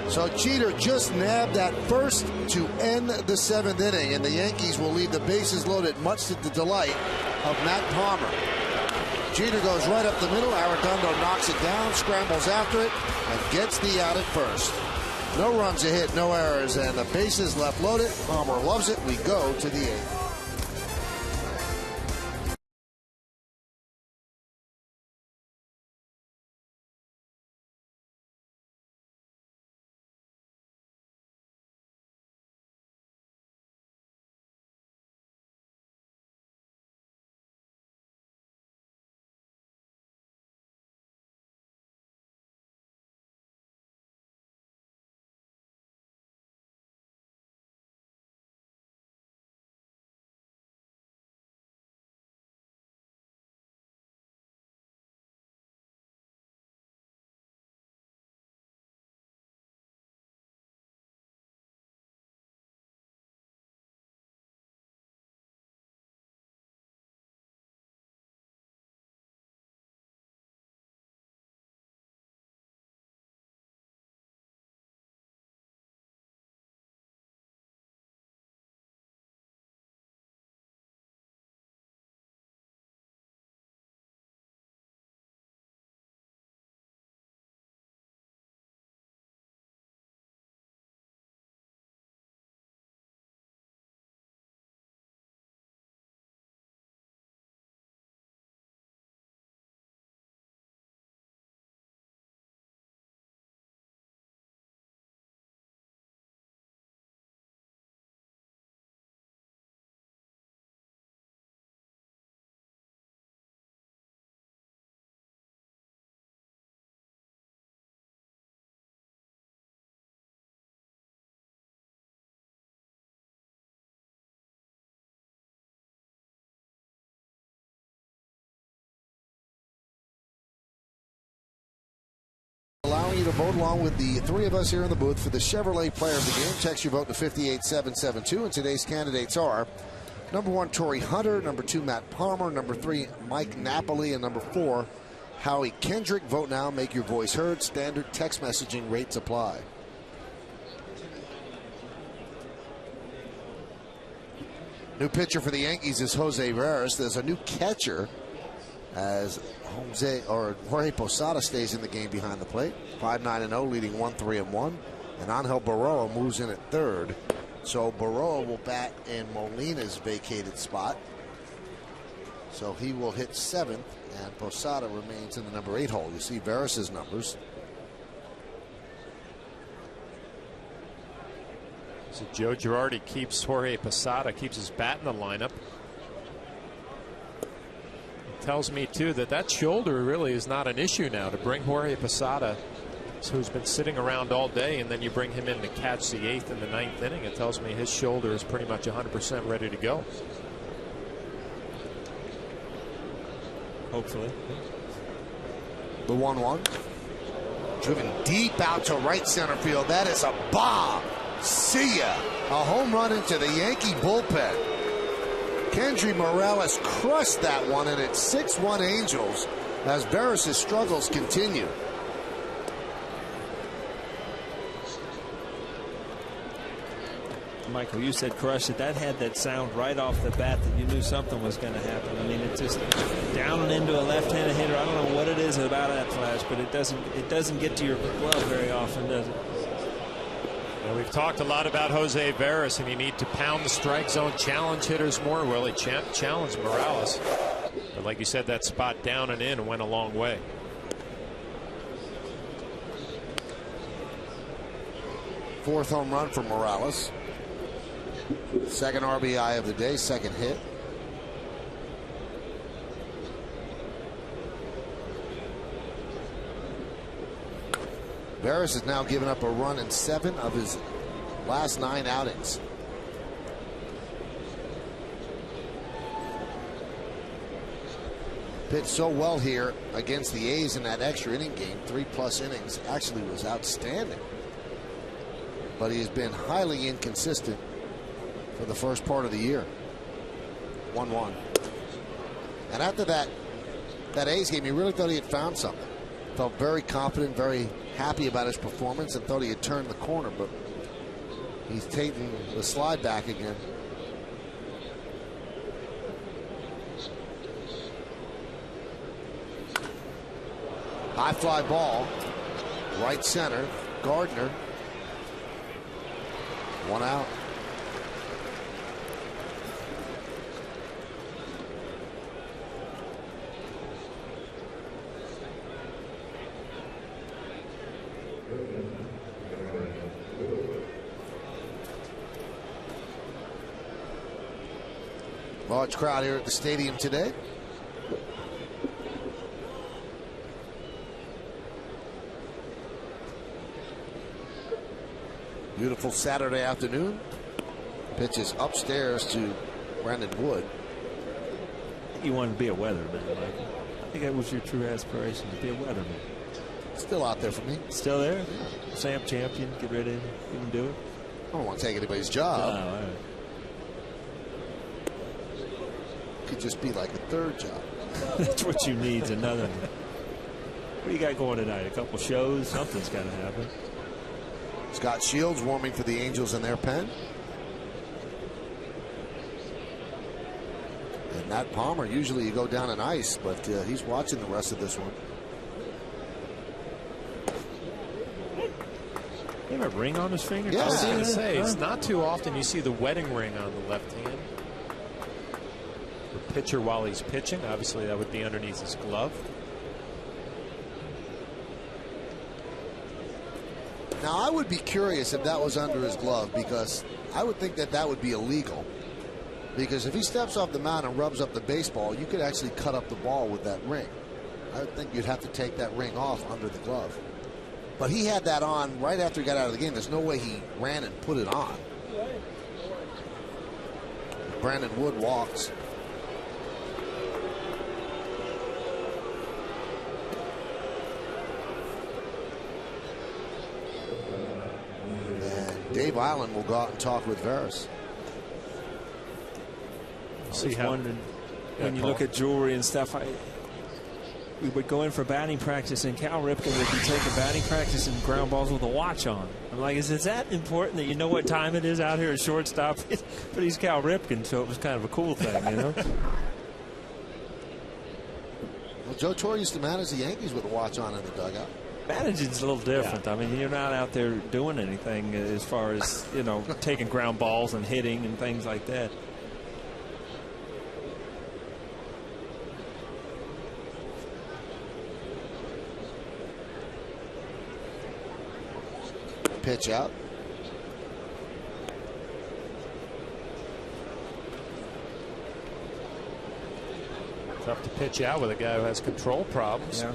So Jeter just nabbed that first to end the 7th inning, and the Yankees will leave the bases loaded, much to the delight of Matt Palmer. Jeter goes right up the middle. Arredondo knocks it down, scrambles after it, and gets the out at first. No runs a hit, no errors, and the bases left loaded. Palmer loves it. We go to the 8th. to vote along with the three of us here in the booth for the Chevrolet Player of the Game. Text your vote to 58772, and today's candidates are number 1, Torrey Hunter, number 2, Matt Palmer, number 3, Mike Napoli, and number 4, Howie Kendrick. Vote now, make your voice heard. Standard text messaging rates apply. New pitcher for the Yankees is Jose Veras. There's a new catcher as Jorge Posada stays in the game behind the plate. 5-9-0, leading 1-3-1. And Angel Baroa moves in at third. So Baroa will bat in Molina's vacated spot. So he will hit 7th, and Posada remains in the number 8 hole. You see Veras' numbers. So Joe Girardi keeps Jorge Posada, keeps his bat in the lineup. It tells me, too, that shoulder really is not an issue now to bring Jorge Posada, who's been sitting around all day, and then you bring him in to catch the 8th and the 9th inning. It tells me his shoulder is pretty much 100% ready to go. Hopefully. The 1-1. Driven deep out to right center field. That is a bomb. See ya. A home run into the Yankee bullpen. Kendry Morales crushed that one, and it's 6-1 Angels as Veras' struggles continue. Michael, you said crush it. That had that sound right off the bat that you knew something was going to happen. I mean, it's just down and into a left-handed hitter. I don't know what it is about that flash, but it doesn't get to your glove very often, does it? Well, we've talked a lot about Jose Veras, and you need to pound the strike zone, challenge hitters more. Well, he challenged Morales. But like you said, that spot down and in went a long way. Fourth home run for Morales. Second RBI of the day, second hit. Veras has now given up a run in 7 of his last 9 outings. Pitched so well here against the A's in that extra inning game. 3+ innings, actually was outstanding. But he has been highly inconsistent for the first part of the year. 1-1. And after that A's game, he really thought he had found something. Felt very confident, very happy about his performance, and thought he had turned the corner, but he's taking the slide back again. High fly ball, right center, Gardner. 1 out. Large crowd here at the stadium today. Beautiful Saturday afternoon. Pitches upstairs to Brandon Wood. You wanted to be a weatherman, Michael. I think that was your true aspiration, to be a weatherman. Still out there for me. Still there? Sam Champion, get rid of him. You can do it. I don't want to take anybody's job. Oh, all right. Could just be like a third job. That's what you need, is another one. What do you got going tonight? A couple shows? Something's got to happen. Scott Shields warming for the Angels in their pen. And Matt Palmer, usually you go down in ice, but he's watching the rest of this one. He have a ring on his finger? Yeah. I was going to say, it's not too often you see the wedding ring on the left hand. The pitcher while he's pitching, obviously that would be underneath his glove. Now, I would be curious if that was under his glove, because I would think that that would be illegal. Because if he steps off the mound and rubs up the baseball, you could actually cut up the ball with that ring. I would think you'd have to take that ring off under the glove. But he had that on right after he got out of the game. There's no way he ran and put it on. Brandon Wood walks. Dave Island will go out and talk with Veras. I was wondering, when you look at jewelry and stuff, we would go in for batting practice, and Cal Ripken would be taking batting practice and ground balls with a watch on. I'm like, is that important that you know what time it is out here at shortstop? But he's Cal Ripken, so it was kind of a cool thing, you know? Well, Joe Torre used to manage the Yankees with a watch on in the dugout. Managing's a little different. I mean, you're not out there doing anything as far as, you know, taking ground balls and hitting and things like that. Pitch out. Tough to pitch out with a guy who has control problems. Yeah.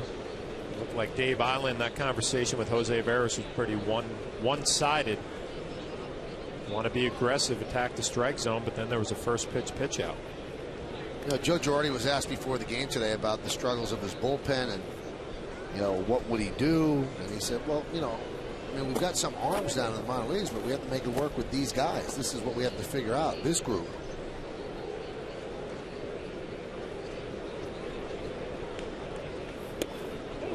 Looked like Dave Island, that conversation with Jose Veras was pretty one-sided. Want to be aggressive, attack the strike zone, but then there was a first pitch out. You know, Joe Girardi was asked before the game today about the struggles of his bullpen and, you know, what would he do? And he said, well, you know, I mean, we've got some arms down in the minor leagues, but we have to make it work with these guys. This is what we have to figure out, this group.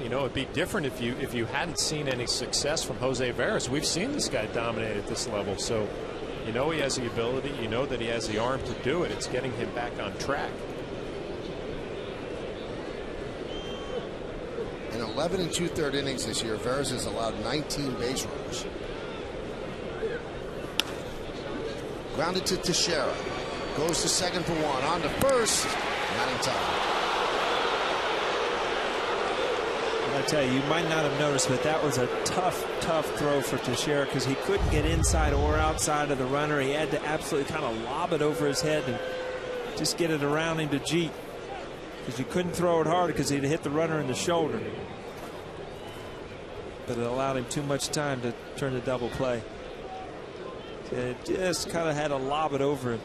You know, it'd be different if you hadn't seen any success from Jose Veras. We've seen this guy dominate at this level, so you know he has the ability. You know that he has the arm to do it. It's getting him back on track. In 11 2/3 innings this year, Veras has allowed 19 base runners. Grounded to Teixeira. Goes to second for one. On to first. Not in time. I tell you, you might not have noticed, but that was a tough throw for Teixeira because he couldn't get inside or outside of the runner. He had to absolutely kind of lob it over his head and just get it around him to Jeet, because you couldn't throw it hard because he'd hit the runner in the shoulder. But it allowed him too much time to turn the double play. It just kind of had to lob it over him.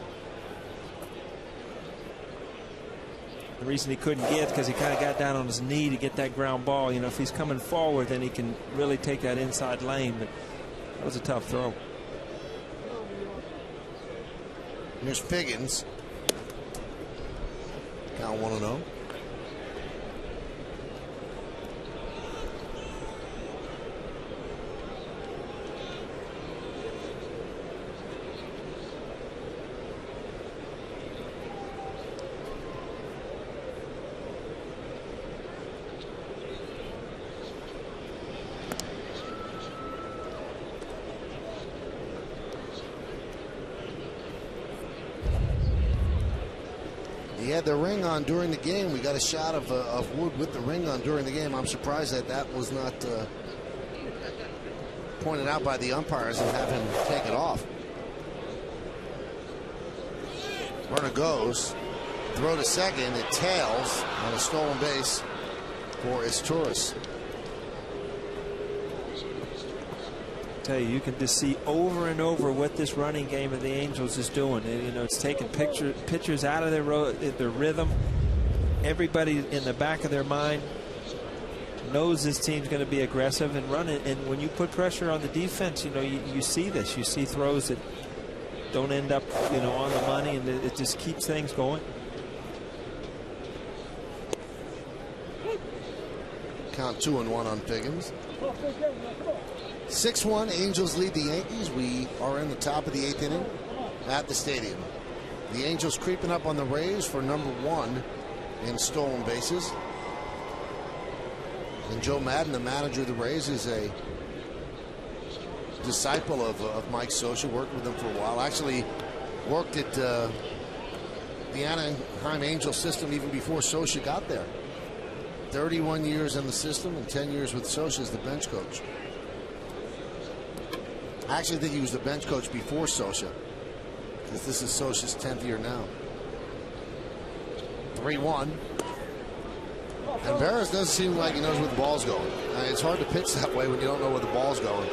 The reason he couldn't get, because he kind of got down on his knee to get that ground ball. You know, if he's coming forward, then he can really take that inside lane. But that was a tough throw. Here's Figgins. Count 1-0. He had the ring on during the game. We got a shot of Wood with the ring on during the game. I'm surprised that was not pointed out by the umpires and have him take it off. Runner goes. Throw to second. It tails on a stolen base for Izturis. Tell you can just see over and over what this running game of the Angels is doing. And, you know, it's taking pitchers out of their rhythm. Everybody in the back of their mind knows this team's going to be aggressive and run it. And when you put pressure on the defense, you know, you see this. You see throws that don't end up, you know, on the money, and it just keeps things going. Count 2-1 on Figgins. 6-1, Angels lead the Yankees. We are in the top of the 8th inning at the stadium. The Angels creeping up on the Rays for number 1 in stolen bases. And Joe Madden, the manager of the Rays, is a disciple of Mike Scioscia. Worked with him for a while. Actually worked at the Anaheim Angels system even before Scioscia got there. 31 years in the system and 10 years with Scioscia as the bench coach. I actually think he was the bench coach before Scioscia, because this is Scioscia's 10th year now. 3-1. And Veras doesn't seem like he knows where the ball's going. I mean, it's hard to pitch that way when you don't know where the ball's going.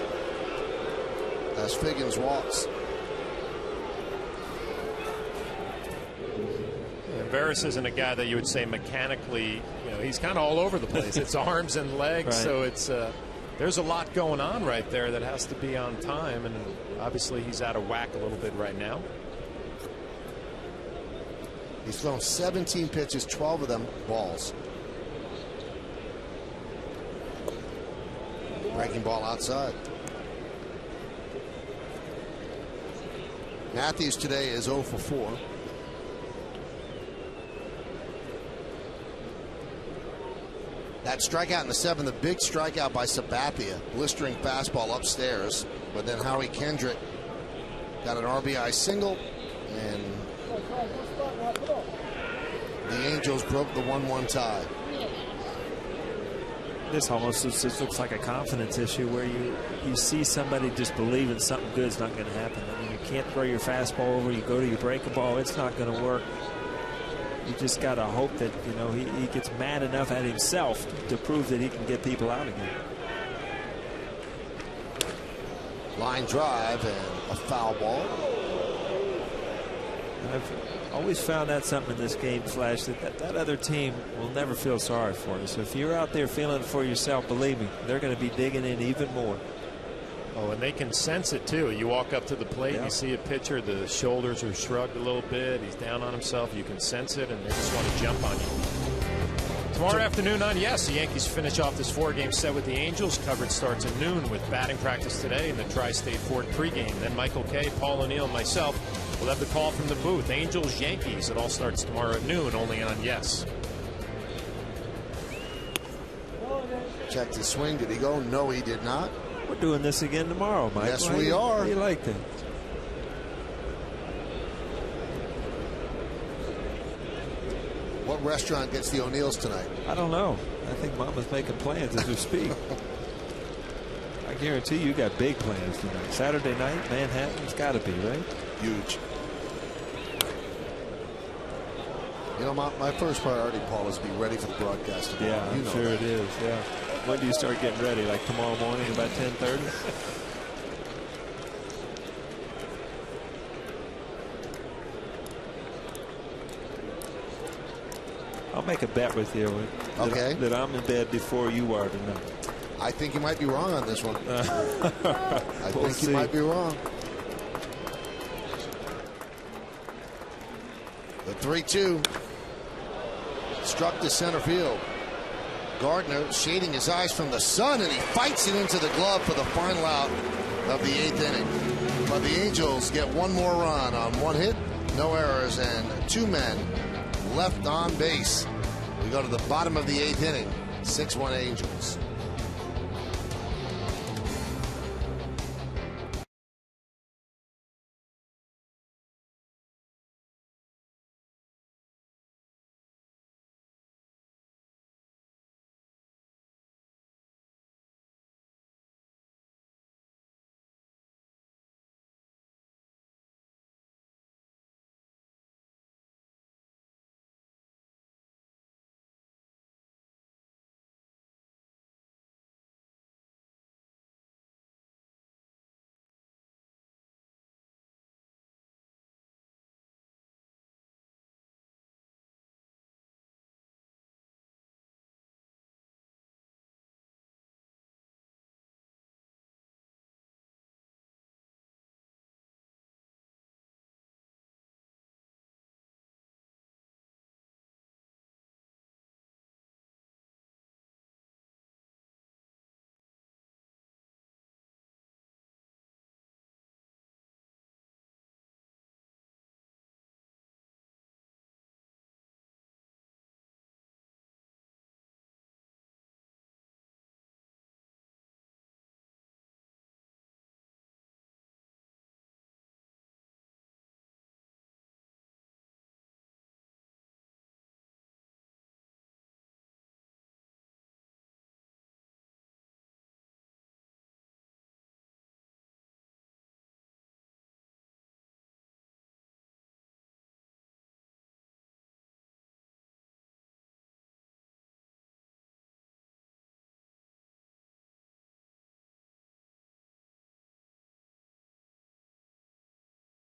As Figgins walks. And Veras isn't a guy that you would say mechanically, you know, he's kind of all over the place. It's arms and legs, right. So it's There's a lot going on right there that has to be on time, and obviously he's out of whack a little bit right now. He's thrown 17 pitches, 12 of them balls. Breaking ball outside. Matthews today is 0 for 4. That strikeout in the 7th, the big strikeout by Sabathia, blistering fastball upstairs. But then Howie Kendrick got an RBI single, and the Angels broke the 1-1 tie. This almost just looks like a confidence issue where you see somebody just believing something good's not going to happen. I mean, you can't throw your fastball over, you go to your breaking ball, it's not going to work. You just got to hope that, you know, he gets mad enough at himself to prove that he can get people out again. Line drive and a foul ball. I've always found that something in this game, Flash, that other team will never feel sorry for you. So if you're out there feeling it for yourself, believe me, they're going to be digging in even more. Oh, and they can sense it too. You walk up to the plate, and you see a pitcher, the shoulders are shrugged a little bit, he's down on himself, you can sense it, and they just want to jump on you. Tomorrow afternoon on Yes, the Yankees finish off this 4-game set with the Angels. Coverage starts at noon with batting practice today in the Tri-State Ford pregame. Then Michael Kay, Paul O'Neill, and myself will have the call from the booth. Angels, Yankees. It all starts tomorrow at noon, only on Yes. Checked his swing. Did he go? No, he did not. We're doing this again tomorrow, Mike. Yes, we are. How do you like that? What restaurant gets the O'Neills tonight? I don't know. I think Mama's making plans as we speak. I guarantee you got big plans tonight. Saturday night, Manhattan, it's got to be, right? Huge. You know, my first priority, Paul, is to be ready for the broadcast tomorrow. Yeah, I'm sure it is. Yeah. When do you start getting ready? Like tomorrow morning, about 10:30? I'll make a bet with you that I'm in bed before you are tonight. I think you might be wrong on this one. I think you might be wrong. The 3-2 struck to center field. Gardner shading his eyes from the sun, and he fights it into the glove for the final out of the 8th inning. But the Angels get one more run on 1 hit, no errors, and 2 men left on base. We go to the bottom of the 8th inning. 6-1 Angels.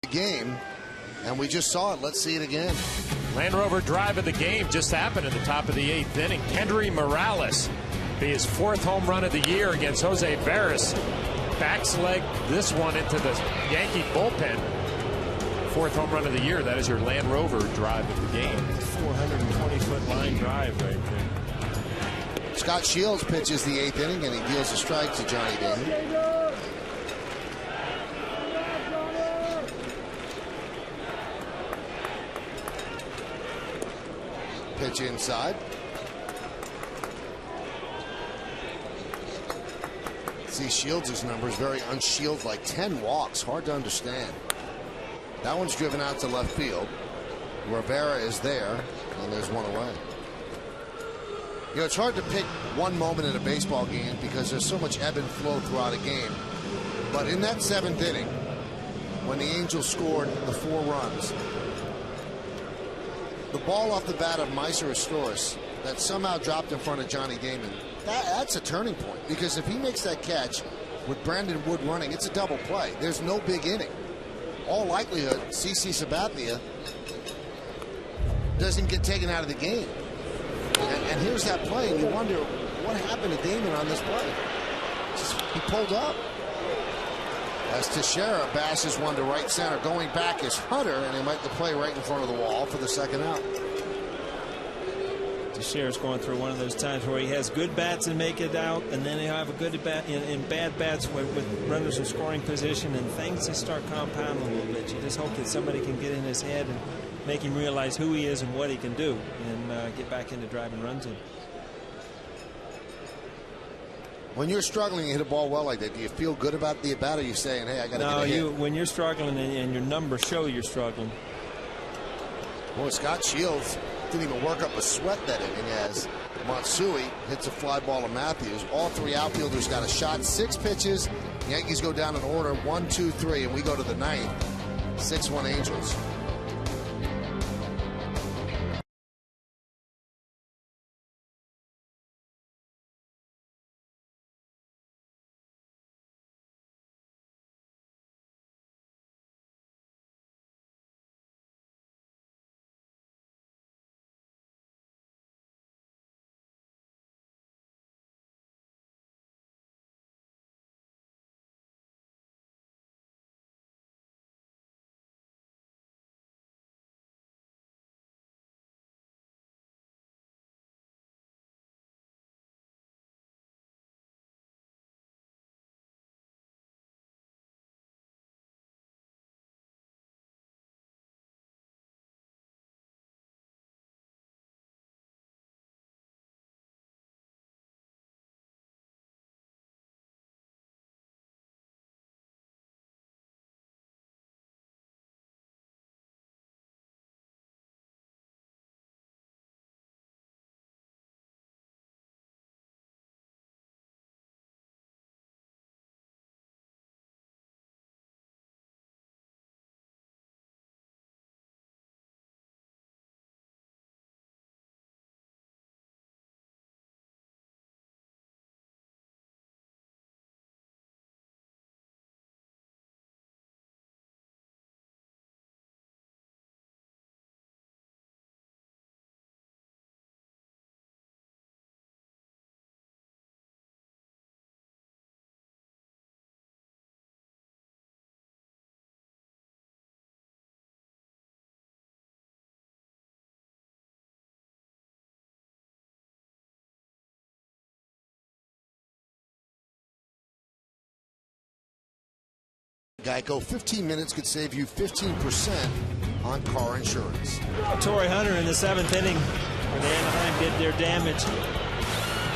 Game, and we just saw it. Let's see it again. Land Rover drive of the game just happened at the top of the 8th inning. Kendry Morales Be his 4th home run of the year against Jose Veras. Backs leg this one into the Yankee bullpen. 4th home run of the year. That is your Land Rover drive of the game. 420-foot line drive right there. Scott Shields pitches the 8th inning, and he deals a strike to Johnny Damon. Pitch inside. See Shields' numbers, very unshield, like 10 walks. Hard to understand. That one's driven out to left field. Rivera is there, and there's one away. You know, it's hard to pick one moment in a baseball game because there's so much ebb and flow throughout a game. But in that 7th inning, when the Angels scored the 4 runs, the ball off the bat of Meiser Astores that somehow dropped in front of Johnny Damon, that's a turning point. Because if he makes that catch with Brandon Wood running, it's a double play. There's no big inning. All likelihood, CC Sabathia doesn't get taken out of the game. And here's that play, and you wonder what happened to Damon on this play. He pulled up. As Teixeira bashes one to right center. Going back is Hunter, and he might the play right in front of the wall for the 2nd out. Teixeira's going through one of those times where he has good bats and make it out, and then he'll have a good bat in bad bats with runners in scoring position, and things just start compounding a little bit. You just hope that somebody can get in his head and make him realize who he is and what he can do, and get back into driving runs in. When you're struggling to hit a ball well like that, do you feel good about the at-bat, or are you saying, hey, I got to get a hit? No, when you're struggling and your numbers show you're struggling. Boy, Scott Shields didn't even work up a sweat that inning as Matsui hits a fly ball to Matthews. All 3 outfielders got a shot. 6 pitches. Yankees go down in order 1, 2, 3, and we go to the 9th. 6-1 Angels. Geico, 15 minutes could save you 15% on car insurance. Torrey Hunter in the 7th inning where the Anaheim did their damage.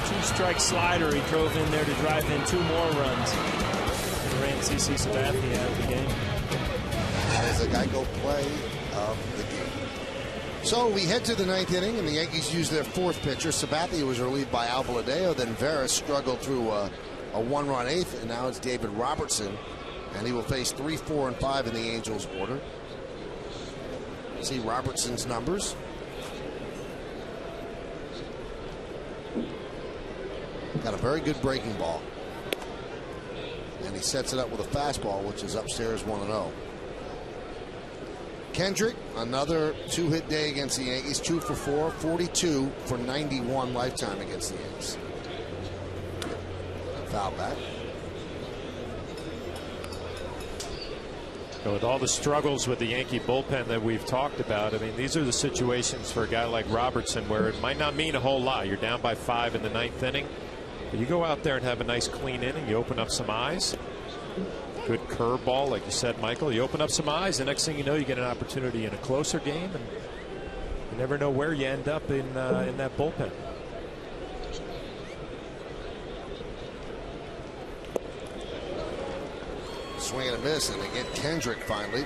2-strike slider. He drove in there to drive in 2 more runs. And ran CC Sabathia out of the game. That is a Geico play of the game. So we head to the 9th inning, and the Yankees use their 4th pitcher. Sabathia was relieved by Alvaladeo. Then Veras struggled through a 1-run 8th, and now it's David Robertson. And he will face 3, 4, and 5 in the Angels order. See Robertson's numbers. Got a very good breaking ball. And he sets it up with a fastball, which is upstairs 1-0. Kendrick, another 2-hit day against the Yankees. 2 for 4, 42 for 91 lifetime against the Yankees. Foul back. With all the struggles with the Yankee bullpen that we've talked about, I mean, these are the situations for a guy like Robertson where it might not mean a whole lot. You're down by 5 in the 9th inning, but you go out there and have a nice clean inning. You open up some eyes. Good curveball, like you said, Michael. You open up some eyes, the next thing you know, you get an opportunity in a closer game, and you never know where you end up in that bullpen. Swing and a miss, and they get Kendrick finally.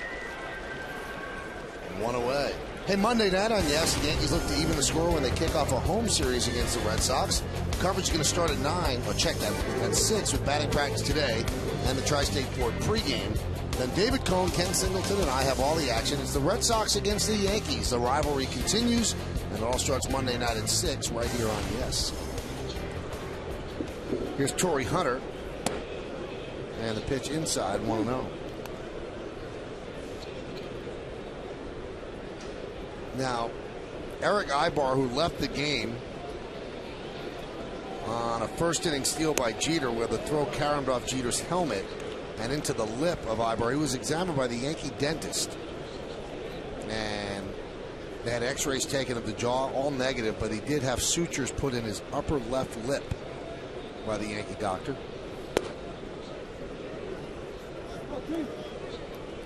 1 away. Hey, Monday night on Yes, the Yankees look to even the score when they kick off a home series against the Red Sox. Coverage is going to start at 9, or check that, at 6 with batting practice today and the Tri-State Ford pregame. Then David Cohn, Ken Singleton, and I have all the action. It's the Red Sox against the Yankees. The rivalry continues, and it all starts Monday night at 6 right here on Yes. Here's Torrey Hunter. And the pitch inside, 1-0. Now, Eric Ibar, who left the game on a first inning steal by Jeter, where the throw caromed off Jeter's helmet and into the lip of Ibar. He was examined by the Yankee dentist, and they had x-rays taken of the jaw, all negative, but he did have sutures put in his upper left lip by the Yankee doctor.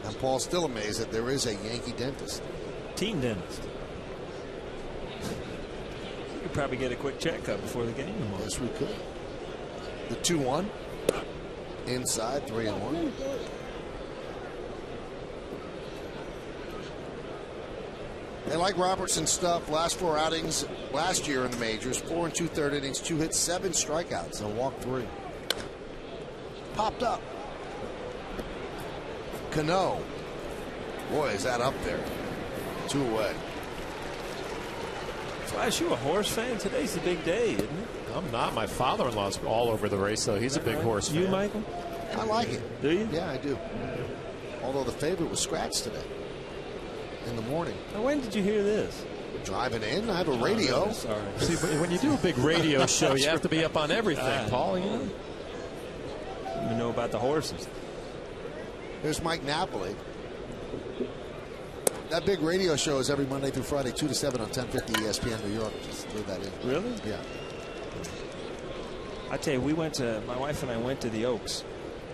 And Paul's still amazed that there is a Yankee dentist. Team dentist. You could probably get a quick checkup before the game tomorrow. Yes, we could. The 2-1. Inside, 3-1. They like Robertson's stuff. Last 4 outings last year in the majors, 4 2/3 innings, 2 hits, 7 strikeouts, and walked 3. Popped up. Cano. Boy, is that up there. 2 away. Flash, you a horse fan? Today's the big day, isn't it? I'm not. My father-in-law's all over the race, though. He's a big horse fan. You, Michael? I like it. Do you? Yeah, I do. Although the favorite was scratched today in the morning. Now, when did you hear this? Driving in, I have a radio. Oh, no, sorry. See, when you do a big radio show, you have to be up on everything, Paul. You know? You know about the horses. Here's Mike Napoli. That big radio show is every Monday through Friday, 2 to 7 on 1050 ESPN New York. Just throw that in. Really? Yeah. I tell you, my wife and I went to the Oaks,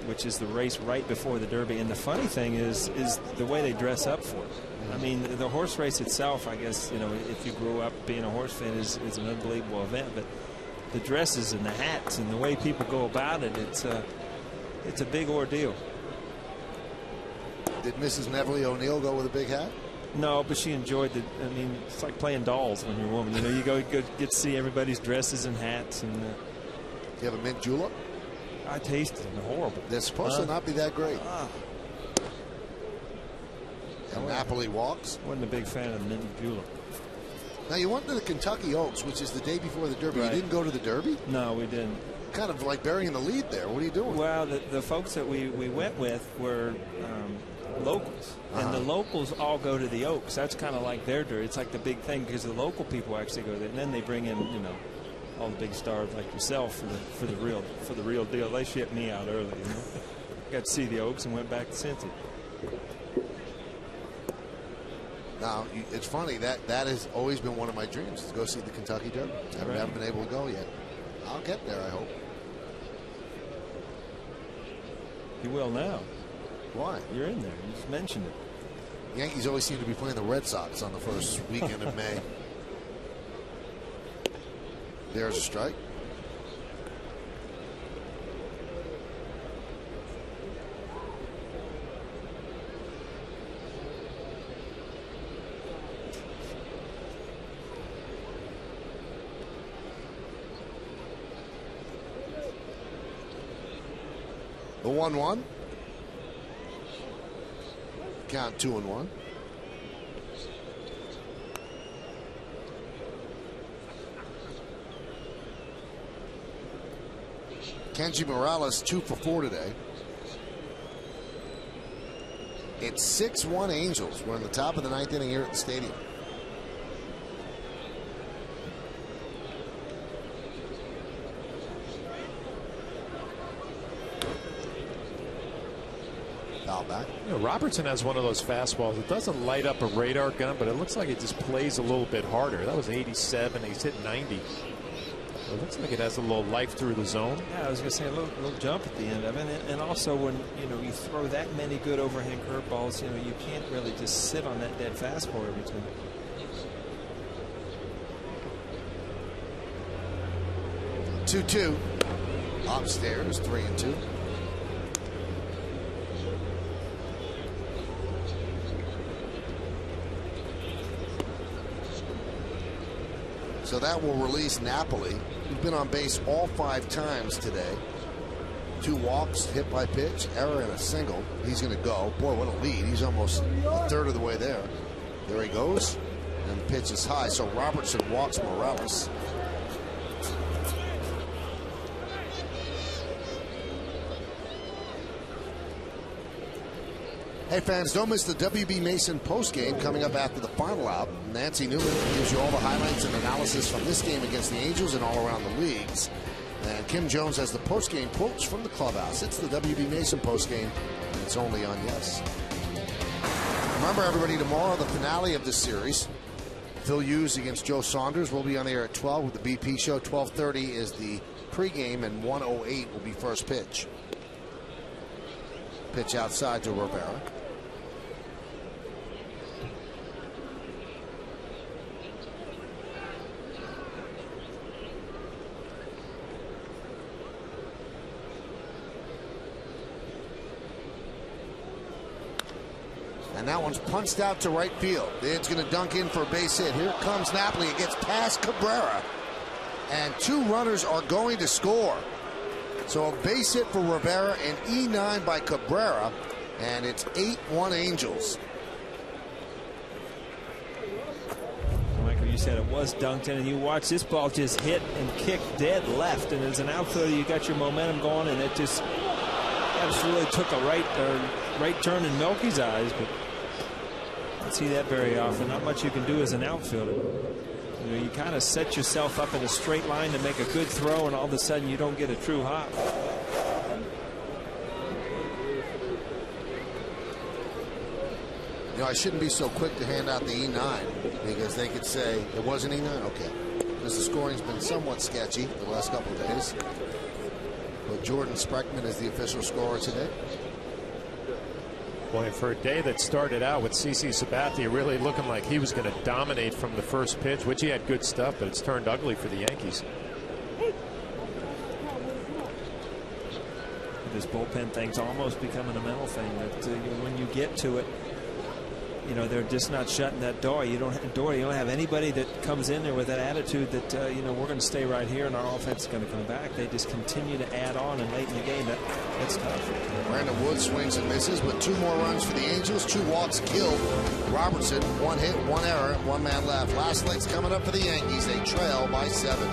which is the race right before the Derby. And the funny thing is the way they dress up for it. I mean, the horse race itself, I guess, you know, if you grew up being a horse fan, is an unbelievable event. But the dresses and the hats and the way people go about it, it's a big ordeal. Did Mrs. Neville O'Neill go with a big hat? No, but she enjoyed it. I mean, it's like playing dolls when you're a woman. You know, you go get to see everybody's dresses and hats. And do you have a mint julep? I tasted them. They're horrible. They're supposed to not be that great. And Napoli walks. Wasn't a big fan of the mint julep. Now, you went to the Kentucky Oaks, which is the day before the Derby. Right. You didn't go to the Derby? No, we didn't. Kind of like burying the lead there. What are you doing? Well, the folks that we went with were locals. And the locals all go to the Oaks. That's kind of like their Derby. It's like the big thing because the local people actually go there. And then they bring in, you know, all the big stars like yourself for the real deal. They shipped me out early, you know. Got to see the Oaks and went back to Cincy. Now, it's funny, that has always been one of my dreams, to go see the Kentucky Derby. I haven't been able to go yet. I'll get there, I hope. You will now. Why? You're in there. You just mentioned it. Yankees always seem to be playing the Red Sox on the first weekend of May. There's a strike. The 1-1. Count 2-1. Kenji Morales 2 for 4 today. It's 6-1 Angels. We're in the top of the 9th inning here at the stadium. You know, Robertson has one of those fastballs. It doesn't light up a radar gun, but it looks like it just plays a little bit harder. That was 87. He's hit 90. So it looks like it has a little life through the zone. Yeah, I was going to say a little jump at the end of it. And also when, you throw that many good overhand curveballs, you can't really just sit on that dead fastball every time. Two. Upstairs, 3-2. So that will release Napoli, who's been on base all 5 times today. 2 walks, hit by pitch, error, and a single. He's going to go. Boy, what a lead. He's almost a third of the way there. There he goes. And the pitch is high. So Robertson walks Morales. Hey fans, don't miss the WB Mason postgame coming up after the final out. Nancy Newman gives you all the highlights and analysis from this game against the Angels and all around the leagues. And Kim Jones has the postgame quotes from the clubhouse. It's the WB Mason postgame, and it's only on Yes. Remember, everybody, tomorrow the finale of this series. Phil Hughes against Joe Saunders will be on the air at 12 with the BP show. 12:30 is the pregame, and 1:08 will be first pitch. Pitch outside to Rivera. And that one's punched out to right field. It's going to dunk in for a base hit. Here comes Napoli. It gets past Cabrera. And 2 runners are going to score. So a base hit for Rivera and E9 by Cabrera. And it's 8-1 Angels. Michael, you said it was dunked in, and you watch this ball just hit and kick dead left. And as an outfielder, you got your momentum going, and it just really took a right turn in Melky's eyes. But I don't see that very often. Not much you can do as an outfielder. You kind of set yourself up in a straight line to make a good throw, and all of a sudden you don't get a true hop. I shouldn't be so quick to hand out the E9 because they could say it wasn't E9. Okay, because the scoring's been somewhat sketchy the last couple of days. But Jordan Spreckman is the official scorer today. Boy, for a day that started out with CC Sabathia really looking like he was going to dominate from the first pitch, which he had good stuff, but it's turned ugly for the Yankees. This bullpen thing's almost becoming a mental thing. That when you get to it, they're just not shutting that door. You don't have anybody that comes in there with that attitude that we're going to stay right here and our offense is going to come back. They just continue to add on, and late in the game that's tough. Brandon Wood swings and misses, but 2 more runs for the Angels. 2 walks killed Robertson. 1 hit, 1 error, 1 man left. Last legs coming up for the Yankees. They trail by 7.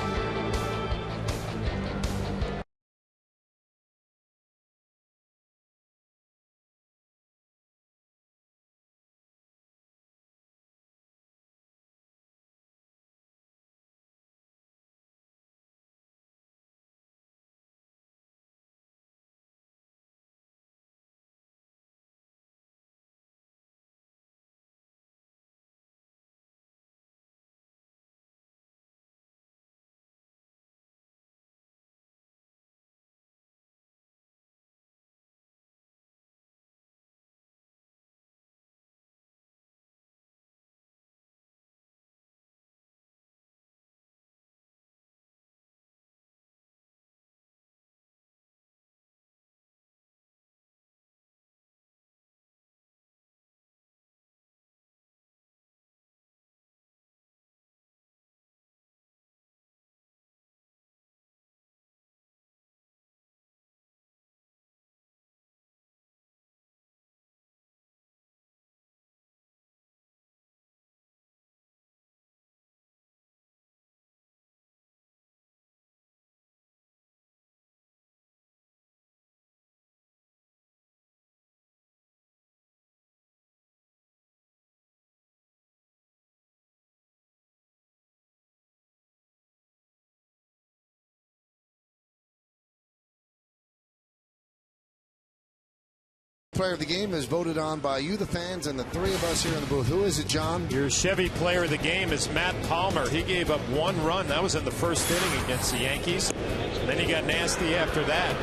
player of the game is voted on by you, the fans, and the three of us here in the booth. Who is it, John? Your Chevy player of the game is Matt Palmer. He gave up 1 run. That was in the first inning against the Yankees. And then he got nasty after that.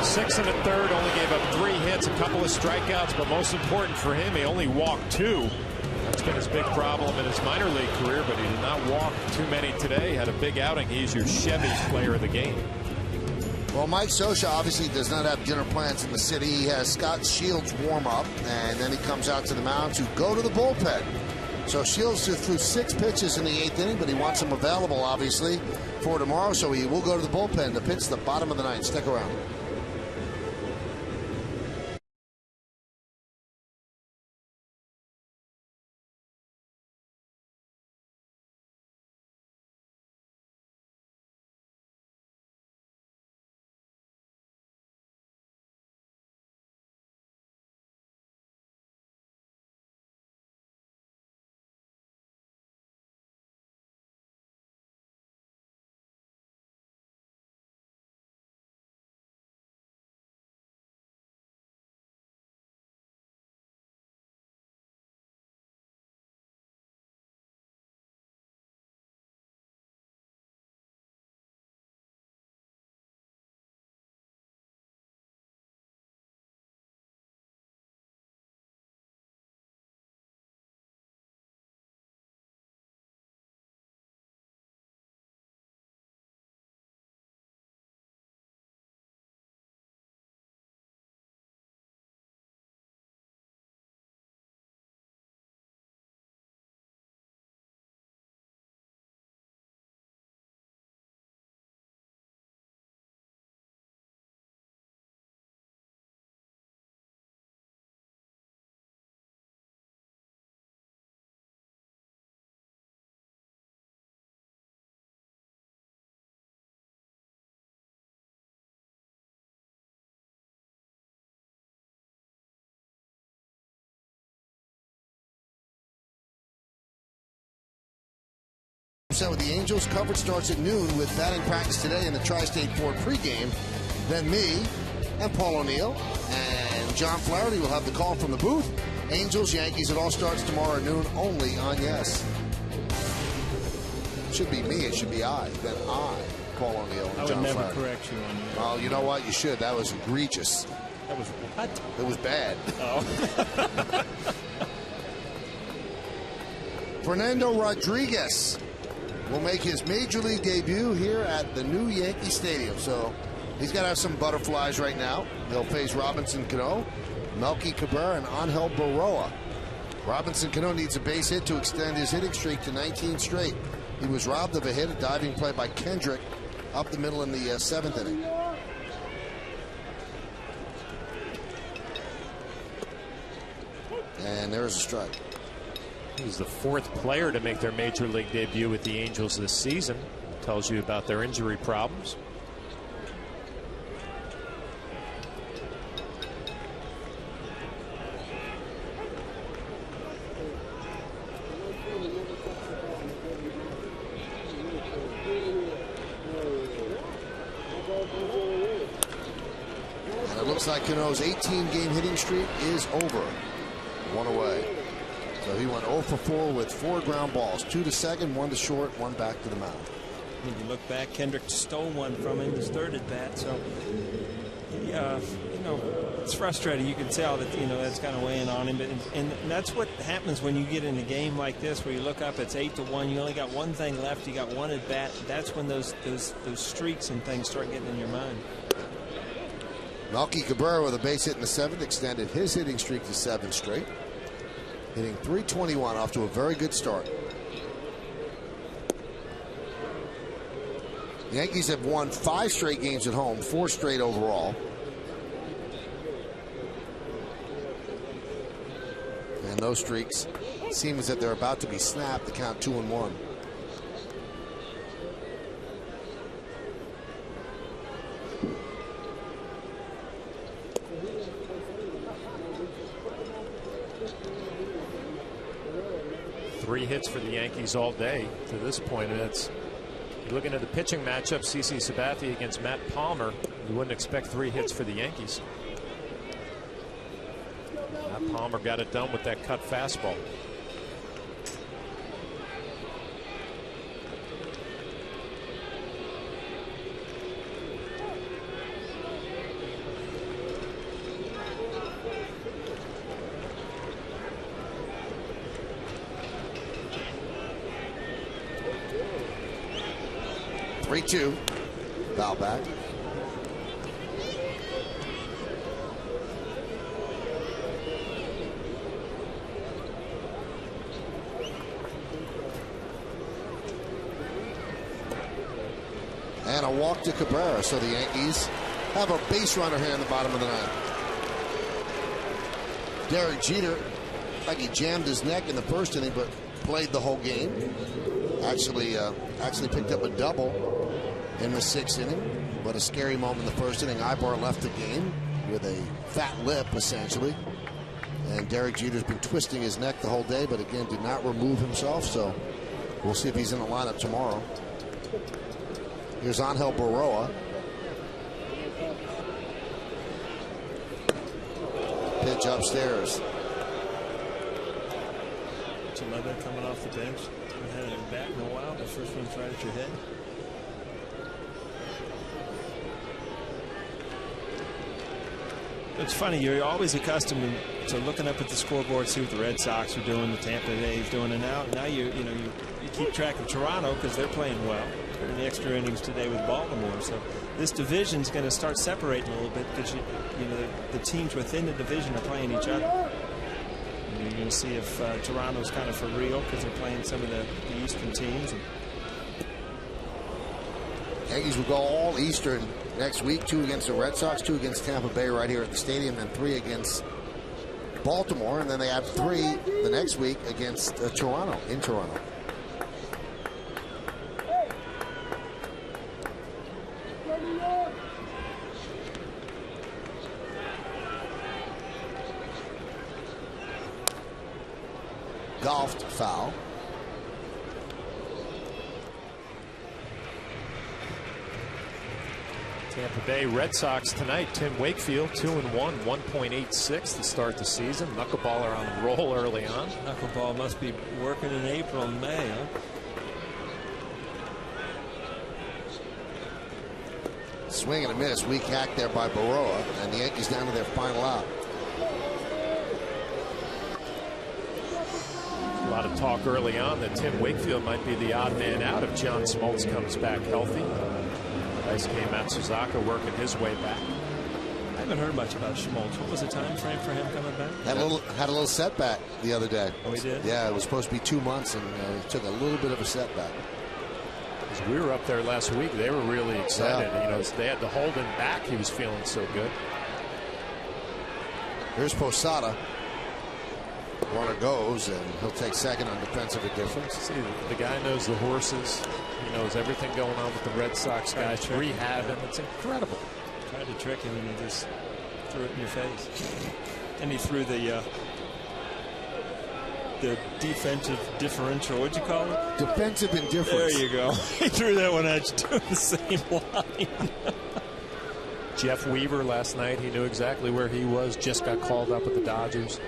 6 1/3, only gave up 3 hits, a couple of strikeouts, but most important for him, he only walked 2. That's been his big problem in his minor league career, but he did not walk too many today. Had a big outing. He's your Chevy player of the game. Well, Mike Scioscia obviously does not have dinner plans in the city. He has Scott Shields warm up, and then he comes out to the mound to go to the bullpen. So Shields just threw 6 pitches in the 8th inning, but he wants them available, obviously, for tomorrow. So he will go to the bullpen to pitch the bottom of the 9th. Stick around. With the Angels, coverage starts at noon with batting practice today in the Tri-State Ford pregame. Then me and Paul O'Neill and John Flaherty will have the call from the booth. Angels, Yankees, it all starts tomorrow at noon only on Yes. It should be me, it should be I, then I, Paul O'Neill and John Flaherty. I would never correct you on that. Well, you know what? You should. That was egregious. That was what? It was bad. Oh. Fernando Rodriguez will make his major league debut here at the new Yankee Stadium. So he's got to have some butterflies right now. He'll face Robinson Cano, Melky Cabrera, and Angel Baroa. Robinson Cano needs a base hit to extend his hitting streak to 19 straight. He was robbed of a hit, a diving play by Kendrick up the middle in the 7th inning. And there's a strike. He's the 4th player to make their major league debut with the Angels this season. Tells you about their injury problems. And it looks like Cano's 18-game hitting streak is over. 1 away. So he went 0 for 4 with 4 ground balls, 2 to second, 1 to short, 1 back to the mound. If you look back, Kendrick stole one from him, his 3rd at bat. So, you know, it's frustrating. You can tell that that's kind of weighing on him. But and that's what happens when you get in a game like this, where you look up, it's 8-1. You only got one thing left. You got 1 at bat. That's when those streaks and things start getting in your mind. Melky Cabrera with a base hit in the 7th extended his hitting streak to 7 straight. Hitting .321 off to a very good start. The Yankees have won 5 straight games at home, 4 straight overall. And those streaks seem as if they're about to be snapped to count 2-1. Three hits for the Yankees all day to this point. And it's, you're looking at the pitching matchup, CC Sabathia against Matt Palmer. You wouldn't expect 3 hits for the Yankees. Palmer got it done with that cut fastball. Two, foul back. And a walk to Cabrera, so the Yankees have a base runner here in the bottom of the ninth. Derek Jeter, like he jammed his neck in the first inning, but played the whole game. Actually picked up a double in the sixth inning, but a scary moment in the first inning. Ibar left the game with a fat lip, essentially. And Derek Jeter's been twisting his neck the whole day, but again, did not remove himself, so we'll see if he's in the lineup tomorrow. Here's Angel Baroa. Pitch upstairs. Another coming off the bench. Haven't had him back in a while. The first one's right at your head. It's funny, you're always accustomed to looking up at the scoreboard, see what the Red Sox are doing, the Tampa Bay's doing, and now you keep track of Toronto because they're playing well. They're in the extra innings today with Baltimore, so this division's going to start separating a little bit because the teams within the division are playing each other. And you're going to see if Toronto's kind of for real because they're playing some of the Eastern teams. Yankees will go all Eastern next week, 2 against the Red Sox, 2 against Tampa Bay right here at the stadium, and 3 against Baltimore, and then they have 3 the next week against Toronto, in Toronto. Golfed foul. Tampa Bay Red Sox tonight. Tim Wakefield 2-1, 1.86 to start the season. Knuckleballer on a roll early on. Knuckleball must be working in April and May, huh? Swing and a miss. Weak hack there by Baroa, and the Yankees down to their final out. A lot of talk early on that Tim Wakefield might be the odd man out if John Smoltz comes back healthy. Daisuke Matsuzaka working his way back. I haven't heard much about Schmaltz. What was the time frame for him coming back? Had a little setback the other day. Oh, he did? Yeah, it was supposed to be 2 months, and he took a little bit of a setback. As we were up there last week, they were really excited. Yeah. They had to hold him back. He was feeling so good. Here's Posada. Runner goes, and he'll take second on defensive indifference. See, the guy knows the horses. He knows everything going on with the Red Sox guys. Rehabbing. It's incredible. Tried to trick him, and he just threw it in your face. And he threw the defensive differential. What'd you call it? Defensive indifference. There you go. He threw that one at you to the same line. Jeff Weaver last night, he knew exactly where he was. Just got called up with the Dodgers.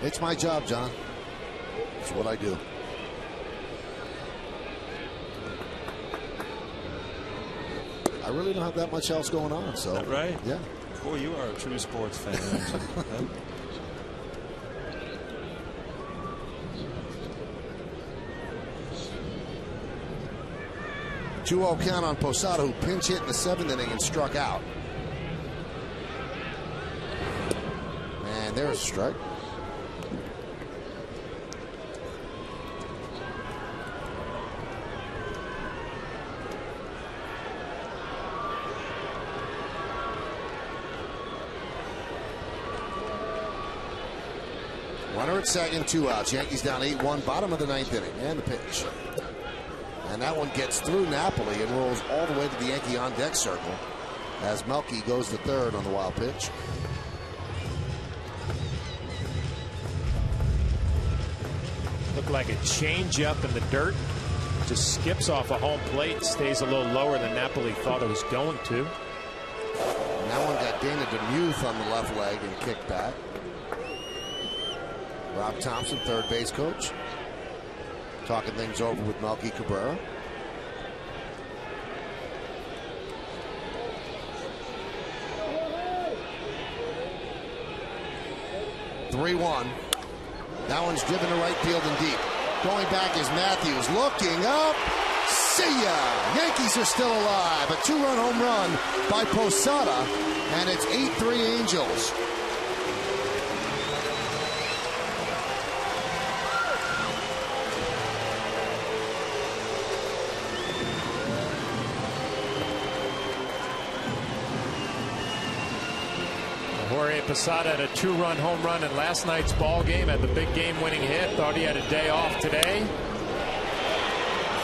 It's my job, John. It's what I do. I really don't have that much else going on, so. Is that right? Yeah. Boy, you are a true sports fan, aren't you? 2-0 count on Posada, who pinch hit in the 7th inning and struck out. And there's a strike. Runner at second, 2 outs. Yankees down 8-1, bottom of the 9th inning. And the pitch. And that one gets through Napoli and rolls all the way to the Yankee on-deck circle as Melky goes to third on the wild pitch. Looked like a changeup in the dirt. Just skips off a home plate, stays a little lower than Napoli thought it was going to. That one got Dana DeMuth on the left leg and kicked back. Rob Thompson, third base coach, talking things over with Melky Cabrera. (3-1). That one's driven to right field and deep. Going back is Matthews, looking up. See ya! Yankees are still alive. A two-run home run by Posada, and it's 8-3 Angels. Jorge Posada had a two-run home run in last night's ball game, had the big game-winning hit. Thought he had a day off today.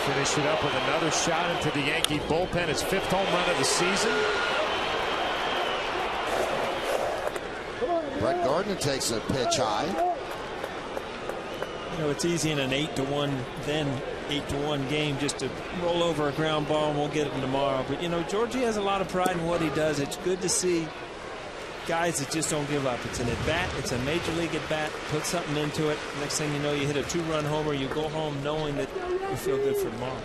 Finished it up with another shot into the Yankee bullpen. His 5th home run of the season. Brett Gardner takes a pitch high. You know, it's easy in an 8-1, then 8-1 game just to roll over a ground ball and we'll get him tomorrow. But, you know, Georgie has a lot of pride in what he does. It's good to see guys that just don't give up. It's an at-bat. It's a major league at-bat. Put something into it. Next thing you know, you hit a two-run homer. You go home knowing that you feel good for tomorrow.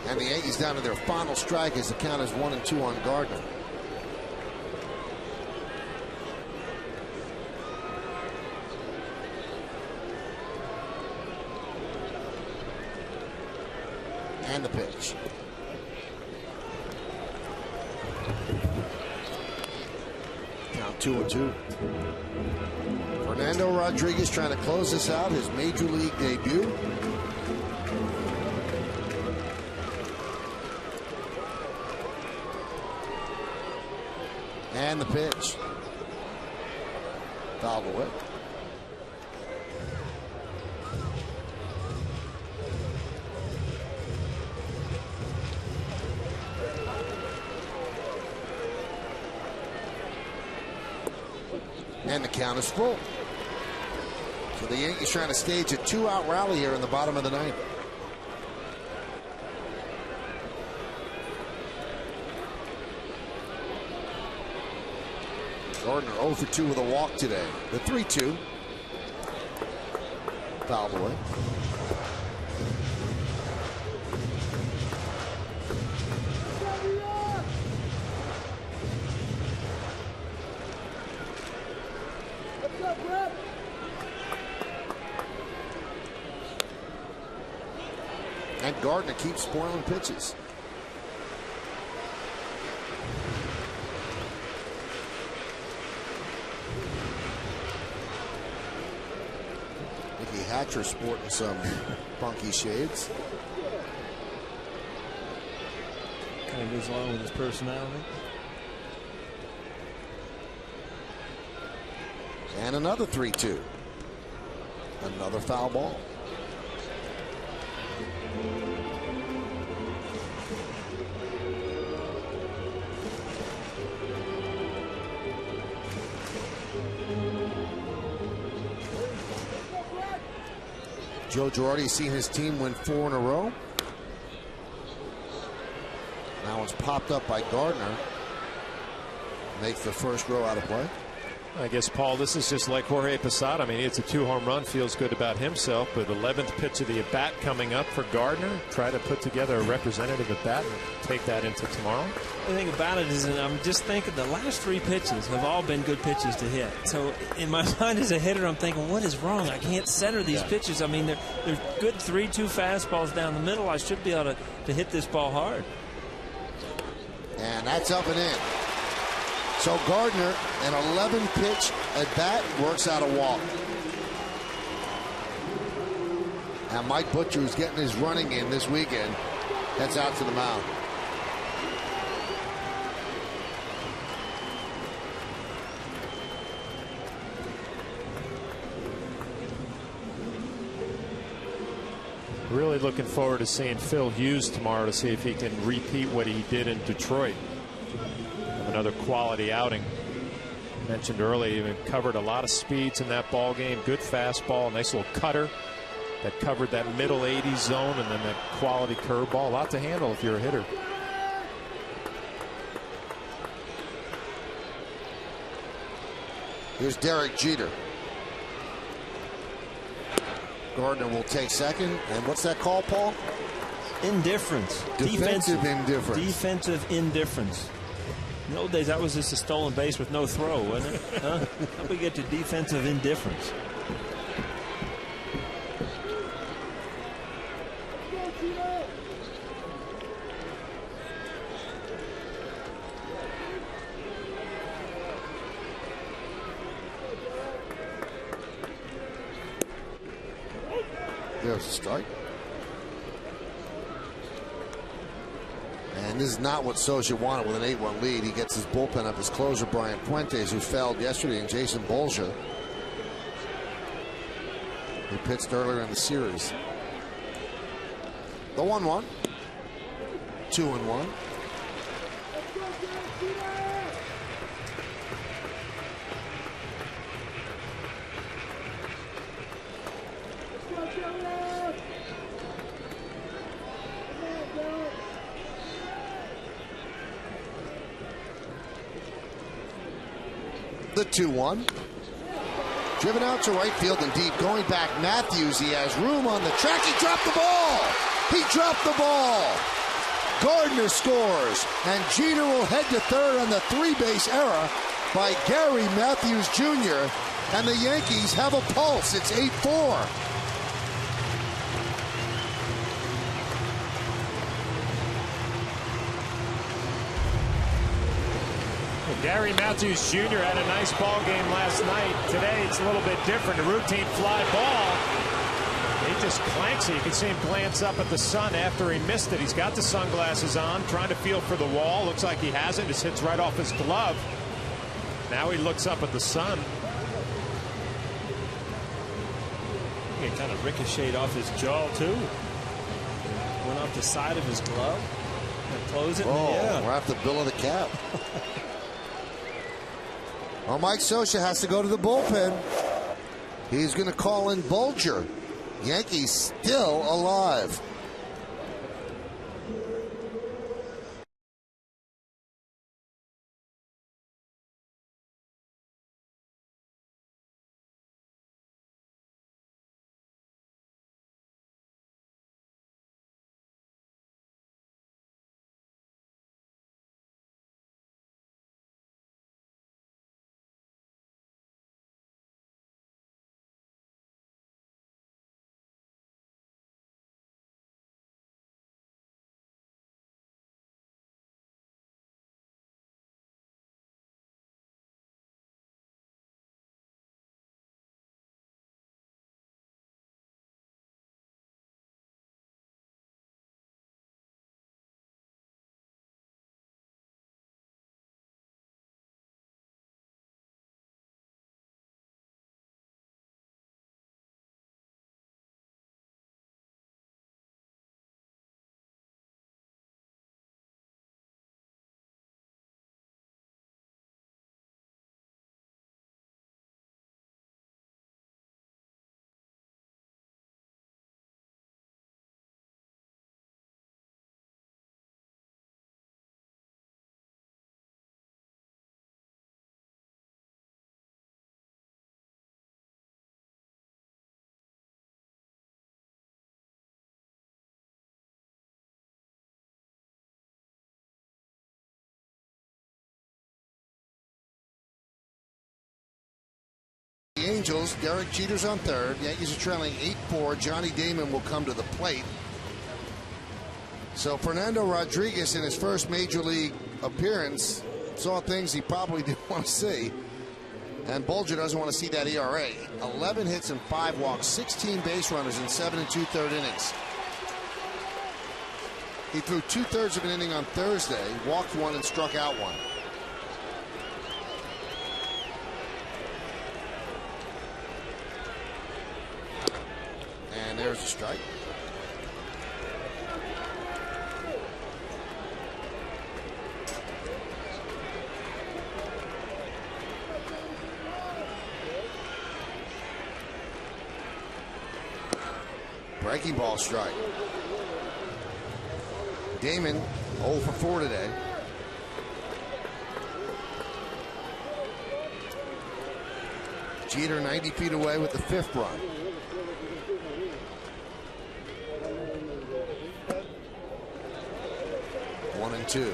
And the Yankees down to their final strike as the count is 1-2 on Gardner. And the pitch. Count 2-2. Fernando Rodriguez trying to close this out, his major league debut. And the pitch. Fouled away. And the count is full. So the Yankees trying to stage a two-out rally here in the bottom of the ninth. Gardner 0 for 2 with a walk today. The 3-2. Fouled away. And Gardner keeps spoiling pitches. Mickey Hatcher sporting some funky shades. Kind of goes along with his personality. And another 3-2. Another foul ball. Joe Girardi seen his team win 4 in a row. Now one's popped up by Gardner. Makes the first row out of play. I guess, Paul, this is just like Jorge Posada. I mean, it's a 2-home run, feels good about himself, but 11th pitch of the at-bat coming up for Gardner. Try to put together a representative at-bat and take that into tomorrow. The thing about it is, and I'm just thinking, the last 3 pitches have all been good pitches to hit. So in my mind as a hitter, I'm thinking, what is wrong? I can't center these pitches. I mean, they're good 3-2 fastballs down the middle. I should be able to hit this ball hard. And that's up and in. So Gardner, an 11-pitch at bat, works out a walk. And Mike Butcher, who's getting his running in this weekend, heads out to the mound. Really looking forward to seeing Phil Hughes tomorrow to see if he can repeat what he did in Detroit. Another quality outing. Mentioned earlier, he covered a lot of speeds in that ball game. Good fastball, nice little cutter that covered that middle 80s zone, and then that quality curveball. A lot to handle if you're a hitter. Here's Derek Jeter. Gardner will take second. And what's that call, Paul? Indifference. Defensive indifference. Defensive indifference. In the old days, that was just a stolen base with no throw, wasn't it? Huh? How we get to defensive indifference? There's a strike. And this is not what Socha wanted with an 8-1 lead. He gets his bullpen up, his closer, Brian Puentes, who failed yesterday, and Jason Bolger, who pitched earlier in the series. The 1-1. 2-1. The 2-1. Driven out to right field and deep. Going back, Matthews. He has room on the track. He dropped the ball. He dropped the ball. Gardner scores. And Jeter will head to third on the 3-base error by Gary Matthews Jr. And the Yankees have a pulse. It's 8-4. Gary Matthews Jr. had a nice ball game last night. Today it's a little bit different. A routine fly ball. He just clanks it. You can see him glance up at the sun after he missed it. He's got the sunglasses on, trying to feel for the wall. Looks like he has it. It hits right off his glove. Now he looks up at the sun. It kind of ricocheted off his jaw, too. Went off the side of his glove. And close it. Oh, Yeah. we're off the bill of the cap. Well, Mike Socha has to go to the bullpen. He's going to call in Bolger. Yankees still alive. The Angels, Derek Jeter's on third. Yankees are trailing 8-4. Johnny Damon will come to the plate. So Fernando Rodriguez, in his first major league appearance, saw things he probably didn't want to see. And Bolger doesn't want to see that ERA. 11 hits and 5 walks, 16 base runners in 7 2/3 innings. He threw 2/3 of an inning on Thursday, walked one and struck out one. And there's a strike. Breaking ball strike. Damon 0 for 4 today. Jeter 90 feet away with the 5th run. One and two.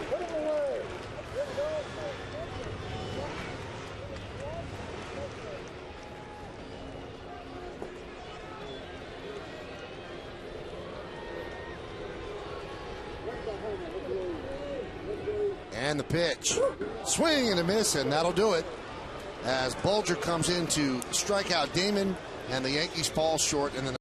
And the pitch. Swing and a miss, and that'll do it. As Bulger comes in to strike out Damon, and the Yankees fall short in the